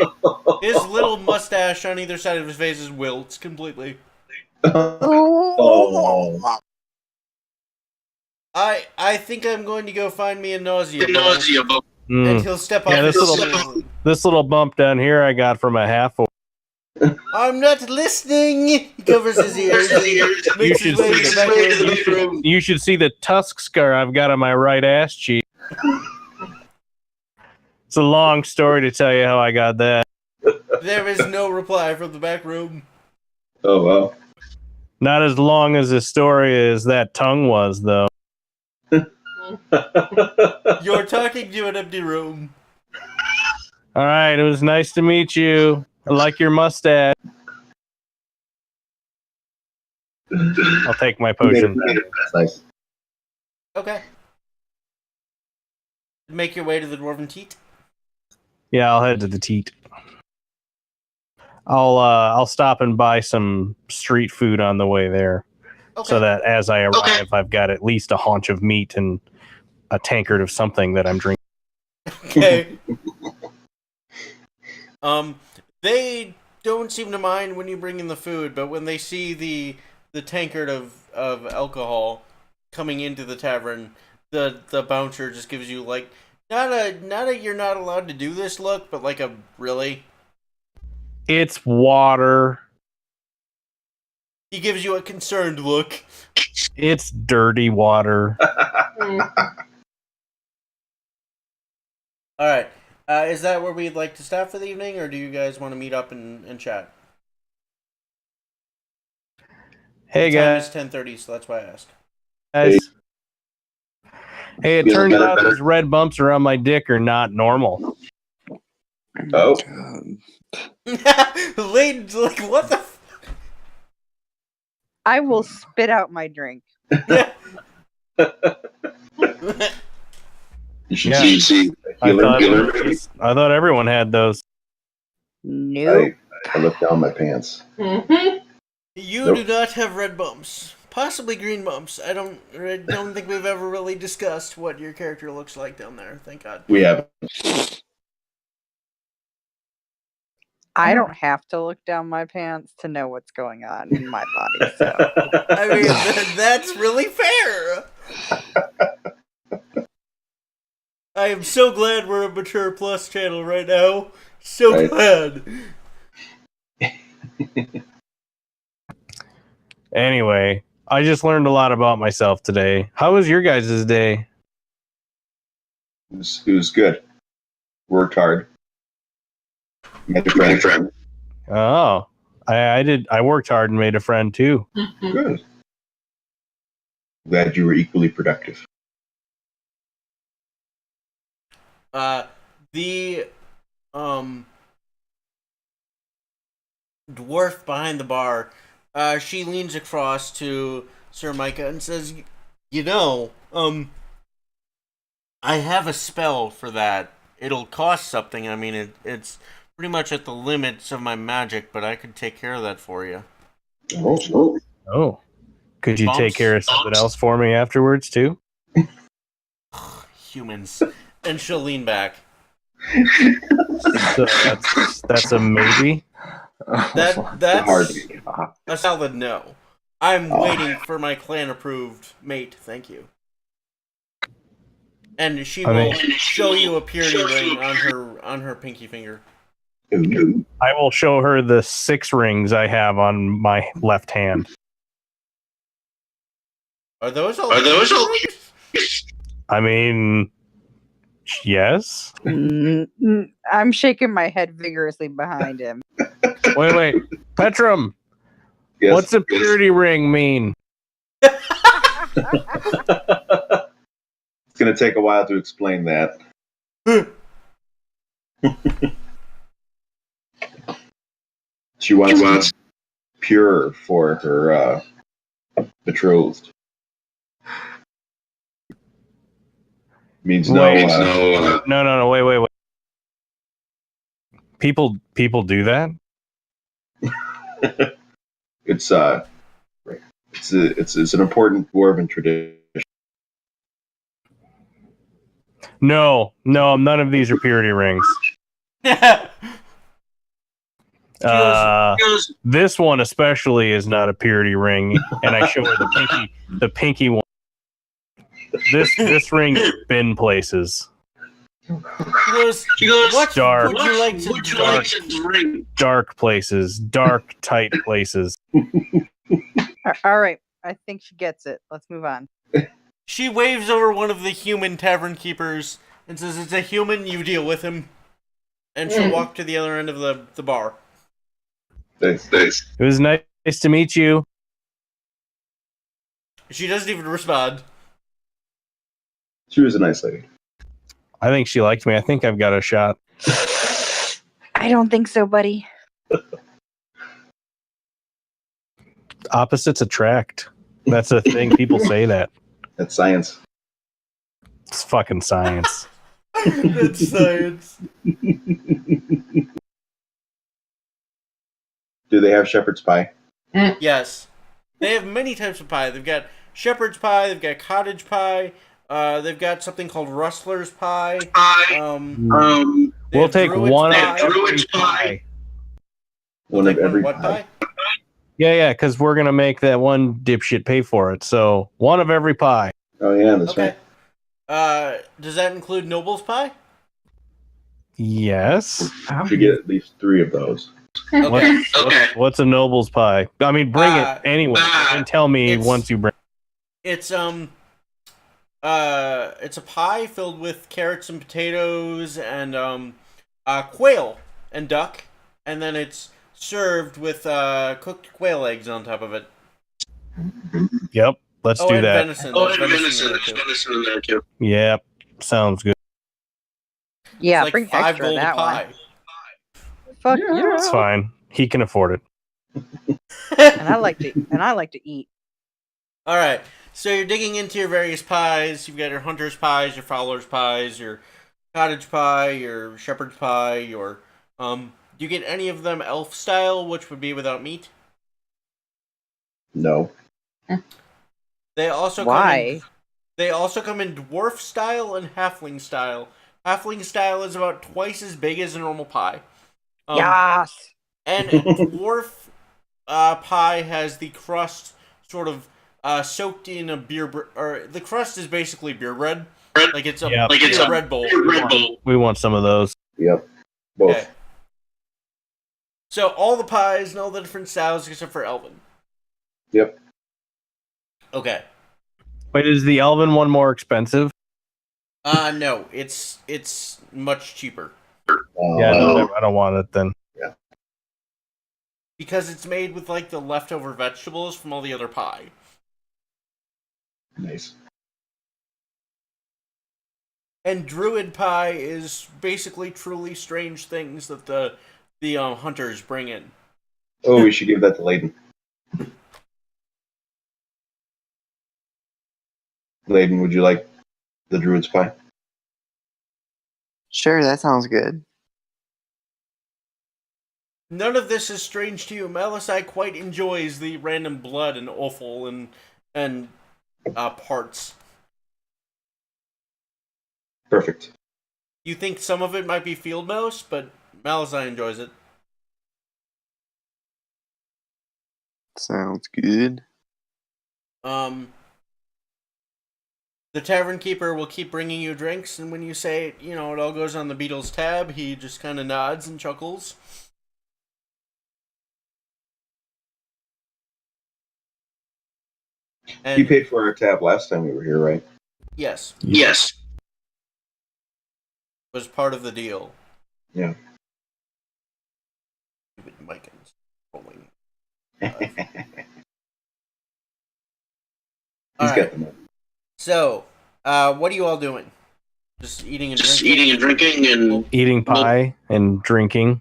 His little mustache on either side of his face is wilts completely. Oh. I think I'm going to go find me a nausea ball. And Mm. he'll step off Yeah, his this little bump down here I got from a half. I'm not listening! He covers his ears. You should You should see the tusk scar I've got on my right ass cheek. It's a long story to tell you how I got that. There is no reply from the back room. Oh, well. Not as long as the story as that tongue was, though. You're talking to an empty room. All right, it was nice to meet you. I like your mustache. I'll take my potion. That's nice. Okay. Make your way to the Dwarven Teat. Yeah, I'll head to the teat. I'll stop and buy some street food on the way there, Okay. so that as I arrive, I've got at least a haunch of meat and a tankard of something that I'm drinking. Okay. They don't seem to mind when you bring in the food, but when they see the tankard of alcohol coming into the tavern, the bouncer just gives you like not a you're not allowed to do this look, but like a really. It's water. He gives you a concerned look. It's dirty water. All right. Is that where we'd like to stop for the evening, or do you guys want to meet up and chat? Hey The time guys. is 10:30, so that's why I asked. Hey, it turns out these red bumps around my dick are not normal. Oh. Layden's like, what the? I will spit out my drink. You should Yeah. see. I thought everyone had those. Nope. I looked down my pants. You Nope. do not have red bumps. Possibly green bumps. I don't think we've ever really discussed what your character looks like down there. Thank God. We have. I don't have to look down my pants to know what's going on in my body. So I mean, that's really fair. I am so glad we're a Mature Plus channel right now. So Right. glad. Anyway, I just learned a lot about myself today. How was your guys' day? It was good. Worked hard. Met a friend. Oh, I did. I worked hard and made a friend too. Good. Glad you were equally productive. The dwarf behind the bar, she leans across to Sir Micah and says, "You know, I have a spell for that. It'll cost something. I mean, it's pretty much at the limits of my magic, but I could take care of that for you." Oh. Oh, could you take Bumps. care of something else for me afterwards too? Humans. And she'll lean back. So that's a maybe. That's Hard. a solid no. I'm waiting for my clan-approved mate, thank you. And she will show you a purity ring on her pinky finger. Ooh. I will show her the 6 rings I have on my left hand. Are those all? I mean, yes. I'm shaking my head vigorously behind him. Wait. Petrum, Yes. what's a purity ring mean? It's going to take a while to explain that. She wants pure for her betrothed. Means Wait. no. No. Wait. People do that? It's it's an important dwarven tradition. No, none of these are purity rings. This one especially is not a purity ring, and I show her the pinky one. This ring has been places. She goes, what Dark. would you like to drink? Dark places, dark, tight places. All right. I think she gets it. Let's move on. She waves over one of the human tavern keepers and says, "It's a human, you deal with him." And she'll walk to the other end of the bar. Thanks. It was nice to meet you. She doesn't even respond. She was a nice lady. I think she liked me. I think I've got a shot. I don't think so, buddy. Opposites attract. That's a thing. People say that. That's science. It's fucking science. That's science. Do they have shepherd's pie? Yes. They have many types of pie. They've got shepherd's pie, they've got cottage pie, they've got something called rustler's pie. We'll take one of every pie. One of every what pie. Yeah, because we're going to make that one dipshit pay for it. So, one of every pie. Oh, yeah, that's Okay. right. Does that include noble's pie? Yes. You should get at least 3 of those. Okay. What's a noble's pie? I mean, bring it anyway. And tell me once you bring it's a pie filled with carrots and potatoes and quail and duck, and then it's served with cooked quail eggs on top of it. Yep. Let's do and that. venison. There's venison in there too. Yep. Sounds good. Yeah, It's like bring 5 extra gold that pie. one. Fuck yeah. It's fine. He can afford it. And I like to eat. All right. So you're digging into your various pies. You've got your hunter's pies, your fowler's pies, your cottage pie, your shepherd's pie, your do you get any of them elf style, which would be without meat? No. They also come in dwarf style and halfling style. Halfling style is about twice as big as a normal pie. Yes. And dwarf pie has the crust sort of soaked in a or the crust is basically beer bread. Like it's a Red Bull. We want some of those. Yep. Both. Okay. So all the pies and all the different styles except for Elven. Yep. Okay. Wait, is the Elven one more expensive? No, it's much cheaper. Yeah, no, I don't want it then. Yeah. Because it's made with like the leftover vegetables from all the other pie. Nice. And druid pie is basically truly strange things that the hunters bring in. Oh, we should give that to Layden. Layden, would you like the druid's pie? Sure, that sounds good. None of this is strange to you. Melisai quite enjoys the random blood and offal and parts. Perfect. You think some of it might be field mouse, but Melisai enjoys it. Sounds good. The tavern keeper will keep bringing you drinks, and when you say, it all goes on the Beatles tab, he just kind of nods and chuckles. And You paid for our tab last time we were here, right? yes, Yes. was part of the deal. Yeah. Stupid Mikins rolling. He's All got right. the money. So, what are you all doing? Just eating and drinking and Eating pie and drinking.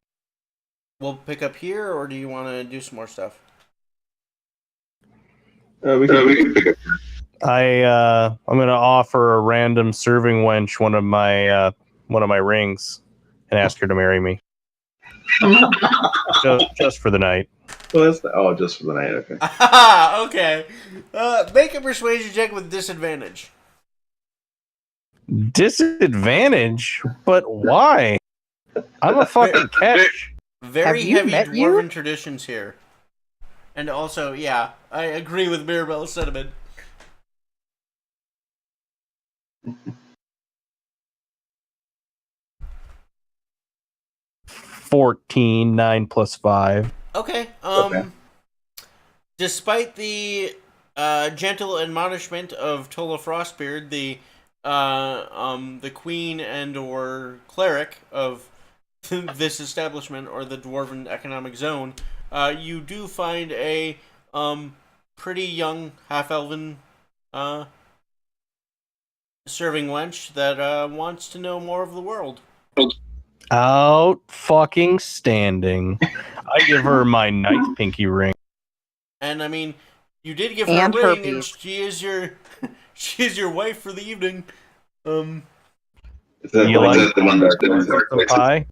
We'll pick up here, or do you want to do some more stuff? we can pick up. I'm gonna offer a random serving wench one of my rings and ask her to marry me. just for the night. Well, just for the night. Okay. Okay. Make a persuasion check with disadvantage. Disadvantage? But why? I'm a fucking catch. Very Have you heavy met dwarven you? traditions here. And also, yeah, I agree with Mirabelle's sentiment. 14, 9 plus 5. Okay. Okay. Despite the gentle admonishment of Tola Frostbeard, the queen and or cleric of this establishment or the Dwarven Economic Zone, you do find a pretty young half-elven serving wench that wants to know more of the world. Out fucking standing. I give her my nice pinky ring. And I mean, you did give her And a ring, and herpes. she is your wife for the evening. Is that You like the one dark some pie?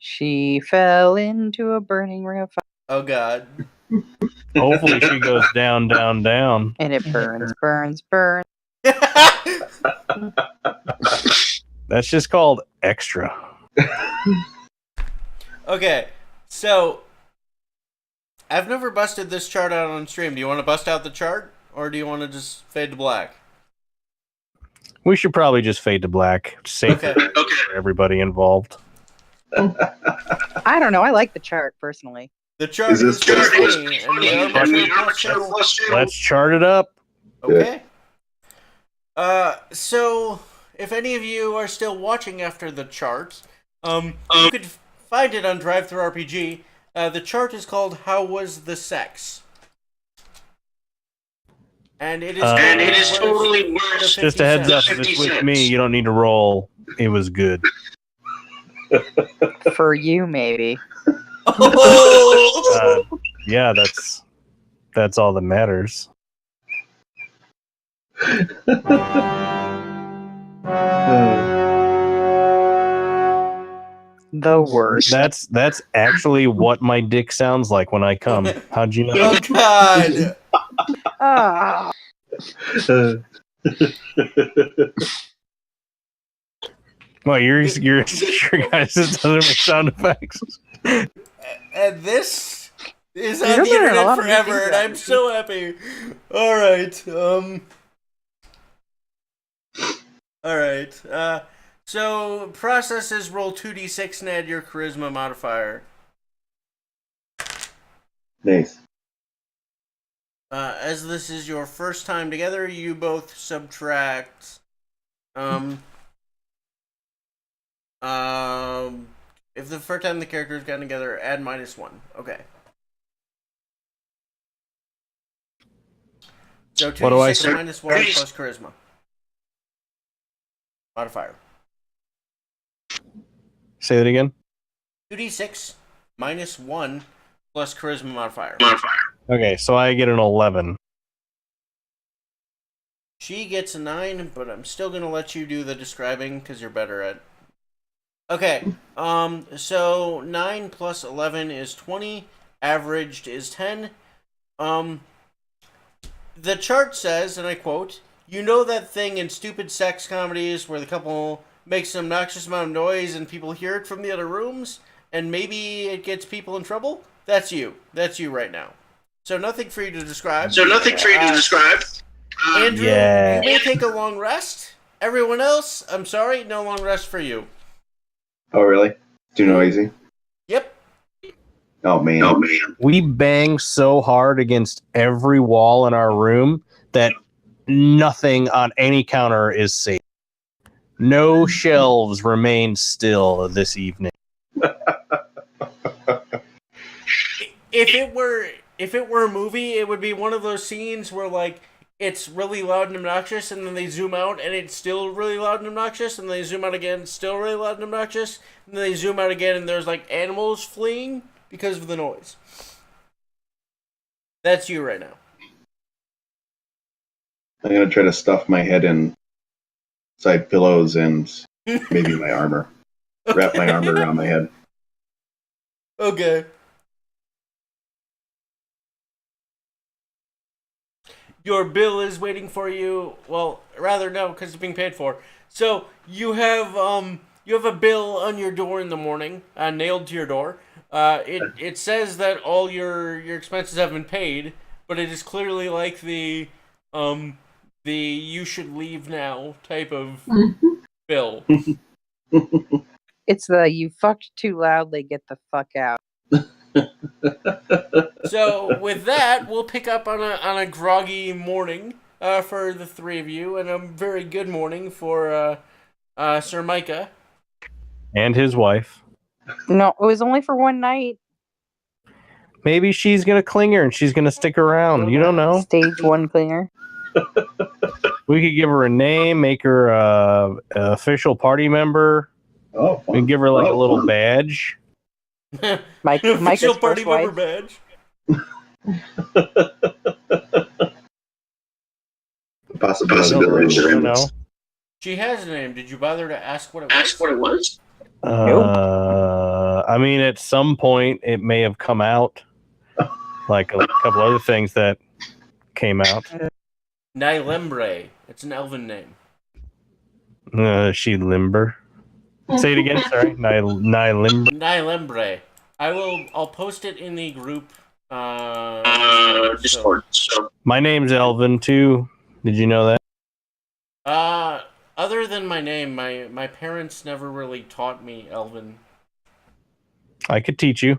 She fell into a burning ring of fire, Oh God. Hopefully she goes down, down, down. and it burns, burns, burns. That's just called extra. Okay, so I've never busted this chart out on stream. Do you want to bust out the chart, or do you want to just fade to black? We should probably just fade to black. Safer for everybody involved. I don't know. I like the chart personally. The chart Is this pretty chart funny, and we are much plus two. Let's chart it up. Okay. So if any of you are still watching after the chart, you could find it on DriveThruRPG. The chart is called "How Was the Sex?" And it is totally worth Just a heads up, if it's with me, you don't need to roll. It was good. For you, maybe. Oh! Yeah, that's all that matters. The worst. That's actually what my dick sounds like when I come. How'd you know? Oh God! Ah, Well, you're sure guys that doesn't make sound effects. And this is You're on the doing a internet lot of new forever, things and out I'm there. so happy. All right. All right. So processes roll 2d6 and add your charisma modifier. Nice. As this is your first time together, you both subtract. If the first time the characters got together, add -1. Okay. So 2d6 What do I minus 1 plus charisma modifier. Say that again. 2d6 minus 1 plus charisma modifier. Okay, so I get an 11. She gets a 9, but I'm still gonna let you do the describing because you're better at. Okay, so 9 plus 11 is 20. Averaged is 10. The chart says, and I quote, "You know that thing in stupid sex comedies where the couple makes an obnoxious amount of noise and people hear it from the other rooms, and maybe it gets people in trouble? That's you. That's you right now. So nothing for you to describe. Andrew, Yeah. you may take a long rest. Everyone else, I'm sorry, no long rest for you. Oh, really? Too noisy? Yep. Oh, man. We bang so hard against every wall in our room that nothing on any counter is safe. No shelves remain still this evening. If it were a movie, it would be one of those scenes where like it's really loud and obnoxious, and then they zoom out, and it's still really loud and obnoxious, and they zoom out again, it's still really loud and obnoxious, and then they zoom out again, and there's like animals fleeing because of the noise. That's you right now. I'm going to try to stuff my head inside pillows and maybe my armor. Wrap my armor around my head. Okay. Your bill is waiting for you. Well, rather no, because it's being paid for. So you have a bill on your door in the morning, nailed to your door. It says that all your expenses have been paid, but it is clearly like the you should leave now type of bill. It's the you fucked too loudly, get the fuck out. So with that, we'll pick up on a groggy morning for the three of you, and a very good morning for Sir Micah. And his wife. No, it was only for one night. Maybe she's going to cling her and she's going to stick around. You don't know. Stage 1 clinger. We could give her a name, make her a official party member. Oh, We fun. can give her like a little badge. Mike, An official Micah's party first member wife. badge. Possibilities. You don't know. She has a name. Did you bother to ask what it was? I mean, at some point, it may have come out, like a couple other things that came out. Nylembre. It's an elven name. She limber. Say it again. Sorry, Nylimber. Nylembre. I'll post it in the group. Discord. So My name's Elvin too. Did you know that? Other than my name, my parents never really taught me Elven. I could teach you.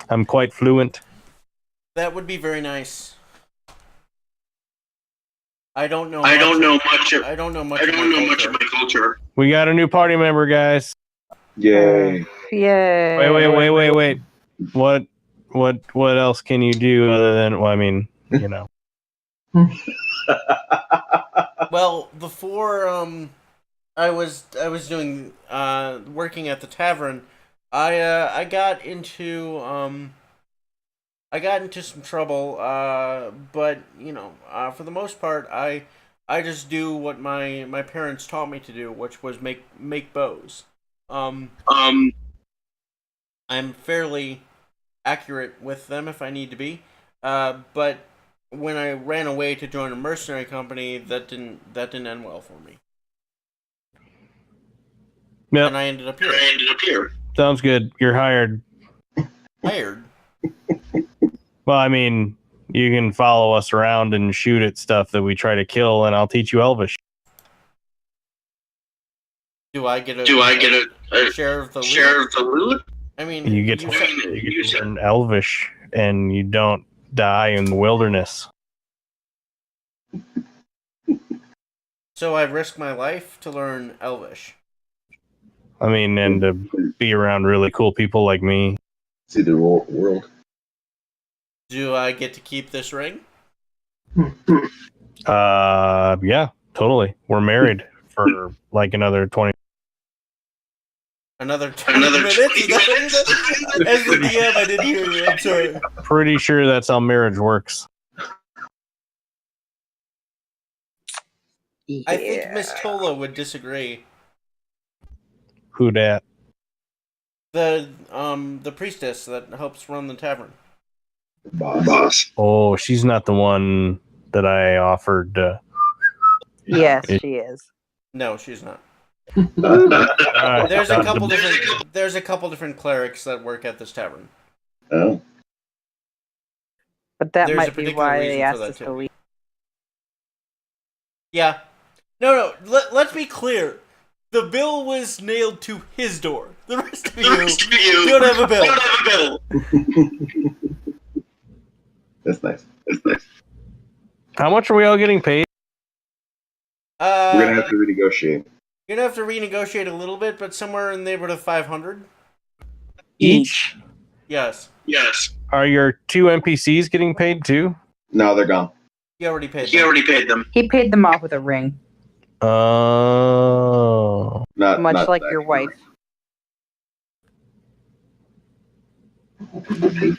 I'm quite fluent. That would be very nice. I don't know much of my culture. We got a new party member, guys. Yay. Yay. Wait. What else can you do other than? Well, I mean, you know. Well, before I was doing working at the tavern, I got into some trouble, but you know, for the most part, I just do what my parents taught me to do, which was make bows. I'm fairly accurate with them if I need to be, but when I ran away to join a mercenary company, that didn't end well for me. Yep. And I ended up here. Sounds good. You're hired. Hired. Well, I mean, you can follow us around and shoot at stuff that we try to kill, and I'll teach you Elvish. Do I get a share of the loot? I mean, You get to learn Elvish, and you don't die in the wilderness. So I risk my life to learn Elvish. I mean, and to be around really cool people like me. See the world. Do I get to keep this ring? Yeah, totally. We're married for like another 20. Another 20 minutes? As the DM, I didn't hear you. I'm sorry. Pretty sure that's how marriage works. Yeah. I think Miss Tola would disagree. Who dat? The priestess that helps run the tavern. Boss. Oh, she's not the one that I offered. Yes, she is. No, she's not. Alright, There's a couple different clerics that work at this tavern. Oh. But that There's a might be particular why reason they for asked that, us too. to leave. Yeah. No. Let's be clear. The bill was nailed to his door. The rest of you don't have a bill. That's nice. How much are we all getting paid? We're gonna have to renegotiate. You're gonna have to renegotiate a little bit, but somewhere in the neighborhood of 500. Each? Yes. Are your 2 NPCs getting paid too? No, they're gone. You already paid them. He paid them off with a ring, Oh. Not much like that. your wife.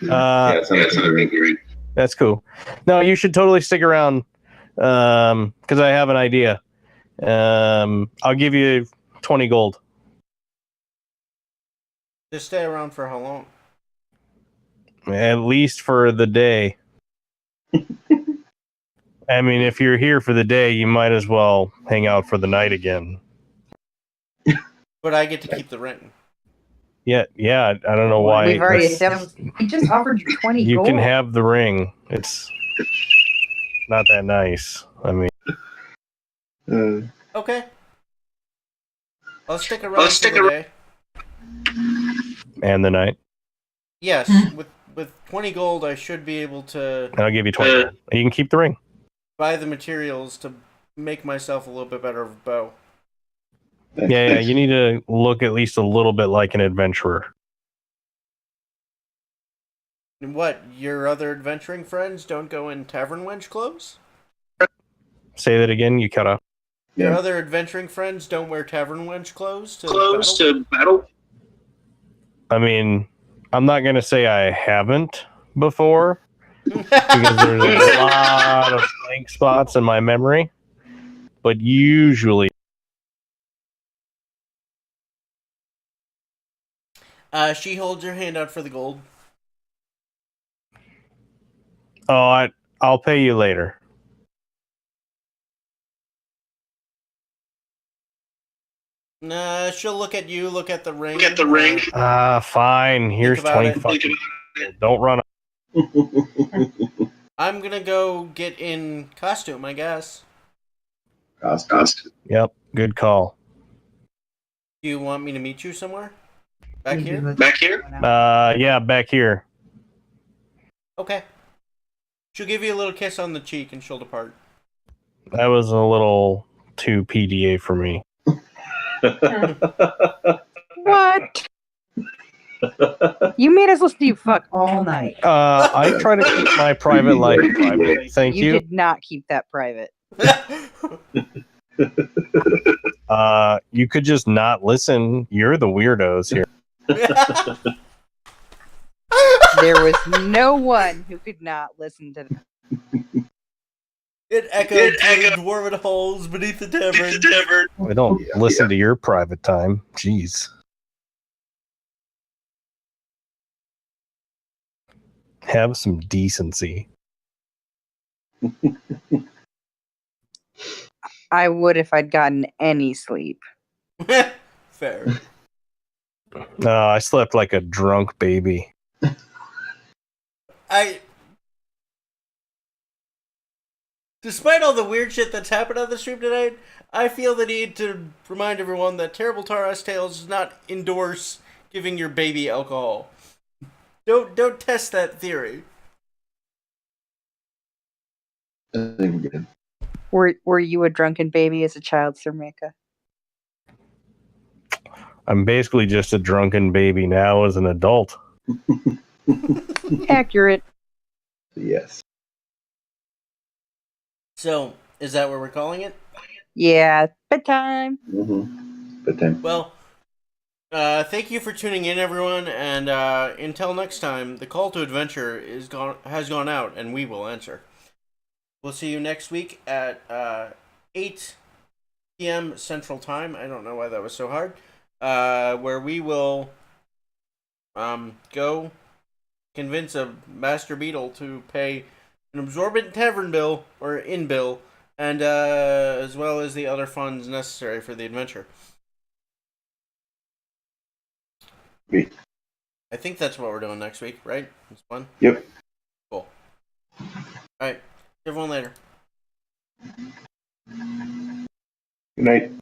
Yeah, it's not a big ring. That's cool. No, you should totally stick around because I have an idea. I'll give you 20 gold. Just stay around for how long? At least for the day. I mean, if you're here for the day, you might as well hang out for the night again. But I get to keep the ring. Yeah, I don't know why. We've already established. He just offered you 20 You gold. can have the ring. It's not that nice. I mean, Okay. I'll stick around for the day. and the night. Yes, with 20 gold, I should be able to I'll give you 20 gold. You can keep the ring. buy the materials to make myself a little bit better of a bow. Yeah, you need to look at least a little bit like an adventurer. And what, your other adventuring friends don't go in tavern wench clothes? Say that again, you cut off. Your Yeah. other adventuring friends don't wear tavern wench clothes to battle? I mean, I'm not going to say I haven't before because there's a lot of blank spots in my memory. But usually, She holds her hand out for the gold. I'll pay you later. Nah, she'll look at you, look at the ring. Fine. Here's about 20 it. fucking. Don't run. I'm gonna go get in costume, I guess. Cost. Yep, good call. Do you want me to meet you somewhere? Back here? Yeah, back here. Okay. She'll give you a little kiss on the cheek and she'll depart. That was a little too PDA for me. What? You made us listen to you fuck all night. I try to keep my private life private. Thank you. You did not keep that private. You could just not listen. You're the weirdos here. There was no one who could not listen to that. It echoed through the dwarven halls beneath the tavern. I don't listen to your private time. Jeez. Have some decency. I would if I'd gotten any sleep. Fair. I slept like a drunk baby. Despite all the weird shit that's happened on the stream tonight, I feel the need to remind everyone that Terrible Taras Tales does not endorse giving your baby alcohol. Don't test that theory. I think we're good. Were you a drunken baby as a child, Sir Mika? I'm basically just a drunken baby now as an adult. Accurate. Yes. So, is that what we're calling it? Yeah, bedtime. But then, Well, thank you for tuning in, everyone, and until next time, the call to adventure has gone out, and we will answer. We'll see you next week at 8 p.m. Central Time. I don't know why that was so hard. Where we will go convince a master beetle to pay an absorbent tavern bill, or inn bill, and as well as the other funds necessary for the adventure. Sweet. I think that's what we're doing next week, right? It's fun? Yep. Cool. Alright. See everyone later. Good night.